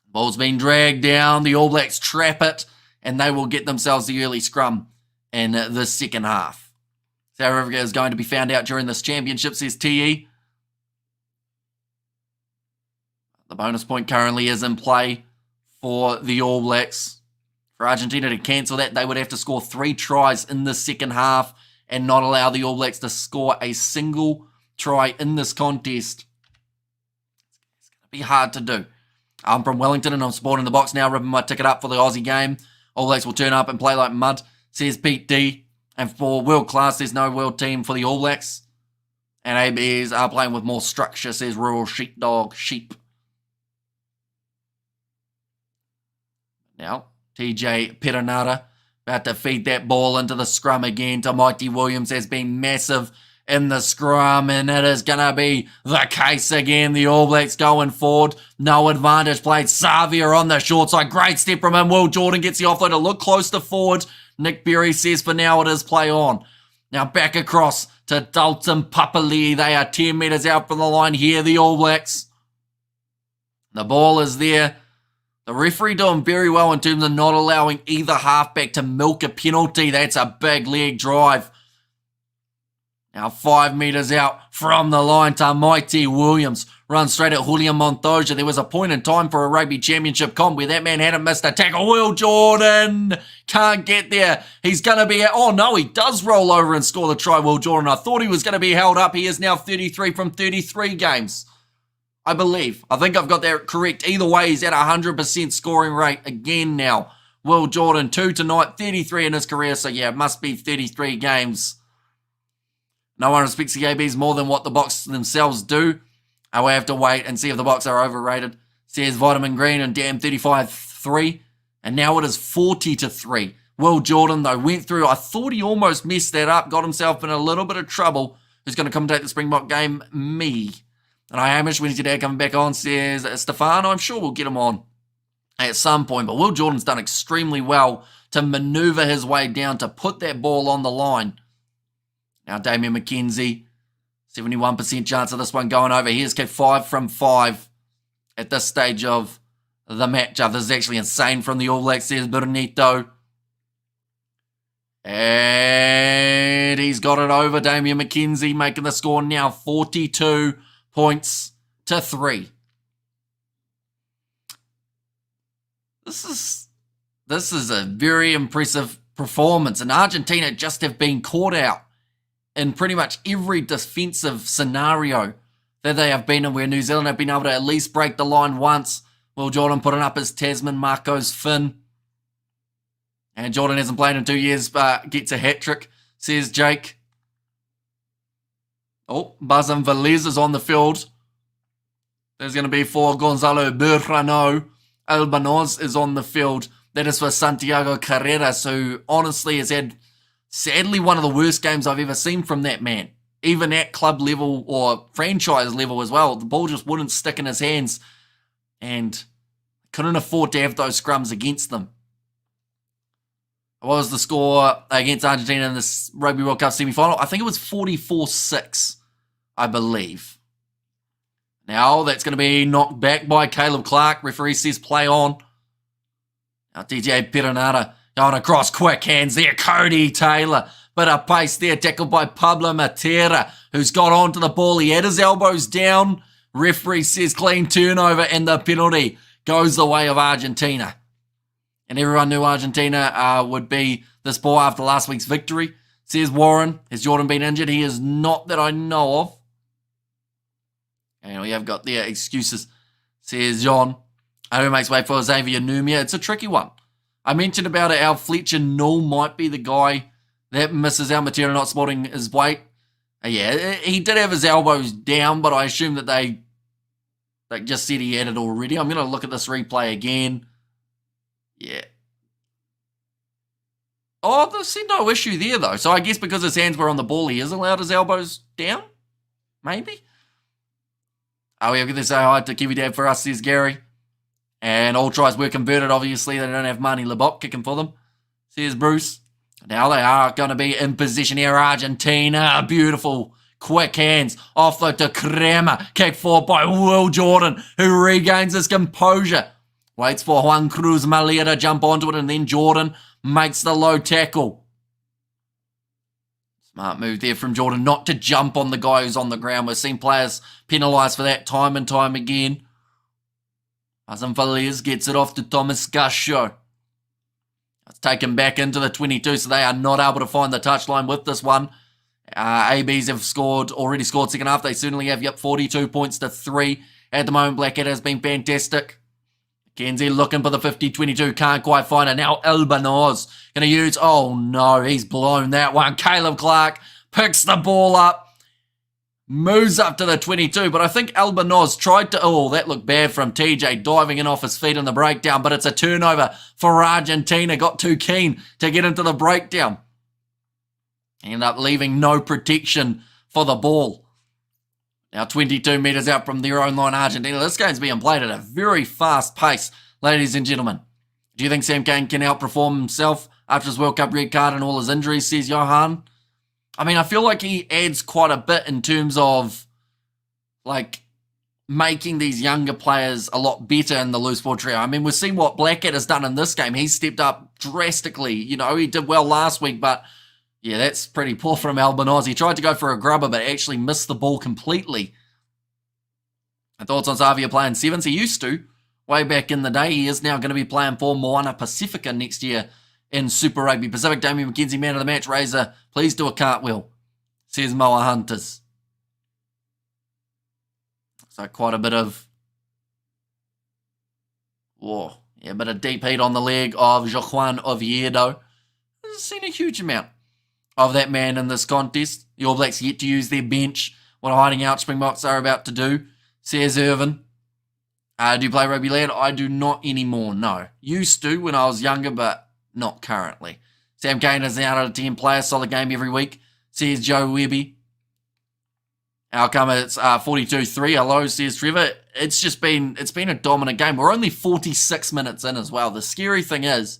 Ball's been dragged down. The All Blacks trap it, and they will get themselves the early scrum in the second half. South Africa is going to be found out during this championship, says TE. The bonus point currently is in play for the All Blacks. For Argentina to cancel that, they would have to score 3 tries in the second half and not allow the All Blacks to score a single try in this contest. It's going to be hard to do. I'm from Wellington and I'm supporting the box now, ripping my ticket up for the Aussie game. All Blacks will turn up and play like mud, says Pete D. And for world class, there's no world team for the All Blacks. And ABs are playing with more structure, says Rural Sheepdog Sheep. Now, TJ Perenara about to feed that ball into the scrum again to Mighty Williams. Has been massive in the scrum, and it is going to be the case again. The All Blacks going forward. No advantage played. Savia on the short side. Great step from him. Will Jordan gets the offload to look close to forward. Nick Berry says for now it is play on. Now back across to Dalton Papali. They are 10 metres out from the line here, the All Blacks. The ball is there. The referee doing very well in terms of not allowing either halfback to milk a penalty. That's a big leg drive. Now 5 metres out from the line to Mighty Williams. Runs straight at Julian Montoya. There was a point in time for a Rugby Championship comp where that man hadn't missed a tackle. Will Jordan can't get there. He's going to be... Oh no, he does roll over and score the try, Will Jordan. I thought he was going to be held up. He is now 33 from 33 games. I believe. I think I've got that correct. Either way, he's at 100% scoring rate again now. Will Jordan, 2 tonight, 33 in his career. So yeah, it must be 33 games. No one respects the ABs more than what the Box themselves do. I will have to wait and see if the Box are overrated. Says Vitamin Green and damn 35-3. And now it is 40-3. Will Jordan, though, went through. I thought he almost messed that up. Got himself in a little bit of trouble. Who's going to commentate the Springbok game? Me. And I Hamish, when he's today coming back on, says Stefano. I'm sure we'll get him on at some point. But Will Jordan's done extremely well to manoeuvre his way down to put that ball on the line. Now Damien McKenzie, 71% chance of this one going over. He has kicked 5 from 5 at this stage of the matchup. This is actually insane from the All Blacks, says Bernito. And he's got it over. Damien McKenzie making the score now 42 points to 3. This is a very impressive performance. And Argentina just have been caught out in pretty much every defensive scenario that they have been in, where New Zealand have been able to at least break the line once. Will Jordan putting up his Tasman, Marco's Finn. And Jordan hasn't played in 2 years, but gets a hat-trick, says Jake. Oh, Bazin Velez is on the field. There's going to be for Gonzalo Berrano. Albanoz is on the field. That is for Santiago Carreras, who honestly has had, sadly, one of the worst games I've ever seen from that man. Even at club level or franchise level as well. The ball just wouldn't stick in his hands. And couldn't afford to have those scrums against them. What was the score against Argentina in this Rugby World Cup semi-final? I think it was 44-6, I believe. Now that's going to be knocked back by Caleb Clark. Referee says play on. Now DJ Perenara going across, quick hands there. Cody Taylor. Bit of pace there, tackled by Pablo Matera, who's got onto the ball. He had his elbows down. Referee says clean turnover, and the penalty goes the way of Argentina. And everyone knew Argentina would be this ball after last week's victory. Says Warren. Has Jordan been injured? He is not, that I know of. And we have got their excuses. Says John. Who makes way for Xavier Numia? It's a tricky one. I mentioned about it, how Fletcher Null might be the guy that misses out. Matera not spotting his weight. Yeah, he did have his elbows down, but I assume that they Like, just said he had it already. I'm going to look at this replay again. Yeah. Oh, there's no issue there, though. So I guess because his hands were on the ball, he is allowed his elbows down? Maybe? Oh, yeah, we're going to say hi to Kiwi Dad for us, says Gary. And all tries were converted, obviously. They don't have Marnie Lebop kicking for them, says Bruce. Now they are going to be in position here, Argentina. Beautiful. Quick hands. Offload to Crema. Kick forward by Will Jordan, who regains his composure. Waits for Juan Cruz Malia to jump onto it, and then Jordan makes the low tackle. Smart move there from Jordan not to jump on the guy who's on the ground. We've seen players penalised for that time and time again. Azam Faliz gets it off to Thomas Gasho. It's taken back into the 22, so they are not able to find the touchline with this one. ABs have already scored second half. They certainly have, 42 points to 3. At the moment, Blackhead has been fantastic. Kenzie looking for the 50-22, can't quite find it. Now Albanoz going to use, oh no, he's blown that one. Caleb Clark picks the ball up, moves up to the 22, but I think Albanoz tried to, oh, that looked bad from TJ, diving in off his feet in the breakdown, but it's a turnover for Argentina. Got too keen to get into the breakdown. End up leaving no protection for the ball. Now 22 metres out from their own line, Argentina. This game's being played at a very fast pace, ladies and gentlemen. Do you think Sam Cane can outperform himself after his World Cup red card and all his injuries, says Johan? I mean, I feel like he adds quite a bit in terms of, like, making these younger players a lot better in the loose ball trio. I mean, we've seen what Blackhead has done in this game. He's stepped up drastically. You know, he did well last week, but yeah, that's pretty poor from Albanoz. He tried to go for a grubber, but actually missed the ball completely. And thoughts on Xavier playing sevens? He used to, way back in the day. He is now going to be playing for Moana Pacifica next year in Super Rugby Pacific. Damien McKenzie, man of the match. Razor, please do a cartwheel, says Moa Hunters. So quite a bit of, a bit of deep heat on the leg of Joaquin Oviedo. I've seen a huge amount of that man in this contest. The All Blacks yet to use their bench. What a hiding out Springboks are about to do, says Irvin. Do you play rugby lad? I do not anymore, no. Used to when I was younger, but not currently. Sam Cane is an out of 10 player, solid game every week, says Joe Webby. Outcome, it's 42-3. Hello, says Trevor. It's been a dominant game. We're only 46 minutes in as well. The scary thing is,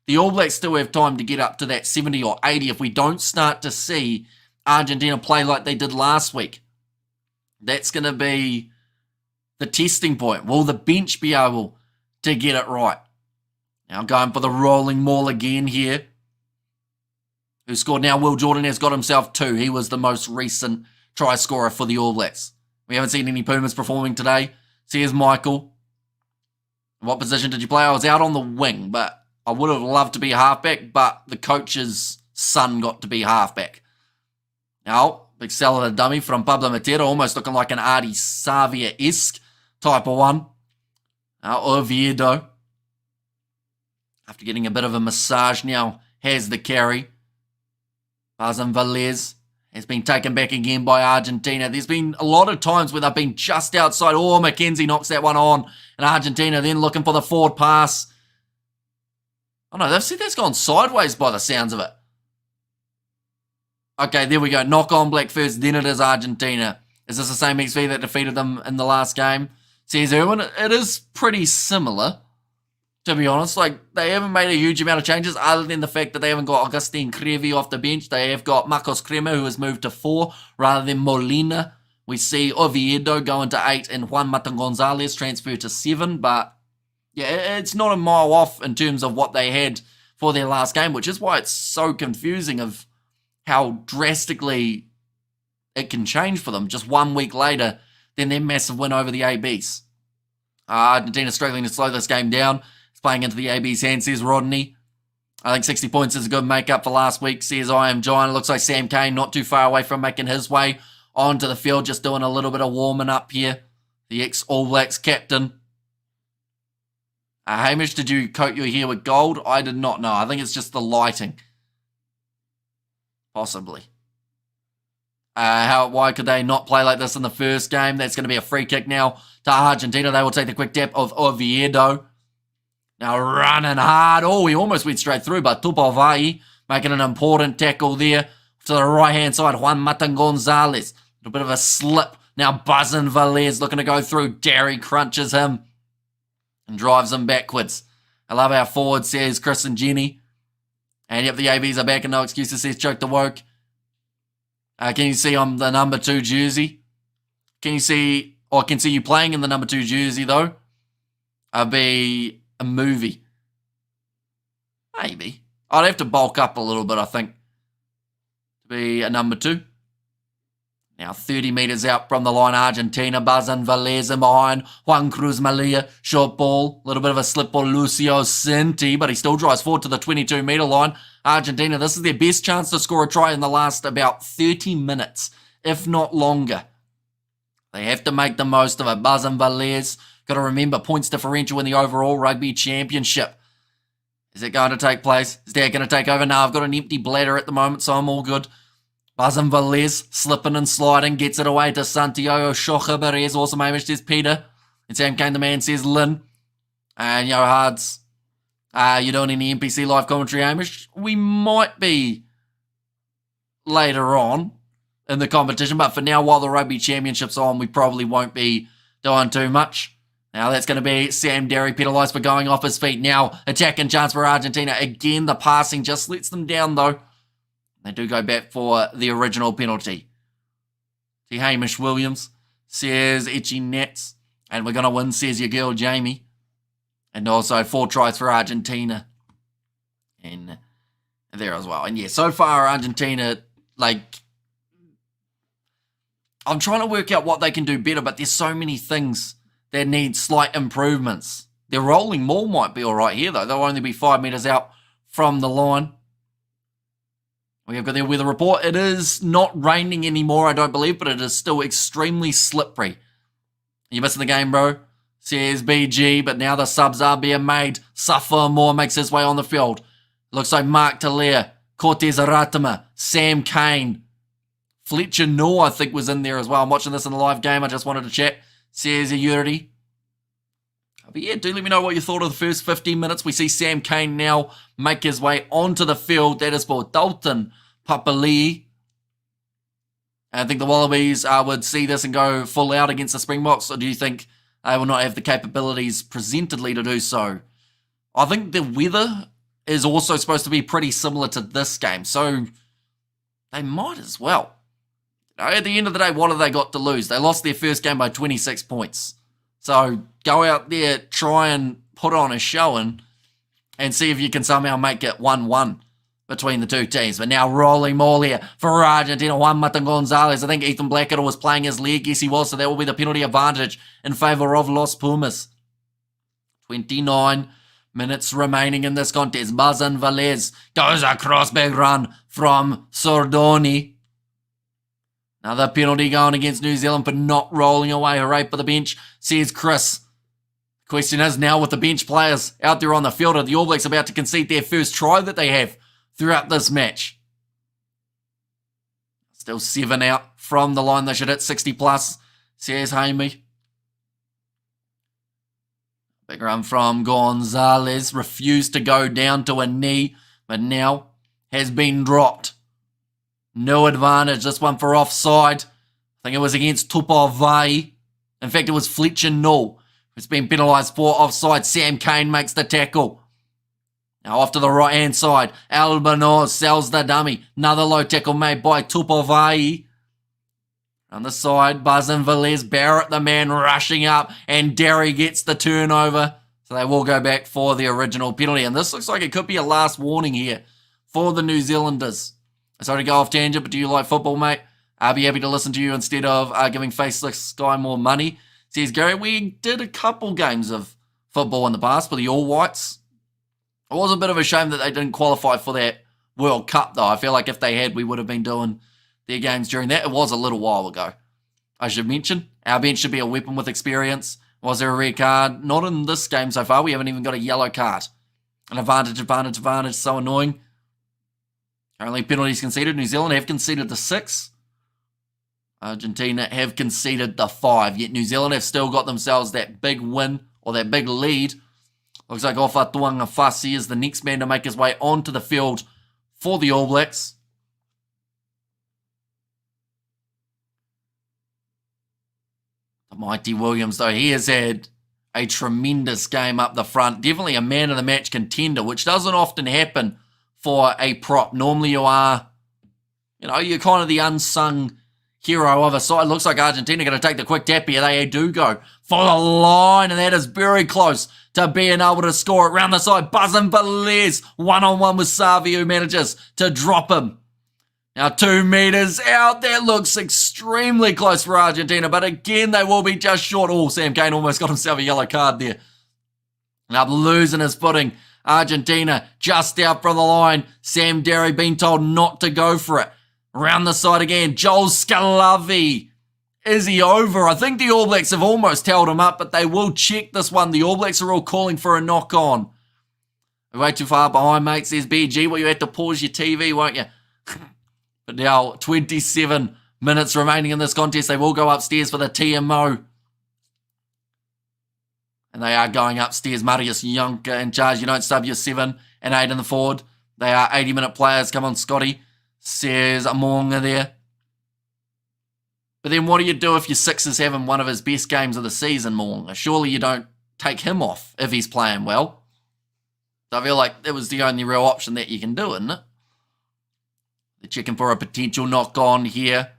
the All Blacks still have time to get up to that 70 or 80 if we don't start to see Argentina play like they did last week. That's going to be the testing point. Will the bench be able to get it right? Now going for the rolling maul again here. Who scored now? Will Jordan has got himself 2. He was the most recent try scorer for the All Blacks. We haven't seen any Pumas performing today. So here's Michael. What position did you play? I was out on the wing, but I would have loved to be halfback, but the coach's son got to be halfback. Now, big seller dummy from Pablo Matera, almost looking like an Artie Savia-esque type of one. Now, Oviedo, after getting a bit of a massage now, has the carry. Bazan Velez has been taken back again by Argentina. There's been a lot of times where they've been just outside. Oh, McKenzie knocks that one on. And Argentina then looking for the forward pass. Oh no, they've said that's gone sideways by the sounds of it. Okay, there we go. Knock on Black first, then it is Argentina. Is this the same XV that defeated them in the last game? Says Erwin. It is pretty similar, to be honest. Like, they haven't made a huge amount of changes other than the fact that they haven't got Agustin Crevi off the bench. They have got Marcos Crema, who has moved to 4 rather than Molina. We see Oviedo going to 8 and Juan Mata Gonzalez transfer to 7, but yeah, it's not a mile off in terms of what they had for their last game, which is why it's so confusing of how drastically it can change for them just 1 week later than their massive win over the ABs. Argentina struggling to slow this game down. It's playing into the AB's hands, says Rodney. I think 60 points is a good make-up for last week, says I Am Giant. It looks like Sam Cane not too far away from making his way onto the field, just doing a little bit of warming up here. The ex-All Blacks captain. Hamish, did you coat your hair with gold? I did not know. I think it's just the lighting. Possibly. Why could they not play like this in the first game? That's going to be a free kick now to Argentina. They will take the quick tap of Oviedo. Now running hard. Oh, he almost went straight through, but Tupavai making an important tackle there. To the right-hand side, Juan Matan Gonzalez. A little bit of a slip. Now Buzzin Velez looking to go through. Derry crunches him and drives him backwards. I love our forward, says Chris and Jenny. And yep, the ABs are back and no excuses, says Choke the Woke. Can you see on the number 2 jersey? Can you see, or I can see you playing in the number 2 jersey though? I'll be a movie. Maybe. I'd have to bulk up a little bit, I think, to be a number 2. Now 30 metres out from the line, Argentina, Bazan Velez in behind, Juan Cruz Malia, short ball, a little bit of a slip for Lucio Cinti, but he still drives forward to the 22 metre line. Argentina, this is their best chance to score a try in the last about 30 minutes, if not longer. They have to make the most of it. Bazan Velez, got to remember, points differential in the overall Rugby Championship. Is it going to take place? Is Dad going to take over? No, I've got an empty bladder at the moment, so I'm all good. Bazan Velez slipping and sliding, gets it away to Santiago Shocha also Hamish says Peter. And Sam Kane, the man, says Lynn. And yo, Hards, you doing any NPC live commentary, Hamish? We might be later on in the competition, but for now, while the Rugby Championship's on, we probably won't be doing too much. Now that's going to be Sam Derry penalised for going off his feet. Now attacking chance for Argentina. Again, the passing just lets them down though. They do go back for the original penalty. See Hamish Williams, says Itchy Nets. And we're going to win, says your girl Jamie. And also 4 tries for Argentina. And there as well. And yeah, so far Argentina, like, I'm trying to work out what they can do better, but there's so many things that need slight improvements. Their rolling maul might be all right here, though. They'll only be 5 metres out from the line. We have got their weather report. It is not raining anymore, I don't believe, but it is still extremely slippery. You're missing the game, bro, says BG, but now the subs are being made. Suffer Moore makes his way on the field. Looks like Mark Talia, Cortez Aratima, Sam Kane, Fletcher Noor, I think, was in there as well. I'm watching this in the live game. I just wanted to chat. Says Unity. But yeah, do let me know what you thought of the first 15 minutes. We see Sam Kane now make his way onto the field. That is for Dalton Papali'i. I think the Wallabies would see this and go full out against the Springboks, or do you think they will not have the capabilities presentedly to do so? I think the weather is also supposed to be pretty similar to this game, so they might as well. At the end of the day, what have they got to lose? They lost their first game by 26 points. So go out there, try and put on a showing and see if you can somehow make it 1-1 between the two teams. But now rolling maul here for Argentina. Juan Matan Gonzalez. I think Ethan Blackadder was playing his leg. Yes, he was. So that will be the penalty advantage in favour of Los Pumas. 29 minutes remaining in this contest. Bazan Velez goes across, big run from Sordoni. Another penalty going against New Zealand for not rolling away. Hooray for the bench, says Chris. Question is now with the bench players out there on the field, are the All Blacks about to concede their first try that they have throughout this match? Still 7 out from the line. They should hit 60 plus, says Hamey. Big run from Gonzalez. Refused to go down to a knee, but now has been dropped. No advantage. This one for offside. I think it was against Tupavai. In fact, it was Fletcher Null who's been penalised for offside. Sam Kane makes the tackle. Now off to the right-hand side. Albanoz sells the dummy. Another low tackle made by Tupavai. On the side, Bazan Velez, Barrett, the man rushing up, and Derry gets the turnover. So they will go back for the original penalty. And this looks like it could be a last warning here for the New Zealanders. Sorry to go off tangent, but do you like football, mate? I'll be happy to listen to you instead of giving Faceless Guy more money. Says Gary, we did a couple games of football in the past for the All Whites. It was a bit of a shame that they didn't qualify for that World Cup, though. I feel like if they had, we would have been doing their games during that. It was a little while ago. I should mention, our bench should be a weapon with experience. Was there a red card? Not in this game so far. We haven't even got a yellow card. An advantage. So annoying. Currently penalties conceded. New Zealand have conceded the 6. Argentina have conceded the 5, yet New Zealand have still got themselves that big win, or that big lead. Looks like Ofa Tuangafasi is the next man to make his way onto the field for the All Blacks. The mighty Williams, though, he has had a tremendous game up the front. Definitely a man of the match contender, which doesn't often happen for a prop. Normally you are, you're kind of the unsung hero of a side. Looks like Argentina going to take the quick tap here. They do go for the line, and that is very close to being able to score it. Round the side, buzzing for Les. One-on-one with Savi, who manages to drop him. Now 2 meters out. That looks extremely close for Argentina, but again, they will be just short. Oh, Sam Cane almost got himself a yellow card there. Now losing his footing. Argentina just out from the line. Sam Derry being told not to go for it. Round the side again. Joel Scalavi. Is he over? I think the All Blacks have almost held him up, but they will check this one. The All Blacks are all calling for a knock-on. Way too far behind, mate, says BG. Well, you had to pause your TV, won't you? But now, 27 minutes remaining in this contest. They will go upstairs for the TMO. And they are going upstairs. Marius Jonker in charge. You don't sub your 7 and 8 in the forward. They are 80-minute players. Come on, Scotty, says Amonga there. But then what do you do if your 6 is having one of his best games of the season, Moonga? Surely you don't take him off if he's playing well. So I feel like that was the only real option that you can do, isn't it? They're checking for a potential knock-on here.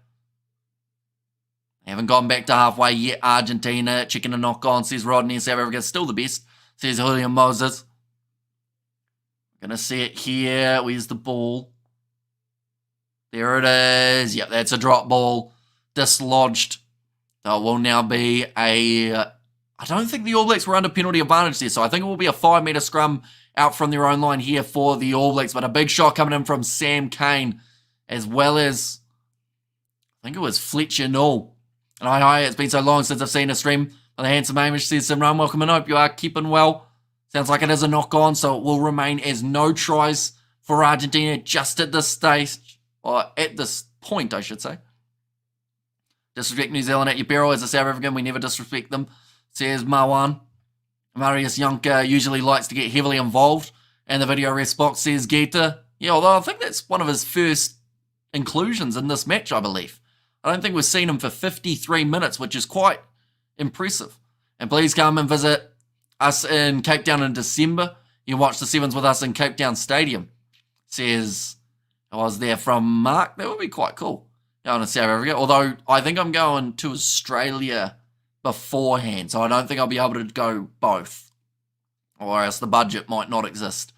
They haven't gone back to halfway yet. Argentina checking a knock-on, says Rodney. South Africa still the best, says Julian Moses. Gonna see it here. Where's the ball? There it is. Yep, that's a drop ball. Dislodged. So it will now be a... I don't think the All Blacks were under penalty advantage there, so I think it will be a 5-metre scrum out from their own line here for the All Blacks. But a big shot coming in from Sam Cane, as well as, I think it was Fletcher Null. And hi, it's been so long since I've seen a stream. The handsome Amish says, Simran, welcome and hope you are keeping well. Sounds like it is a knock-on, so it will remain as no tries for Argentina just at this stage, or at this point, I should say. Disrespect New Zealand at your peril. As a South African, we never disrespect them, says Marwan. Marius Jonker usually likes to get heavily involved. And the video rest box says Gita. Yeah, although I think that's one of his first inclusions in this match, I believe. I don't think we've seen him for 53 minutes, which is quite impressive. And please come and visit us in Cape Town in December. You can watch the Sevens with us in Cape Town Stadium, says I was there from Mark. That would be quite cool. Going to South Africa, although I think I'm going to Australia beforehand, so I don't think I'll be able to go both, or else the budget might not exist.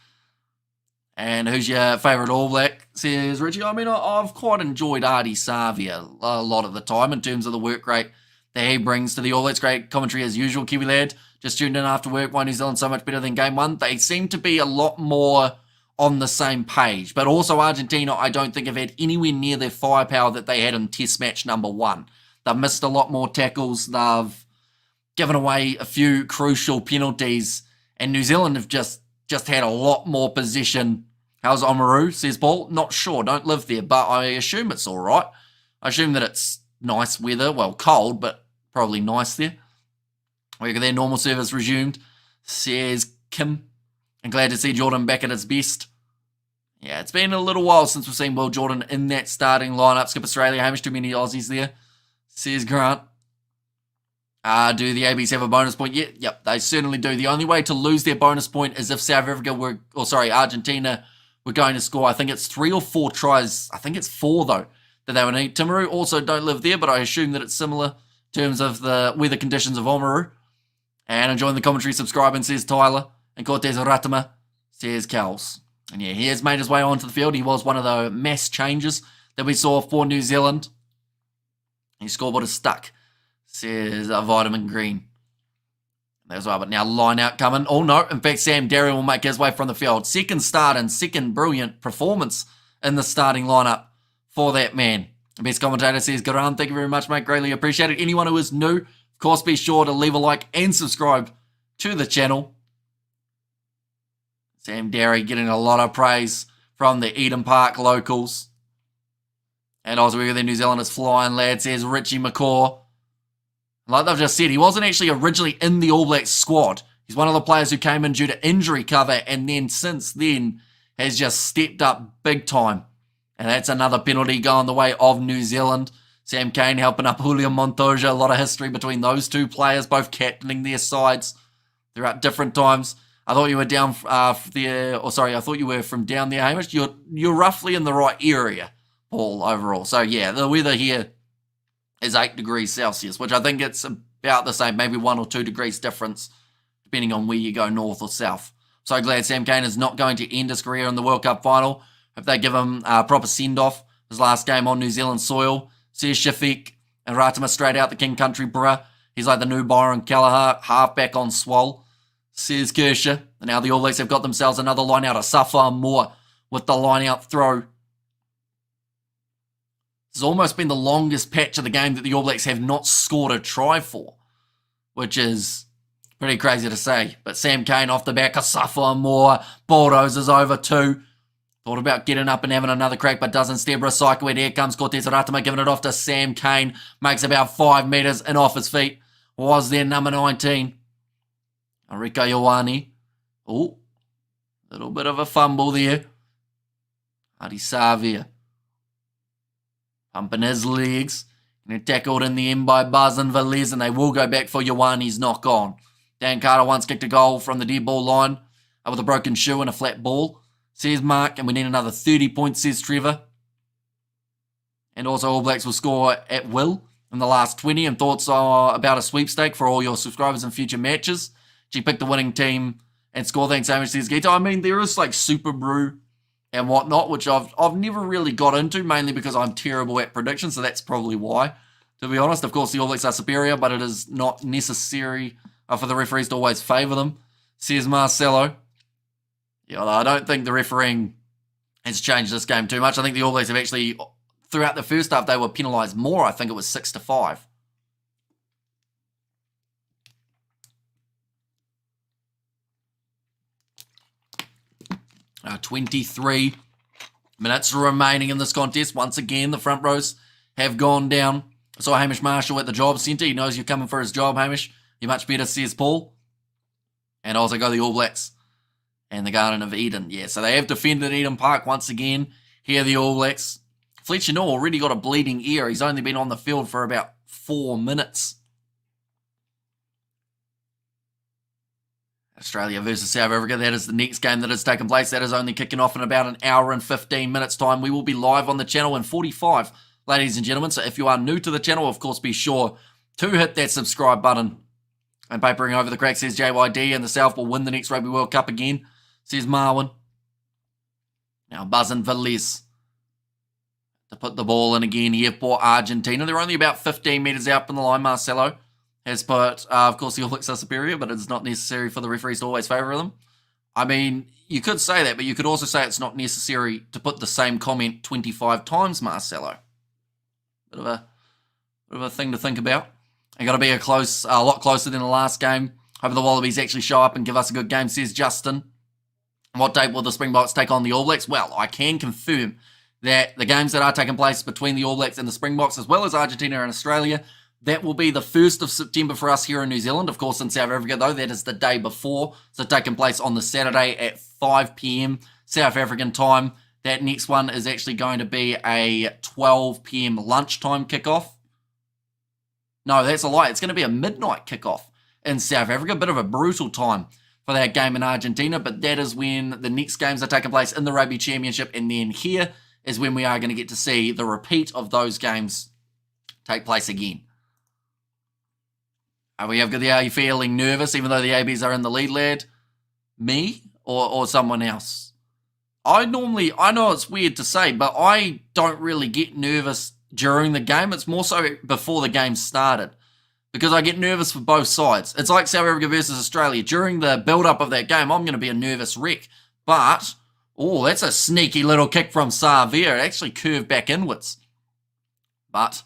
And who's your favourite All Black, says Richie? I mean, I've quite enjoyed Artie Savia a lot of the time in terms of the work rate that he brings to the All Blacks. Great commentary as usual, Kiwi lad. Just tuned in after work. Why New Zealand so much better than Game 1? They seem to be a lot more on the same page. But also Argentina, I don't think have had anywhere near their firepower that they had in Test match number 1. They've missed a lot more tackles. They've given away a few crucial penalties. And New Zealand have just had a lot more possession. How's Oamaru, says Paul? Not sure. Don't live there, but I assume it's all right. I assume that it's nice weather. Well, cold, but probably nice there. Their normal service resumed, says Kim. And glad to see Jordan back at his best. Yeah, it's been a little while since we've seen Will Jordan in that starting lineup. Skip Australia, Hamish, too many Aussies there, says Grant. Do the ABs have a bonus point? Yeah, yep, they certainly do. The only way to lose their bonus point is if South Africa Argentina were going to score, I think it's 3 or 4 tries. I think it's 4, though, that they would need. Timaru also don't live there, but I assume that it's similar in terms of the weather conditions of Oamaru. And enjoying the commentary, subscribing, says Tyler. And Cortez Ratama, says Cals. And yeah, he has made his way onto the field. He was one of the mass changes that we saw for New Zealand. His scoreboard is stuck, says Vitamin Green. That's right, but now line out coming. Oh no, in fact, Sam Derry will make his way from the field. Second start and second brilliant performance in the starting lineup for that man. The best commentator says, Garan, thank you very much, mate. Greatly appreciated. Anyone who is new, of course, be sure to leave a like and subscribe to the channel. Sam Derry getting a lot of praise from the Eden Park locals. And also we got the New Zealanders flying, lad, says Richie McCaw. Like they've just said, he wasn't actually originally in the All Blacks squad. He's one of the players who came in due to injury cover and then since then has just stepped up big time. And that's another penalty going the way of New Zealand. Sam Cane helping up Julian Montoya. A lot of history between those two players, both captaining their sides throughout different times. I thought you were down there, or sorry, I thought you were from down there, Hamish. You're roughly in the right area, Paul, overall. So yeah, the weather here is 8 degrees Celsius, which I think it's about the same, maybe 1 or 2 degrees difference, depending on where you go north or south. So glad Sam Cane is not going to end his career in the World Cup final. If they give him a proper send-off, his last game on New Zealand soil. Says Shafiq and Ratama straight out the King Country bruh. He's like the new Byron Kelleher, halfback on Swole. Says Kershaw. And now the All Blacks have got themselves another line out of Safa Moore with the line out throw. This has almost been the longest patch of the game that the All Blacks have not scored a try for, which is pretty crazy to say. But Sam Cane off the back of Safa Moore. Bulldozers over 2. Thought about getting up and having another crack, but doesn't. Instead, recycle it. Here comes Cortez Ratama, giving it off to Sam Cane. Makes about 5 metres and off his feet. Was there number 19. Enrico Ioane. Oh, little bit of a fumble there. Adi Savia. Pumping his legs. And tackled in the end by Buzz and Velez, and they will go back for Ioane's knock on. Dan Carter once kicked a goal from the dead ball line with a broken shoe and a flat ball. Says Mark, and we need another 30 points, says Trevor. And also All Blacks will score at will in the last 20. And thoughts about a sweepstake for all your subscribers in future matches. She picked the winning team and score. Thanks so much, says Gita. I mean, there is like Super Brew and whatnot, which I've never really got into, mainly because I'm terrible at predictions, so that's probably why. To be honest, of course, the All Blacks are superior, but it is not necessary for the referees to always favour them, says Marcelo. Yeah, I don't think the refereeing has changed this game too much. I think the All Blacks have actually, throughout the first half, they were penalised more. I think it was 6-5. 23 minutes remaining in this contest. Once again, the front rows have gone down. I saw Hamish Marshall at the job centre. He knows you're coming for his job, Hamish. You're much better, says Paul. And also go the All Blacks and the Garden of Eden. Yeah, so they have defended Eden Park once again. Here the All Blacks. Fletcher Newell already got a bleeding ear. He's only been on the field for about 4 minutes. Australia versus South Africa. That is the next game that has taken place. That is only kicking off in about an hour and 15 minutes time. We will be live on the channel in 45, ladies and gentlemen. So if you are new to the channel, of course, be sure to hit that subscribe button. And papering over the crack, says JYD, and the South will win the next Rugby World Cup again, says Marwin. Now Buzz and Velez to put the ball in again here for Argentina. They're only about 15 metres out from the line. Marcelo has put, of course, the All Blacks are superior, but it's not necessary for the referees to always favour them. I mean, you could say that, but you could also say it's not necessary to put the same comment 25 times, Marcelo. Bit of a thing to think about. And got to be a lot closer than the last game. Hope the Wallabies actually show up and give us a good game, says Justin. What date will the Springboks take on the All Blacks? Well, I can confirm that the games that are taking place between the All Blacks and the Springboks, as well as Argentina and Australia, that will be the 1st of September for us here in New Zealand. Of course, in South Africa, though, that is the day before. So taking place on the Saturday at 5 p.m. South African time. That next one is actually going to be a 12 p.m. lunchtime kickoff. No, that's a lie. It's going to be a midnight kickoff in South Africa. A bit of a brutal time for that game in Argentina, but that is when the next games are taking place in the Rugby Championship, and then here is when we are going to get to see the repeat of those games take place again. Are you feeling nervous, even though the ABs are in the lead, lad? Me or someone else? I know it's weird to say, but I don't really get nervous during the game. It's more so before the game started, because I get nervous for both sides. It's like South Africa versus Australia. During the build-up of that game, I'm going to be a nervous wreck. But, that's a sneaky little kick from Savia. It actually curved back inwards. But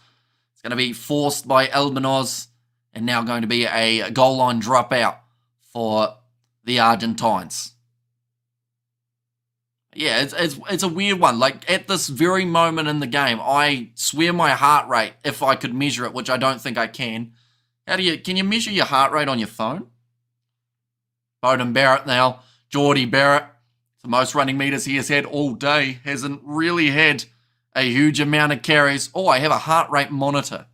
it's going to be forced by Elbanoz, and now going to be a goal line dropout for the Argentines. Yeah, it's a weird one. Like, at this very moment in the game, I swear my heart rate, if I could measure it, which I don't think I can. Can you measure your heart rate on your phone? Beauden Barrett now. Geordie Barrett, the most running meters he has had all day. Hasn't really had a huge amount of carries. Oh, I have a heart rate monitor.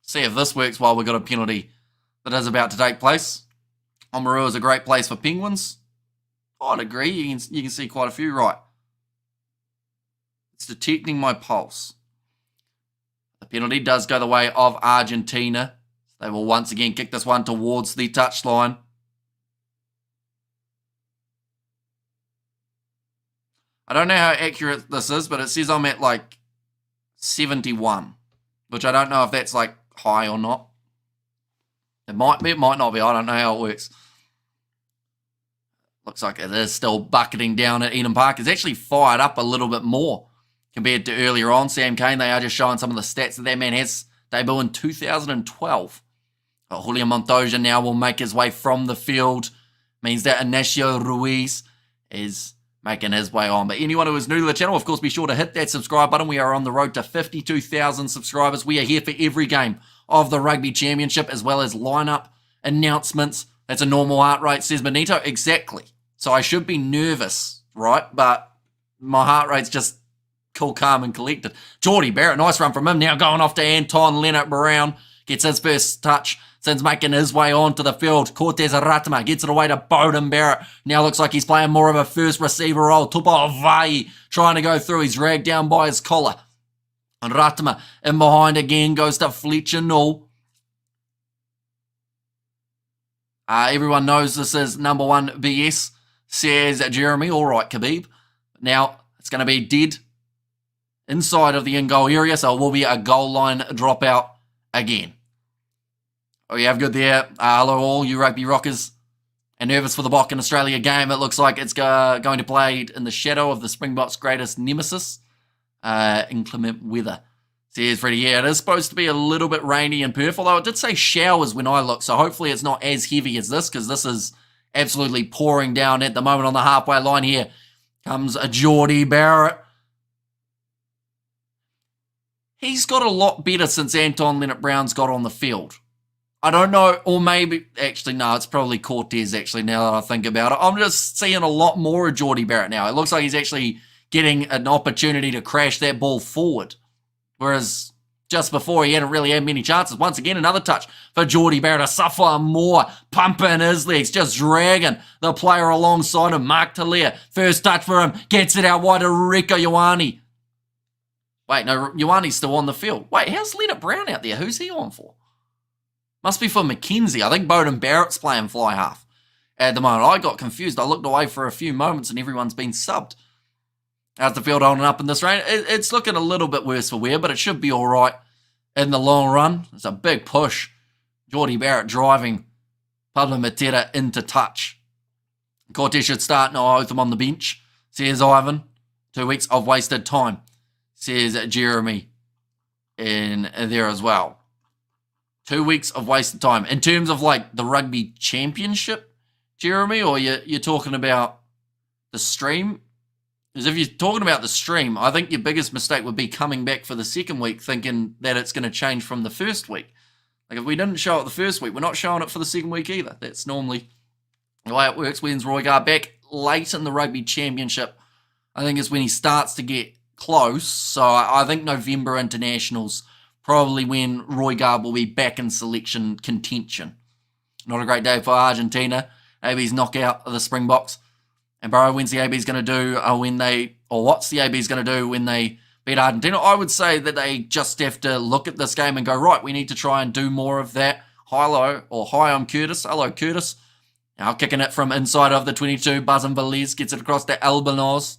See if this works while we've got a penalty that is about to take place. Oamaru is a great place for Penguins. I'd agree. You can see quite a few. Right. It's detecting my pulse. The penalty does go the way of Argentina. They will once again kick this one towards the touchline. I don't know how accurate this is, but it says I'm at like 71, which I don't know if that's like high or not. It might be, it might not be. I don't know how it works. Looks like it is still bucketing down at Eden Park. It's actually fired up a little bit more compared to earlier on. Sam Cane, they are just showing some of the stats that man has debuted in 2012. But Julian Montoya now will make his way from the field. Means that Ignacio Ruiz is making his way on. But anyone who is new to the channel, of course, be sure to hit that subscribe button. We are on the road to 52,000 subscribers. We are here for every game of the Rugby Championship, as well as lineup announcements. That's a normal heart rate, says Benito. Exactly. So I should be nervous, right? But my heart rate's just cool, calm, and collected. Geordie Barrett, nice run from him. Now going off to Anton Leonard-Brown. Gets his first touch since making his way onto the field. Cortez Ratama gets it away to Beauden Barrett. Now looks like he's playing more of a first receiver role. Tupa Vai trying to go through. He's dragged down by his collar. And Ratama in behind again goes to Fletcher Null. Everyone knows this is number one BS, says Jeremy. All right, Khabib. Now it's going to be dead inside of the in-goal area, so it will be a goal line dropout again. Oh, you have good there. Hello all you rugby rockers. And nervous for the Bok in Australia game. It looks like it's going to play in the shadow of the Springboks' greatest nemesis, inclement weather. Says Freddie, yeah, it is supposed to be a little bit rainy in Perth, although it did say showers when I looked, so hopefully it's not as heavy as this, because this is absolutely pouring down at the moment on the halfway line here. Comes a Geordie Barrett. He's got a lot better since Anton Leonard-Brown's got on the field. I don't know, or maybe, actually, no, it's probably Cortez, actually, now that I think about it. I'm just seeing a lot more of Geordie Barrett now. It looks like he's actually getting an opportunity to crash that ball forward. Whereas just before, he hadn't really had many chances. Once again, another touch for Geordie Barrett to suffer more, pumping his legs, just dragging the player alongside him. Mark Talia, first touch for him, gets it out wide to Rieko Ioane. Wait, no, Ioane's still on the field. Wait, how's Leonard-Brown out there? Who's he on for? Must be for McKenzie. I think Beauden Barrett's playing fly half at the moment. I got confused. I looked away for a few moments and everyone's been subbed. How's the field holding up in this rain? It's looking a little bit worse for wear, but it should be all right in the long run. It's a big push. Geordie Barrett driving Pablo Matera into touch. Cortez should start. No, Otham on the bench, says Ivan. 2 weeks of wasted time, says Jeremy in there as well. 2 weeks of wasted time. In terms of like the Rugby Championship, Jeremy, or you're talking about the stream? Because if you're talking about the stream, I think your biggest mistake would be coming back for the second week thinking that it's going to change from the first week. Like, if we didn't show it the first week, we're not showing it for the second week either. That's normally the way it works. When's Roygar back? Late in the Rugby Championship, I think, is when he starts to get close. So I think November internationals probably when Roygar will be back in selection contention. Not a great day for Argentina. AB's knockout of the Springboks. And bro, when's the AB's going to do what's the AB's going to do when they beat Argentina? I would say that they just have to look at this game and go, right, we need to try and do more of that. Hi, I'm Curtis. Hello, Curtis. Now kicking it from inside of the 22. Bazin Velez gets it across to Albanos.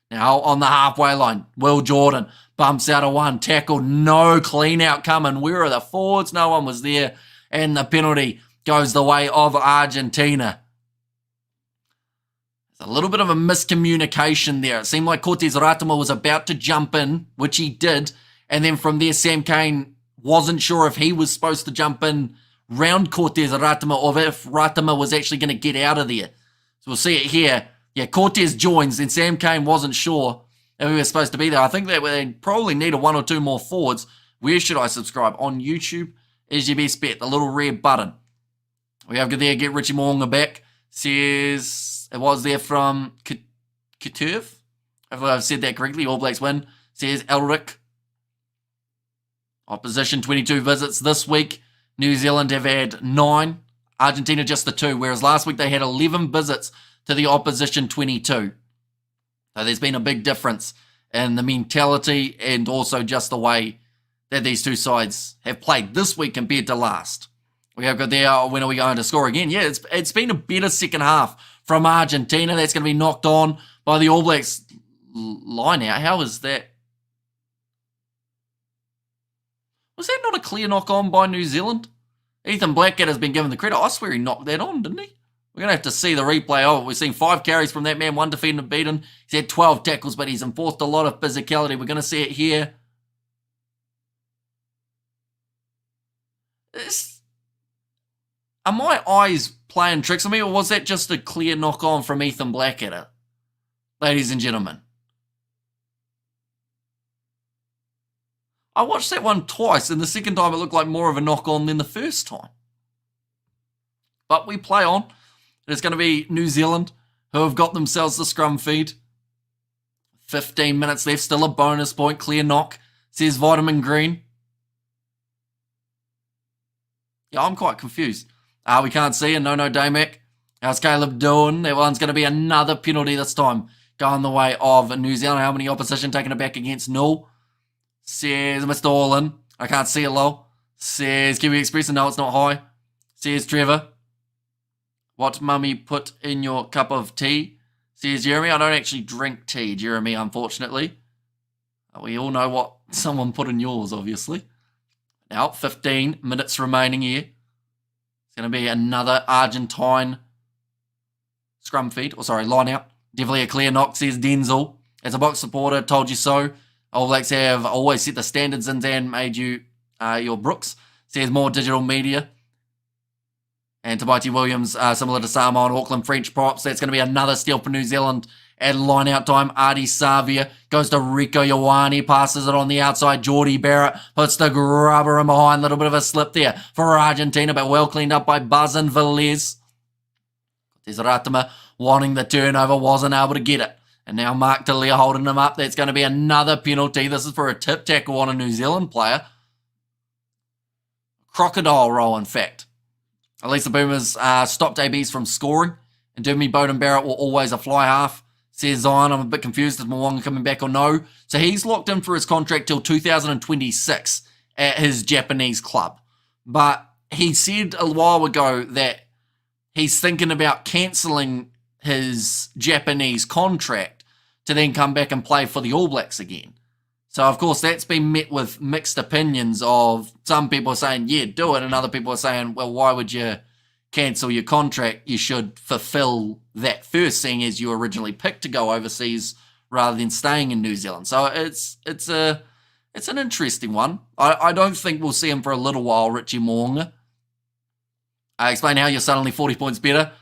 Now on the halfway line, Will Jordan bumps out of one. Tackle, no clean out coming. Where are the forwards? No one was there. And the penalty goes the way of Argentina. A little bit of a miscommunication there. It seemed like Cortez Ratama was about to jump in, which he did. And then from there, Sam Cane wasn't sure if he was supposed to jump in round Cortez Ratama or if Ratama was actually going to get out of there. So we'll see it here. Yeah, Cortez joins, and Sam Cane wasn't sure if he was supposed to be there. I think that they probably needed 1 or 2 more forwards. Where should I subscribe? On YouTube is your best bet, the little red button. We have there, get Richie Moonga back. Says, it was there from Couture. Hopefully I've said that correctly. All Blacks win. Says Elric. Opposition 22 visits this week. New Zealand have had 9. Argentina just the 2, whereas last week they had 11 visits to the opposition 22. So there's been a big difference in the mentality and also just the way that these two sides have played this week compared to last. We have got there, when are we going to score again? Yeah, it's been a better second half from Argentina. That's going to be knocked on by the All Blacks line out. How is that? Was that not a clear knock on by New Zealand? Ethan Blackett has been given the credit. I swear he knocked that on, didn't he? We're going to have to see the replay of it. We've seen 5 carries from that man, 1 defender beaten. He's had 12 tackles, but he's enforced a lot of physicality. We're going to see it here. Are my eyes playing tricks on me, or was that just a clear knock on from Ethan Blackett, ladies and gentlemen? I watched that one twice, and the second time it looked like more of a knock on than the first time. But we play on. It's going to be New Zealand, who have got themselves the scrum feed. 15 minutes left, still a bonus point. Clear knock, says Vitamin Green. Yeah, I'm quite confused. We can't see, and no Damac. How's Caleb doing? That one's going to be another penalty this time, going the way of New Zealand. How many opposition taking it back against null? Says Mr. Orlin. I can't see it low. Says Kiwi Express, and no, it's not high. Says Trevor. What mummy put in your cup of tea? Says Jeremy. I don't actually drink tea, Jeremy, unfortunately. We all know what someone put in yours, obviously. Now, 15 minutes remaining here. It's going to be another Argentine scrum feed. Line out. Definitely a clear knock, says Denzel. As a box supporter, told you so. All Blacks have always set the standards and made you your Brooks. Says more digital media. And Tabaiti Williams, similar to Samoa and Auckland French props. That's going to be another steal for New Zealand at line-out time. Artie Savia goes to Rico Ioane, passes it on the outside. Geordie Barrett puts the grubber in behind. A little bit of a slip there for Argentina, but well cleaned up by Buzz and Velez. There's Ratama wanting the turnover, wasn't able to get it. And now Mark Talia holding him up. That's going to be another penalty. This is for a tip tackle on a New Zealand player. Crocodile roll, in fact. At least the Boomers stopped ABs from scoring. And Dermy Bowden Barrett will always a fly half. Says Zion, I'm a bit confused. Is Mwanga coming back or no? So he's locked in for his contract till 2026 at his Japanese club. But he said a while ago that he's thinking about cancelling his Japanese contract to then come back and play for the All Blacks again. So, of course, that's been met with mixed opinions of some people saying, yeah, do it, and other people are saying, well, why would you cancel your contract? You should fulfill that first, seeing as you originally picked to go overseas rather than staying in New Zealand. So it's an interesting one. I don't think we'll see him for a little while, Richie Moonga. Explain how you're suddenly 40 points better.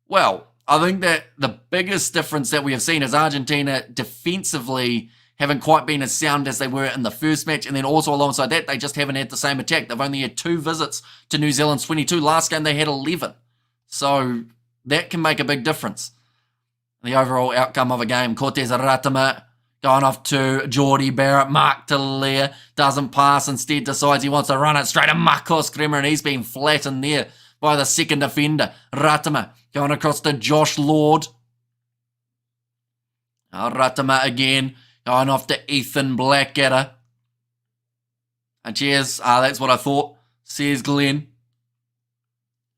Well, I think that the biggest difference that we have seen is Argentina defensively haven't quite been as sound as they were in the first match, and then also alongside that, they just haven't had the same attack. They've only had 2 visits to New Zealand's 22. Last game, they had 11. So that can make a big difference. The overall outcome of a game, Cortez Ratama going off to Geordie Barrett. Mark Talia doesn't pass, instead decides he wants to run it straight to Marcos Kremer, and he's been flattened there by the second defender. Ratama going across to Josh Lord. Ratama again. Going off to Ethan Blackadder. And cheers. That's what I thought, says Glenn.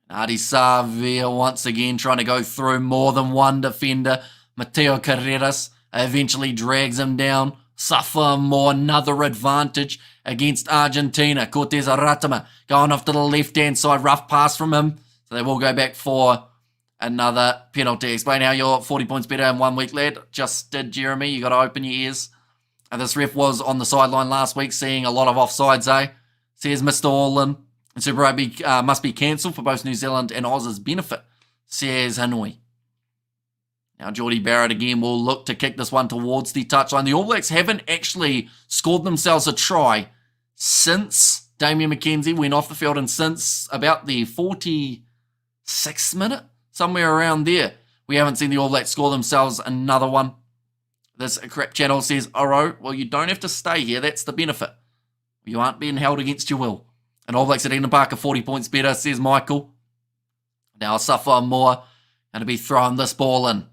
Artie Savia once again trying to go through more than one defender. Mateo Carreras eventually drags him down. Suffer more, another advantage against Argentina. Cortez Ratama going off to the left-hand side. Rough pass from him. So they will go back for another penalty. Explain how you're 40 points better in 1 week, lad. Just did, Jeremy. You got to open your ears. And this ref was on the sideline last week, seeing a lot of offsides, Says Mr. Orlin. And Super Rugby must be cancelled for both New Zealand and Oz's benefit, says Hanoi. Now Geordie Barrett again will look to kick this one towards the touchline. The All Blacks haven't actually scored themselves a try since Damien McKenzie went off the field and since about the 46th minute, somewhere around there. We haven't seen the All Blacks score themselves another one. This crap channel says, Oro, well, you don't have to stay here. That's the benefit. You aren't being held against your will. And All Blacks at Eden Park are 40 points better, says Michael. Now Suffer Moore going to be throwing this ball in.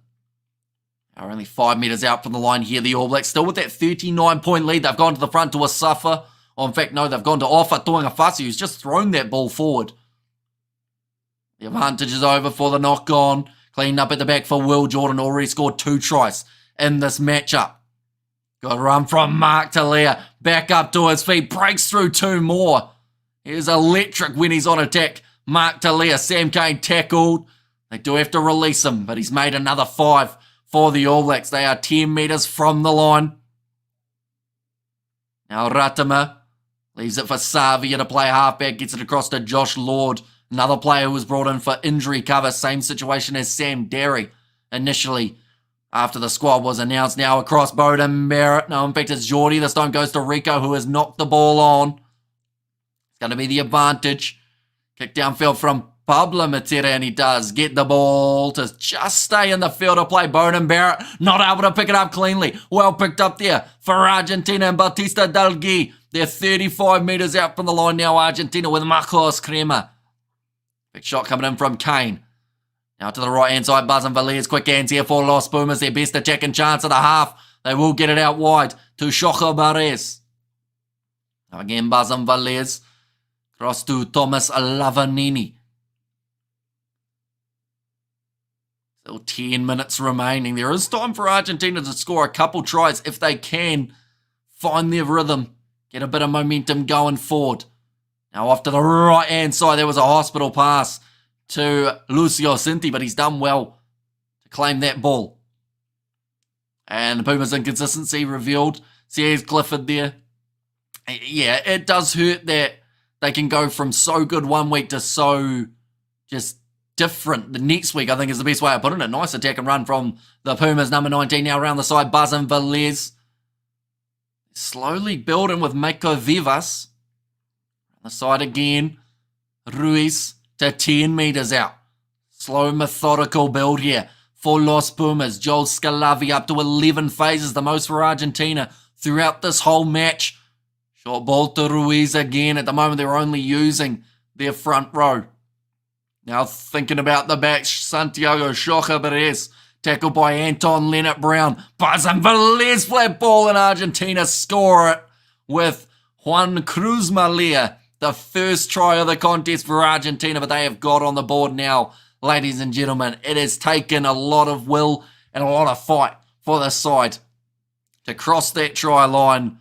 Now only 5 metres out from the line here. The All Blacks still with that 39-point lead. They've gone to the front to a Suffer. Or in fact, no, they've gone to Offa Tuangafasi, who's just thrown that ball forward. The advantage is over for the knock-on. Cleaned up at the back for Will Jordan. Already scored 2 tries in this matchup. Good run from Mark Talia. Back up to his feet. Breaks through 2 more. He's electric when he's on attack. Mark Talia. Sam Cane tackled. They do have to release him, but he's made another 5 for the All Blacks. They are 10 metres from the line. Now Ratama leaves it for Savia to play halfback. Gets it across to Josh Lord. Another player who was brought in for injury cover. Same situation as Sam Derry initially after the squad was announced. Now across Bowden Barrett. No, in fact, it's Geordie. This time goes to Rico, who has knocked the ball on. It's going to be the advantage. Kick downfield from Pablo Matera, and he does get the ball to just stay in the field of play. Bowden Barrett not able to pick it up cleanly. Well picked up there for Argentina and Batista Dalgui. They're 35 metres out from the line now, Argentina, with Marcos Crema. Big shot coming in from Kane. Now to the right-hand side, Buzz and Valles. Quick hands here for Los Pumas. Their best attacking chance of the half. They will get it out wide to Shocha Barres. Now again, Buzz and Valles. Cross to Thomas Lavanini. Still 10 minutes remaining. There is time for Argentina to score a couple tries if they can find their rhythm. Get a bit of momentum going forward. Now off to the right-hand side, there was a hospital pass to Lucio Cinti, but he's done well to claim that ball. And the Pumas' inconsistency revealed. Sears Clifford there. Yeah, it does hurt that they can go from so good one week to so just different the next week, I think is the best way of putting it. Nice attack and run from the Pumas, number 19 now around the side, Buzz and Velez. Slowly building with Mako Vivas. On the side again, Ruiz to 10 metres out. Slow, methodical build here for Los Pumas. Joel Scalavi up to 11 phases, the most for Argentina throughout this whole match. Short ball to Ruiz again. At the moment, they're only using their front row. Now thinking about the back, Santiago Shocha Perez. Tackled by Anton Leonard Brown. Buzz and Velez flat ball, and Argentina score it with Juan Cruz Malia. The first try of the contest for Argentina, but they have got on the board now, ladies and gentlemen. It has taken a lot of will and a lot of fight for the side to cross that try line.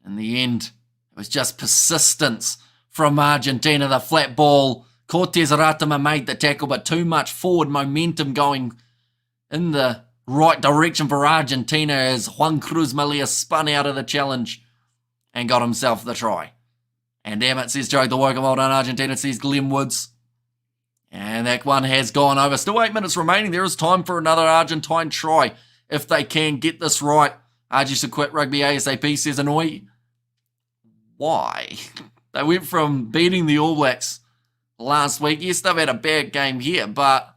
In the end, it was just persistence from Argentina. The flat ball, Cortez Ratama made the tackle, but too much forward momentum going in the right direction for Argentina as Juan Cruz Malia spun out of the challenge and got himself the try. And damn it, says Joe the Woken. Well done, Argentina, says Glenn Woods. And that one has gone over. Still 8 minutes remaining. There is time for another Argentine try if they can get this right. RG should quit rugby ASAP, says Annoy. Why? They went from beating the All Blacks last week. Yes, they've had a bad game here, but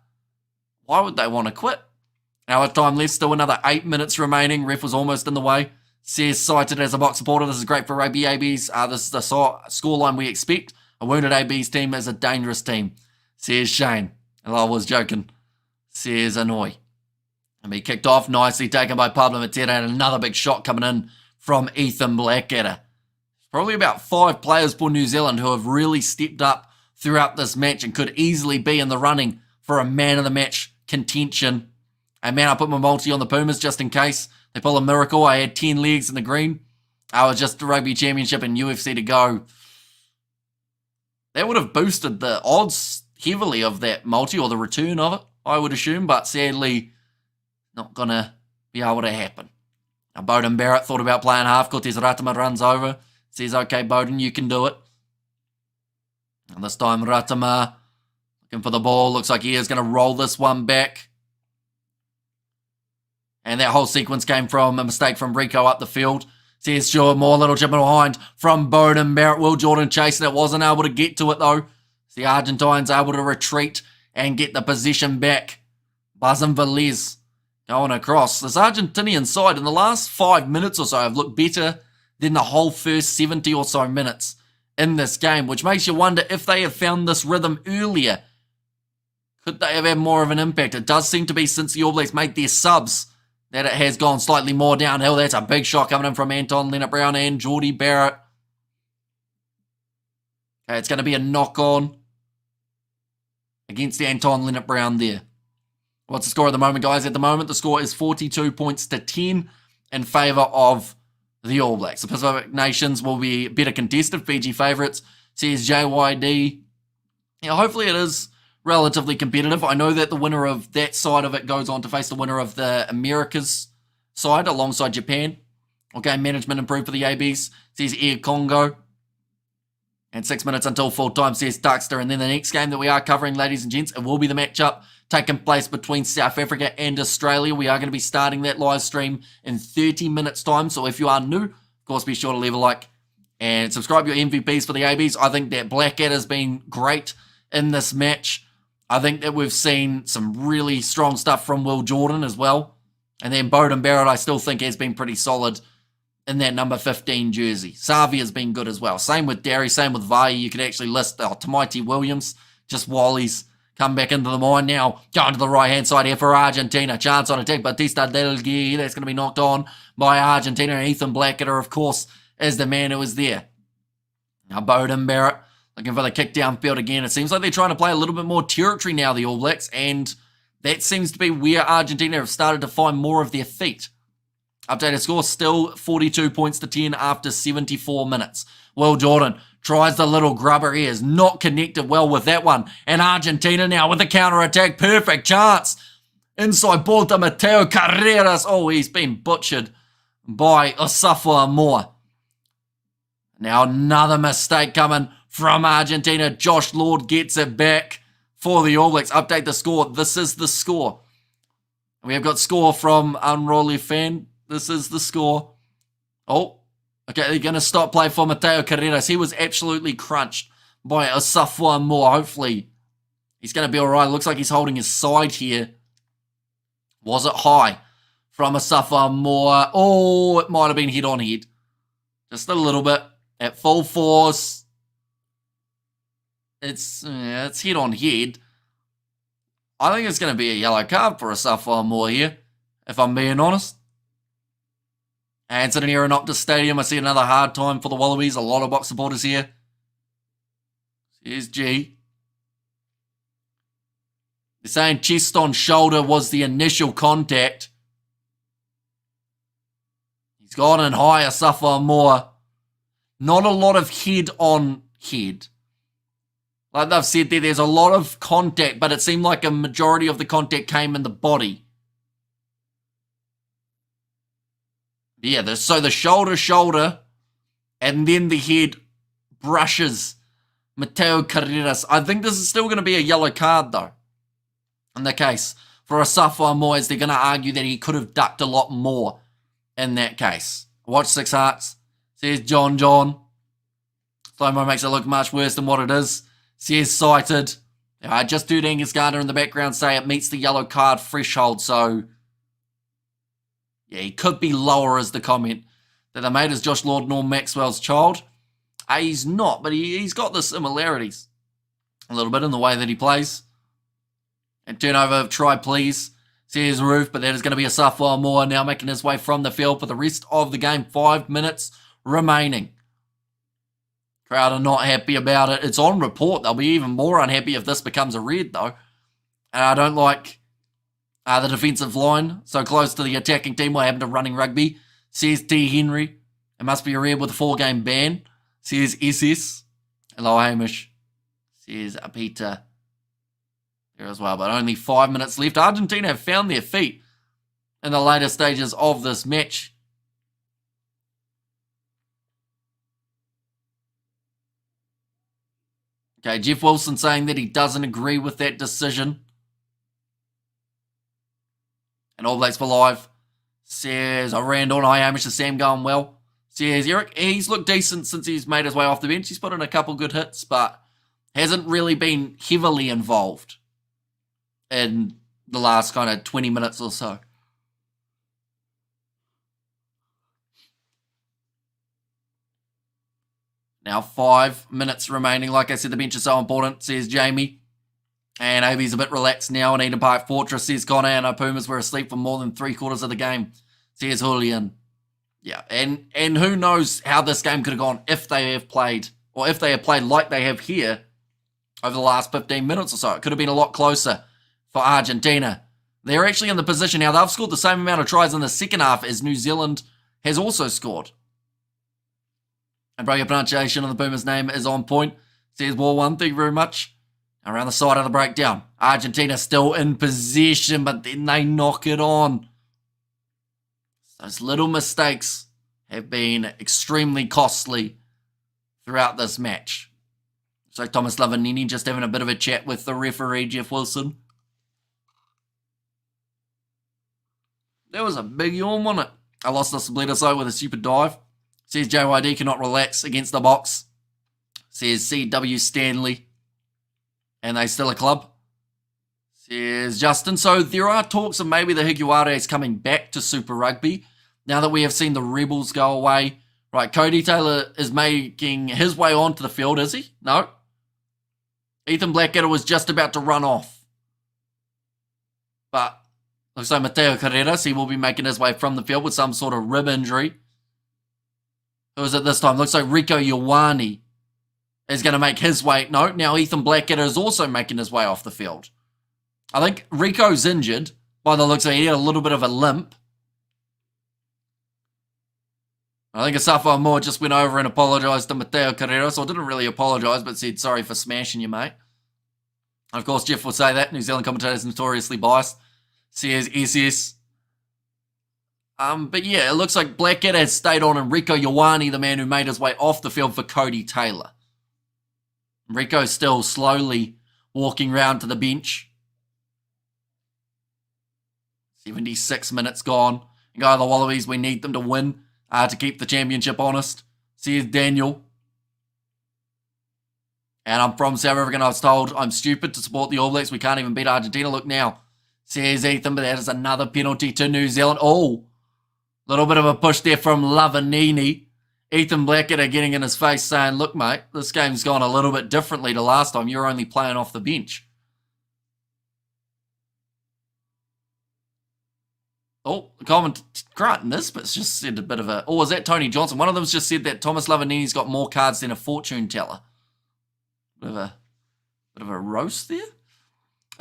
why would they want to quit? Hour time left, still another 8 minutes remaining. Ref was almost in the way. Says cited as a box supporter. This is great for rugby ABs. This is the scoreline we expect. A wounded ABs team is a dangerous team. Says Shane. And I was joking. Says Annoy. And he kicked off nicely, taken by Pablo Matera, and another big shot coming in from Ethan Blackadder. Probably about 5 players for New Zealand who have really stepped up throughout this match and could easily be in the running for a man of the match contention. And man, I put my multi on the Pumas just in case they pull a miracle. I had 10 legs in the green. I was just the Rugby Championship and UFC to go. That would have boosted the odds heavily of that multi or the return of it, I would assume, but sadly not going to be able to happen. Now, Bowden Barrett thought about playing half. Cortez Ratama runs over. Says, okay, Bowden, you can do it. And this time, Ratama looking for the ball. Looks like he is going to roll this one back. And that whole sequence came from a mistake from Rico up the field. Says sure, more little chip behind from Bowden Barrett. Will Jordan chasing it, wasn't able to get to it though. The Argentines able to retreat and get the position back. Buzzin Velez going across. This Argentinian side in the last 5 minutes or so have looked better than the whole first 70 or so minutes in this game, which makes you wonder if they have found this rhythm earlier. Could they have had more of an impact? It does seem to be since the All Blacks made their subs that it has gone slightly more downhill. That's a big shot coming in from Anton Lienert-Brown and Geordie Barrett. Okay, it's going to be a knock-on against Anton Lienert-Brown there. What's the score at the moment, guys? At the moment, the score is 42 points to 10 in favour of the All Blacks. The Pacific Nations will be better contested. Fiji favourites, says JYD. Yeah, hopefully it is relatively competitive. I know that the winner of that side of it goes on to face the winner of the Americas side alongside Japan. Okay, management improved for the ABs, says Air Congo. And 6 minutes until full time, says Duckster. And then the next game that we are covering, ladies and gents, it will be the matchup taking place between South Africa and Australia. We are going to be starting that live stream in 30 minutes time. So if you are new, of course, be sure to leave a like and subscribe your MVPs for the ABs. I think that Blackadder has been great in this match. I think that we've seen some really strong stuff from Will Jordan as well. And then Bowden Barrett, I still think has been pretty solid in that number 15 jersey. Savi has been good as well. Same with Derry, same with Vai. You could actually list Tamaiti Williams, just while he's come back into the mind now. Going to the right-hand side here for Argentina. Chance on attack, Batista Del Gui. That's going to be knocked on by Argentina. And Ethan Blackadder, of course, is the man who is there. Now Bowden Barrett looking for the kick downfield again. It seems like they're trying to play a little bit more territory now, the All Blacks, and that seems to be where Argentina have started to find more of their feet. Updated score, still 42 points to 10 after 74 minutes. Will Jordan tries the little grubber. He is not connected well with that one. And Argentina now with the counter-attack. Perfect chance. Inside ball to Mateo Carreras. Oh, he's been butchered by Osafo Amor. Now another mistake coming from Argentina. Josh Lord gets it back for the All Blacks. Update the score. This is the score. We have got score from Unruly Fan. This is the score. Oh, okay, they're going to stop play for Mateo Carreras. He was absolutely crunched by Osafo Amor. Hopefully, he's going to be all right. Looks like he's holding his side here. Was it high from Osafo Amor? Oh, it might have been head on head. Just a little bit. At full force. It's head on head. I think it's going to be a yellow card for Osafo Amor here, if I'm being honest. And sitting here in Optus Stadium, I see another hard time for the Wallabies. A lot of box supporters here. Here's G. They're saying chest on shoulder was the initial contact. He's gone in higher, Osafo Amor. Not a lot of head on head. Like they've said there, there's a lot of contact, but it seemed like a majority of the contact came in the body. Yeah, so the shoulder, and then the head brushes Mateo Carreras. I think this is still going to be a yellow card, though, in the case for Osafo Amor, as they're going to argue that he could have ducked a lot more in that case. Watch Six Hearts, says John. Slow-mo makes it look much worse than what it is, says Cited. I just heard Angus Gardner in the background say it meets the yellow card threshold, so yeah, he could be lower as the comment that they made. Is Josh Lord Norm Maxwell's child? He's not, but he's got the similarities a little bit in the way that he plays. And turnover, try please, says Roof, but that is going to be Osafo Amor now making his way from the field for the rest of the game. 5 minutes remaining. Crowd are not happy about it. It's on report. They'll be even more unhappy if this becomes a red, though. And I don't like the defensive line so close to the attacking team. What happened to running rugby? Says T. Henry. It must be a red with a 4-game ban. Says SS. Hello, Hamish. Says Peter there as well. But only 5 minutes left. Argentina have found their feet in the later stages of this match. Okay, Jeff Wilson saying that he doesn't agree with that decision. And All Blacks for Live Says Randall and Hamish and Sam going well. Says Eric, he's looked decent since he's made his way off the bench. He's put in a couple good hits, but hasn't really been heavily involved in the last kind of 20 minutes or so. Now 5 minutes remaining. Like I said, the bench is so important, says Jamie. And AB's a bit relaxed now in Eden Park Fortress, says Connor, and our Pumas were asleep for more than 3/4 of the game, says Julian. Yeah, and who knows how this game could have gone if they have played, or if they have played like they have here over the last 15 minutes or so. It could have been a lot closer for Argentina. They're actually in the position now. They've scored the same amount of tries in the second half as New Zealand has also scored. And bro, your pronunciation of the Pumas' name is on point, says War One. Thank you very much. Around the side of the breakdown, Argentina still in possession, but then they knock it on. Those little mistakes have been extremely costly throughout this match. So Thomas Lavanini just having a bit of a chat with the referee, Jeff Wilson. There was a big yawn on it. I lost the Subleta with a stupid dive. Says JYD cannot relax against the box. Says CW Stanley. And they still a club. Says Justin. So there are talks of maybe the Higuares coming back to Super Rugby. Now that we have seen the Rebels go away. Right, Cody Taylor is making his way onto the field, is he? No. Ethan Blackadder was just about to run off. But looks like Mateo Carreras, he will be making his way from the field with some sort of rib injury. Who is it this time? Looks like Rico Ioane is going to make his way. No, now Ethan Blackadder is also making his way off the field. I think Rico's injured. By the looks of it, he had a little bit of a limp. I think Asafo Moore just went over and apologised to Mateo Carreras, or didn't really apologise, but said sorry for smashing you, mate. And of course, Jeff will say that. New Zealand commentators notoriously biased. Says SS. But yeah, it looks like Blackadder has stayed on, and Rico Ioane, the man who made his way off the field for Cody Taylor. Rico's still slowly walking round to the bench. 76 minutes gone. And go, the Wallabies, we need them to win to keep the championship honest, says Daniel. And I'm from South Africa, and I was told I'm stupid to support the All Blacks. We can't even beat Argentina. Look now, says Ethan, but that is another penalty to New Zealand. Oh, little bit of a push there from Lavanini. Ethan Blackadder getting in his face saying, look, mate, this game's gone a little bit differently to last time. You're only playing off the bench. Oh, the comment, Grant Nisbet's just said a bit of a... Oh, was that Tony Johnson? One of them's just said that Thomas Lavanini's got more cards than a fortune teller. Bit of a roast there.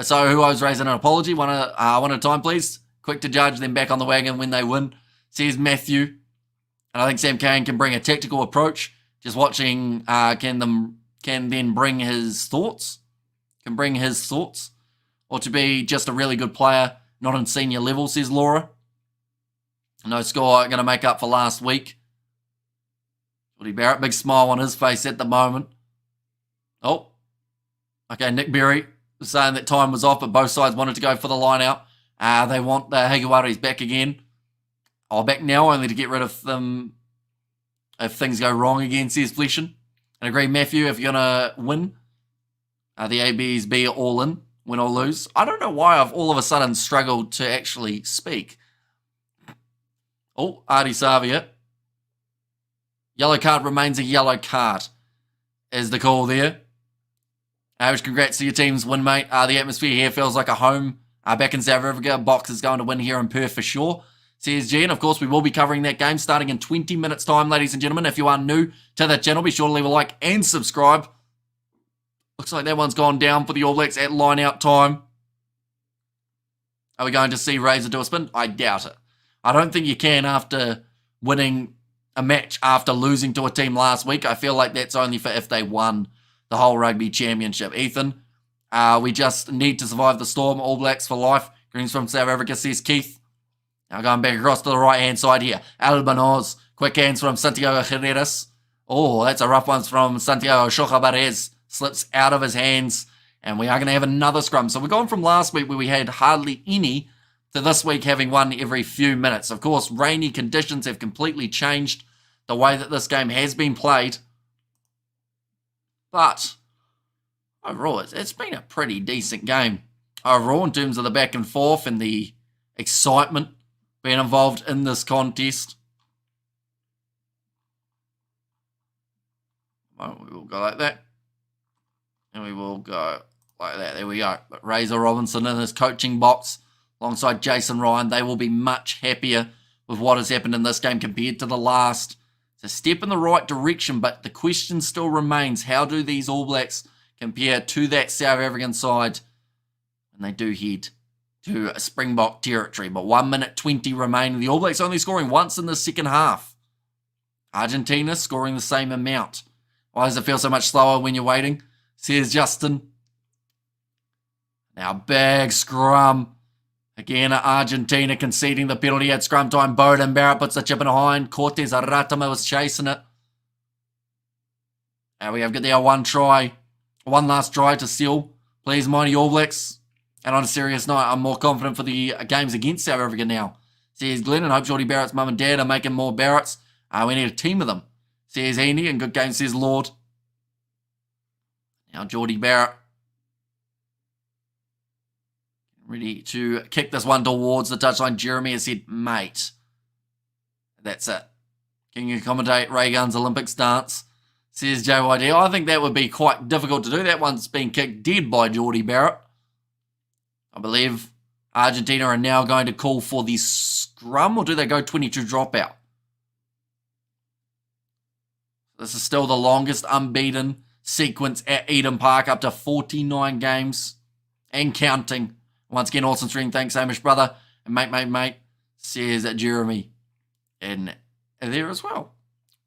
So who owes raising an apology? One at a time, please. Quick to judge, then back on the wagon when they win, says Matthew. And I think Sam Kane can bring a tactical approach. Just watching can then bring his thoughts. Can bring his thoughts. Or to be just a really good player, not in senior level, says Laura. No score going to make up for last week. Woody Barrett, big smile on his face at the moment. Oh. Okay, Nick Berry was saying that time was off, but both sides wanted to go for the line out. They want the Higuares back again. Oh, back now, only to get rid of them if things go wrong again, says Fleshin. And agree, Matthew, if you're going to win, the ABs be all in, win or lose. I don't know why I've all of a sudden struggled to actually speak. Oh, Artie Savia. Yellow card remains a yellow card, is the call there. Which congrats to your team's win, mate. The atmosphere here feels like a home. Back in South Africa, Box is going to win here in Perth for sure, says G. And of course, we will be covering that game starting in 20 minutes' time, ladies and gentlemen. If you are new to the channel, be sure to leave a like and subscribe. Looks like that one's gone down for the All Blacks at line-out time. Are we going to see Razor do a spin? I doubt it. I don't think you can after winning a match after losing to a team last week. I feel like that's only for if they won the whole Rugby Championship. Ethan, we just need to survive the storm. All Blacks for life. Greens from South Africa, says Keith. Now going back across to the right-hand side here. Albanoz. Quick hands from Santiago Herreras. Oh, that's a rough one from Santiago Chocabarez. Slips out of his hands. And we are going to have another scrum. So we're going from last week where we had hardly any to this week having one every few minutes. Of course, rainy conditions have completely changed the way that this game has been played. But overall, it's been a pretty decent game. Overall, in terms of the back and forth and the excitement being involved in this contest. Well, we will go like that. And we will go like that. There we go. But Razor Robinson in his coaching box alongside Jason Ryan, they will be much happier with what has happened in this game compared to the last. It's a step in the right direction, but the question still remains, how do these All Blacks compare to that South African side? And they do head to Springbok territory, but 1 minute 20 remaining. The All Blacks only scoring once in the second half. Argentina scoring the same amount. Why does it feel so much slower when you're waiting? Says Justin. Now big scrum. Again, Argentina conceding the penalty at scrum time. Bowden Barrett puts the chip in behind. Cortez Aratama was chasing it. And we have got there one last try to seal. Please, mighty All Blacks. And on a serious note, I'm more confident for the games against South Africa now. Says Glenn, and hope Geordie Barrett's mum and dad are making more Barretts. We need a team of them. Says Heaney, and good game, says Lord. Now Geordie Barrett. Ready to kick this one towards the touchline. Jeremy has said, mate. That's it. Can you accommodate Reagan's Olympics dance? Says JYD. I think that would be quite difficult to do. That one's been kicked dead by Geordie Barrett. I believe Argentina are now going to call for the scrum, or do they go 22 dropout? This is still the longest unbeaten sequence at Eden Park, up to 49 games and counting. Once again, awesome stream. Thanks, Hamish, brother. And mate, says Jeremy in there as well.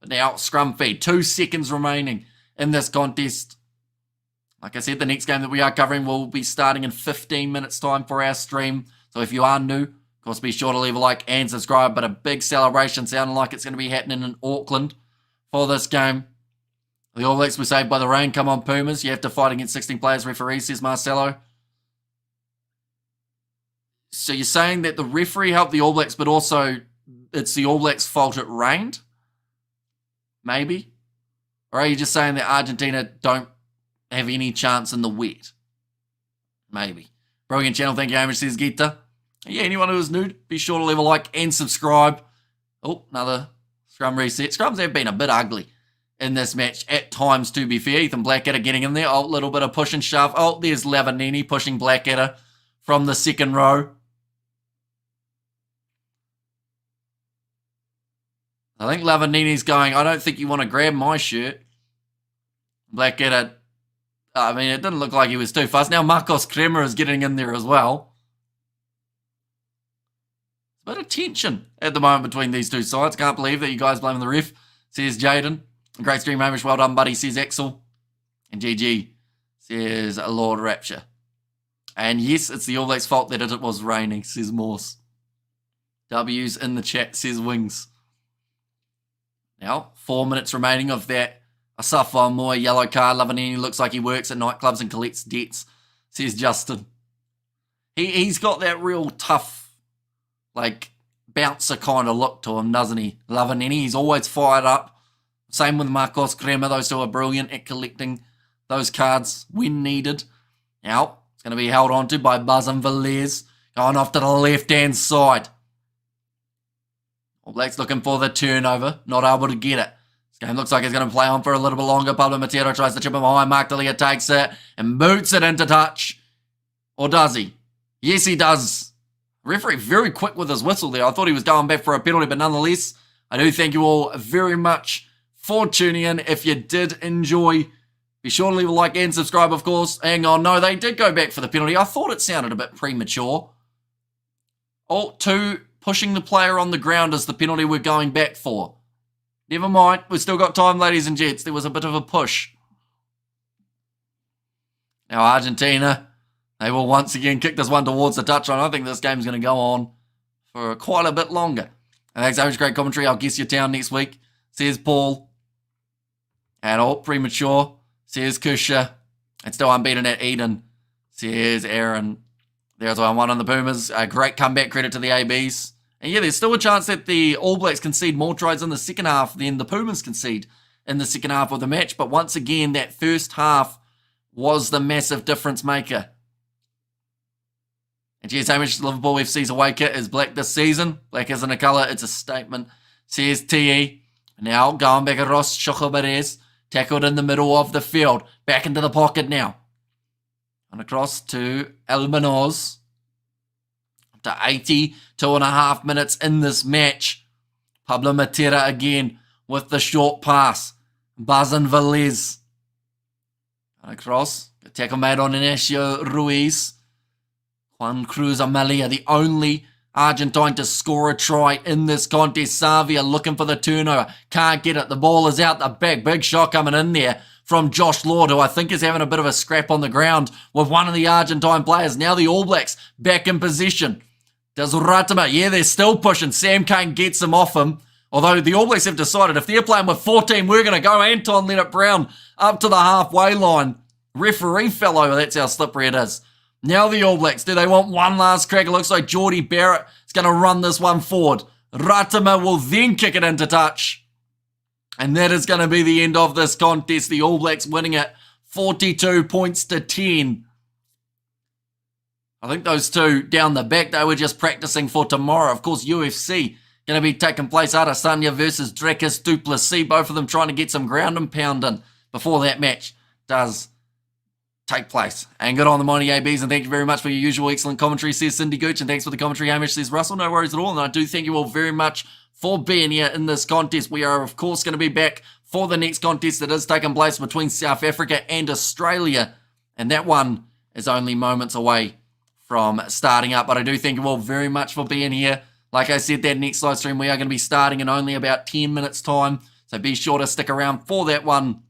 But now, scrum feed. 2 seconds remaining in this contest. Like I said, the next game that we are covering will be starting in 15 minutes' time for our stream. So if you are new, of course, be sure to leave a like and subscribe. But a big celebration sounding like it's going to be happening in Auckland for this game. The All Blacks were saved by the rain. Come on, Pumas. You have to fight against 16 players. Referee, says Marcelo. So you're saying that the referee helped the All Blacks, but also it's the All Blacks' fault it rained? Maybe? Or are you just saying that Argentina don't have any chance in the wet? Maybe. Brilliant channel. Thank you, Hamish, says Gita. Yeah, anyone who is new, be sure to leave a like and subscribe. Oh, another scrum reset. Scrums have been a bit ugly in this match at times, to be fair. Ethan Blackadder getting in there. Oh, little bit of push and shove. Oh, there's Lavanini pushing Blackadder from the second row. I think Lavanini's going, I don't think you want to grab my shirt. Blackadder, I mean, it didn't look like he was too fast. Now Marcos Kremer is getting in there as well. It's a bit of tension at the moment between these two sides. Can't believe that you guys blaming the ref, says Jaden. Great stream, Hamish. Well done, buddy, says Axel. And GG, says Lord Rapture. And yes, it's the All Blacks' fault that it was raining, says Morse. W's in the chat, says Wings. Now, 4 minutes remaining of that Asafo Moore yellow card. Lavanini looks like he works at nightclubs and collects debts, says Justin. He's got that real tough, like, bouncer kind of look to him, doesn't he? Lavanini, he's always fired up. Same with Marcos Kremer. Those two are brilliant at collecting those cards when needed. Now, it's going to be held on to by Buzz and Velez. Going off to the left-hand side. All Blacks looking for the turnover. Not able to get it. This game looks like it's going to play on for a little bit longer. Pablo Matero tries to chip him behind. Mark Delia takes it and boots it into touch. Or does he? Yes, he does. Referee very quick with his whistle there. I thought he was going back for a penalty, but nonetheless, I do thank you all very much for tuning in. If you did enjoy, be sure to leave a like and subscribe, of course. Hang on, no, they did go back for the penalty. I thought it sounded a bit premature. 2, pushing the player on the ground is the penalty we're going back for. Never mind, we've still got time, ladies and gents. There was a bit of a push. Now Argentina, they will once again kick this one towards the touchline. I think this game's going to go on for quite a bit longer. And thanks so much, great commentary. I'll guess your town next week, says Paul. And all premature, says Kusha. And still unbeaten at Eden, says Aaron. There's 1-1 on the Pumas. A great comeback, credit to the ABs. And yeah, there's still a chance that the All Blacks concede more tries in the second half than the Pumas concede in the second half of the match. But once again, that first half was the massive difference maker. And geez, Hamish, Liverpool FC's away kit is black this season. Black isn't a colour, it's a statement. Says TE. Now going back across, Chocobares. Tackled in the middle of the field. Back into the pocket now. And across to Elmanoz. Up to 82.5 minutes in this match. Pablo Matera again with the short pass. Bazan Velez. And across. A tackle made on Ignacio Ruiz. Juan Cruz Amalia, the only Argentine to score a try in this contest. Savia looking for the turnover. Can't get it. The ball is out the back. Big shot coming in there from Josh Lord, who I think is having a bit of a scrap on the ground with one of the Argentine players. Now the All Blacks back in possession. Does Ratima? Yeah, they're still pushing. Sam Kane gets him off him. Although the All Blacks have decided if they're playing with 14, we're going to go Anton Leonard-Brown up to the halfway line. Referee fell over. That's how slippery it is. Now the All Blacks, do they want one last crack? It looks like Geordie Barrett is going to run this one forward. Ratima will then kick it into touch. And that is going to be the end of this contest. The All Blacks winning it 42 points to 10. I think those two down the back, they were just practicing for tomorrow. Of course, UFC going to be taking place. Adesanya versus Dracus du Plessis. Both of them trying to get some ground and pounding before that match does take place. And good on the mighty ABs, and thank you very much for your usual excellent commentary, says Cindy Gooch, and thanks for the commentary, Hamish, says Russell. No worries at all, and I do thank you all very much for being here in this contest. We are, of course, going to be back for the next contest that is taking place between South Africa and Australia, and that one is only moments away from starting up. But I do thank you all very much for being here. Like I said, that next live stream, we are going to be starting in only about 10 minutes time, so be sure to stick around for that one.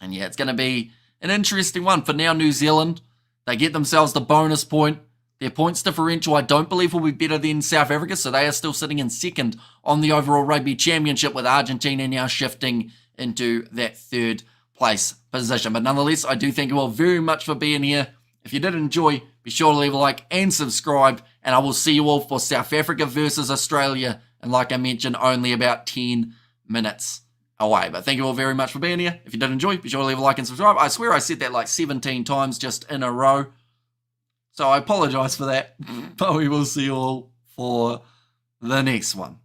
And yeah, it's going to be an interesting one. For now, New Zealand, they get themselves the bonus point. Their points differential, I don't believe, will be better than South Africa, so they are still sitting in second on the overall Rugby Championship, with Argentina now shifting into that third place position. But nonetheless, I do thank you all very much for being here. If you did enjoy, be sure to leave a like and subscribe, and I will see you all for South Africa versus Australia, and like I mentioned, only about 10 minutes away. But thank you all very much for being here. If you did enjoy, be sure to leave a like and subscribe. I swear I said that like 17 times just in a row, so I apologize for that. But we will see you all for the next one.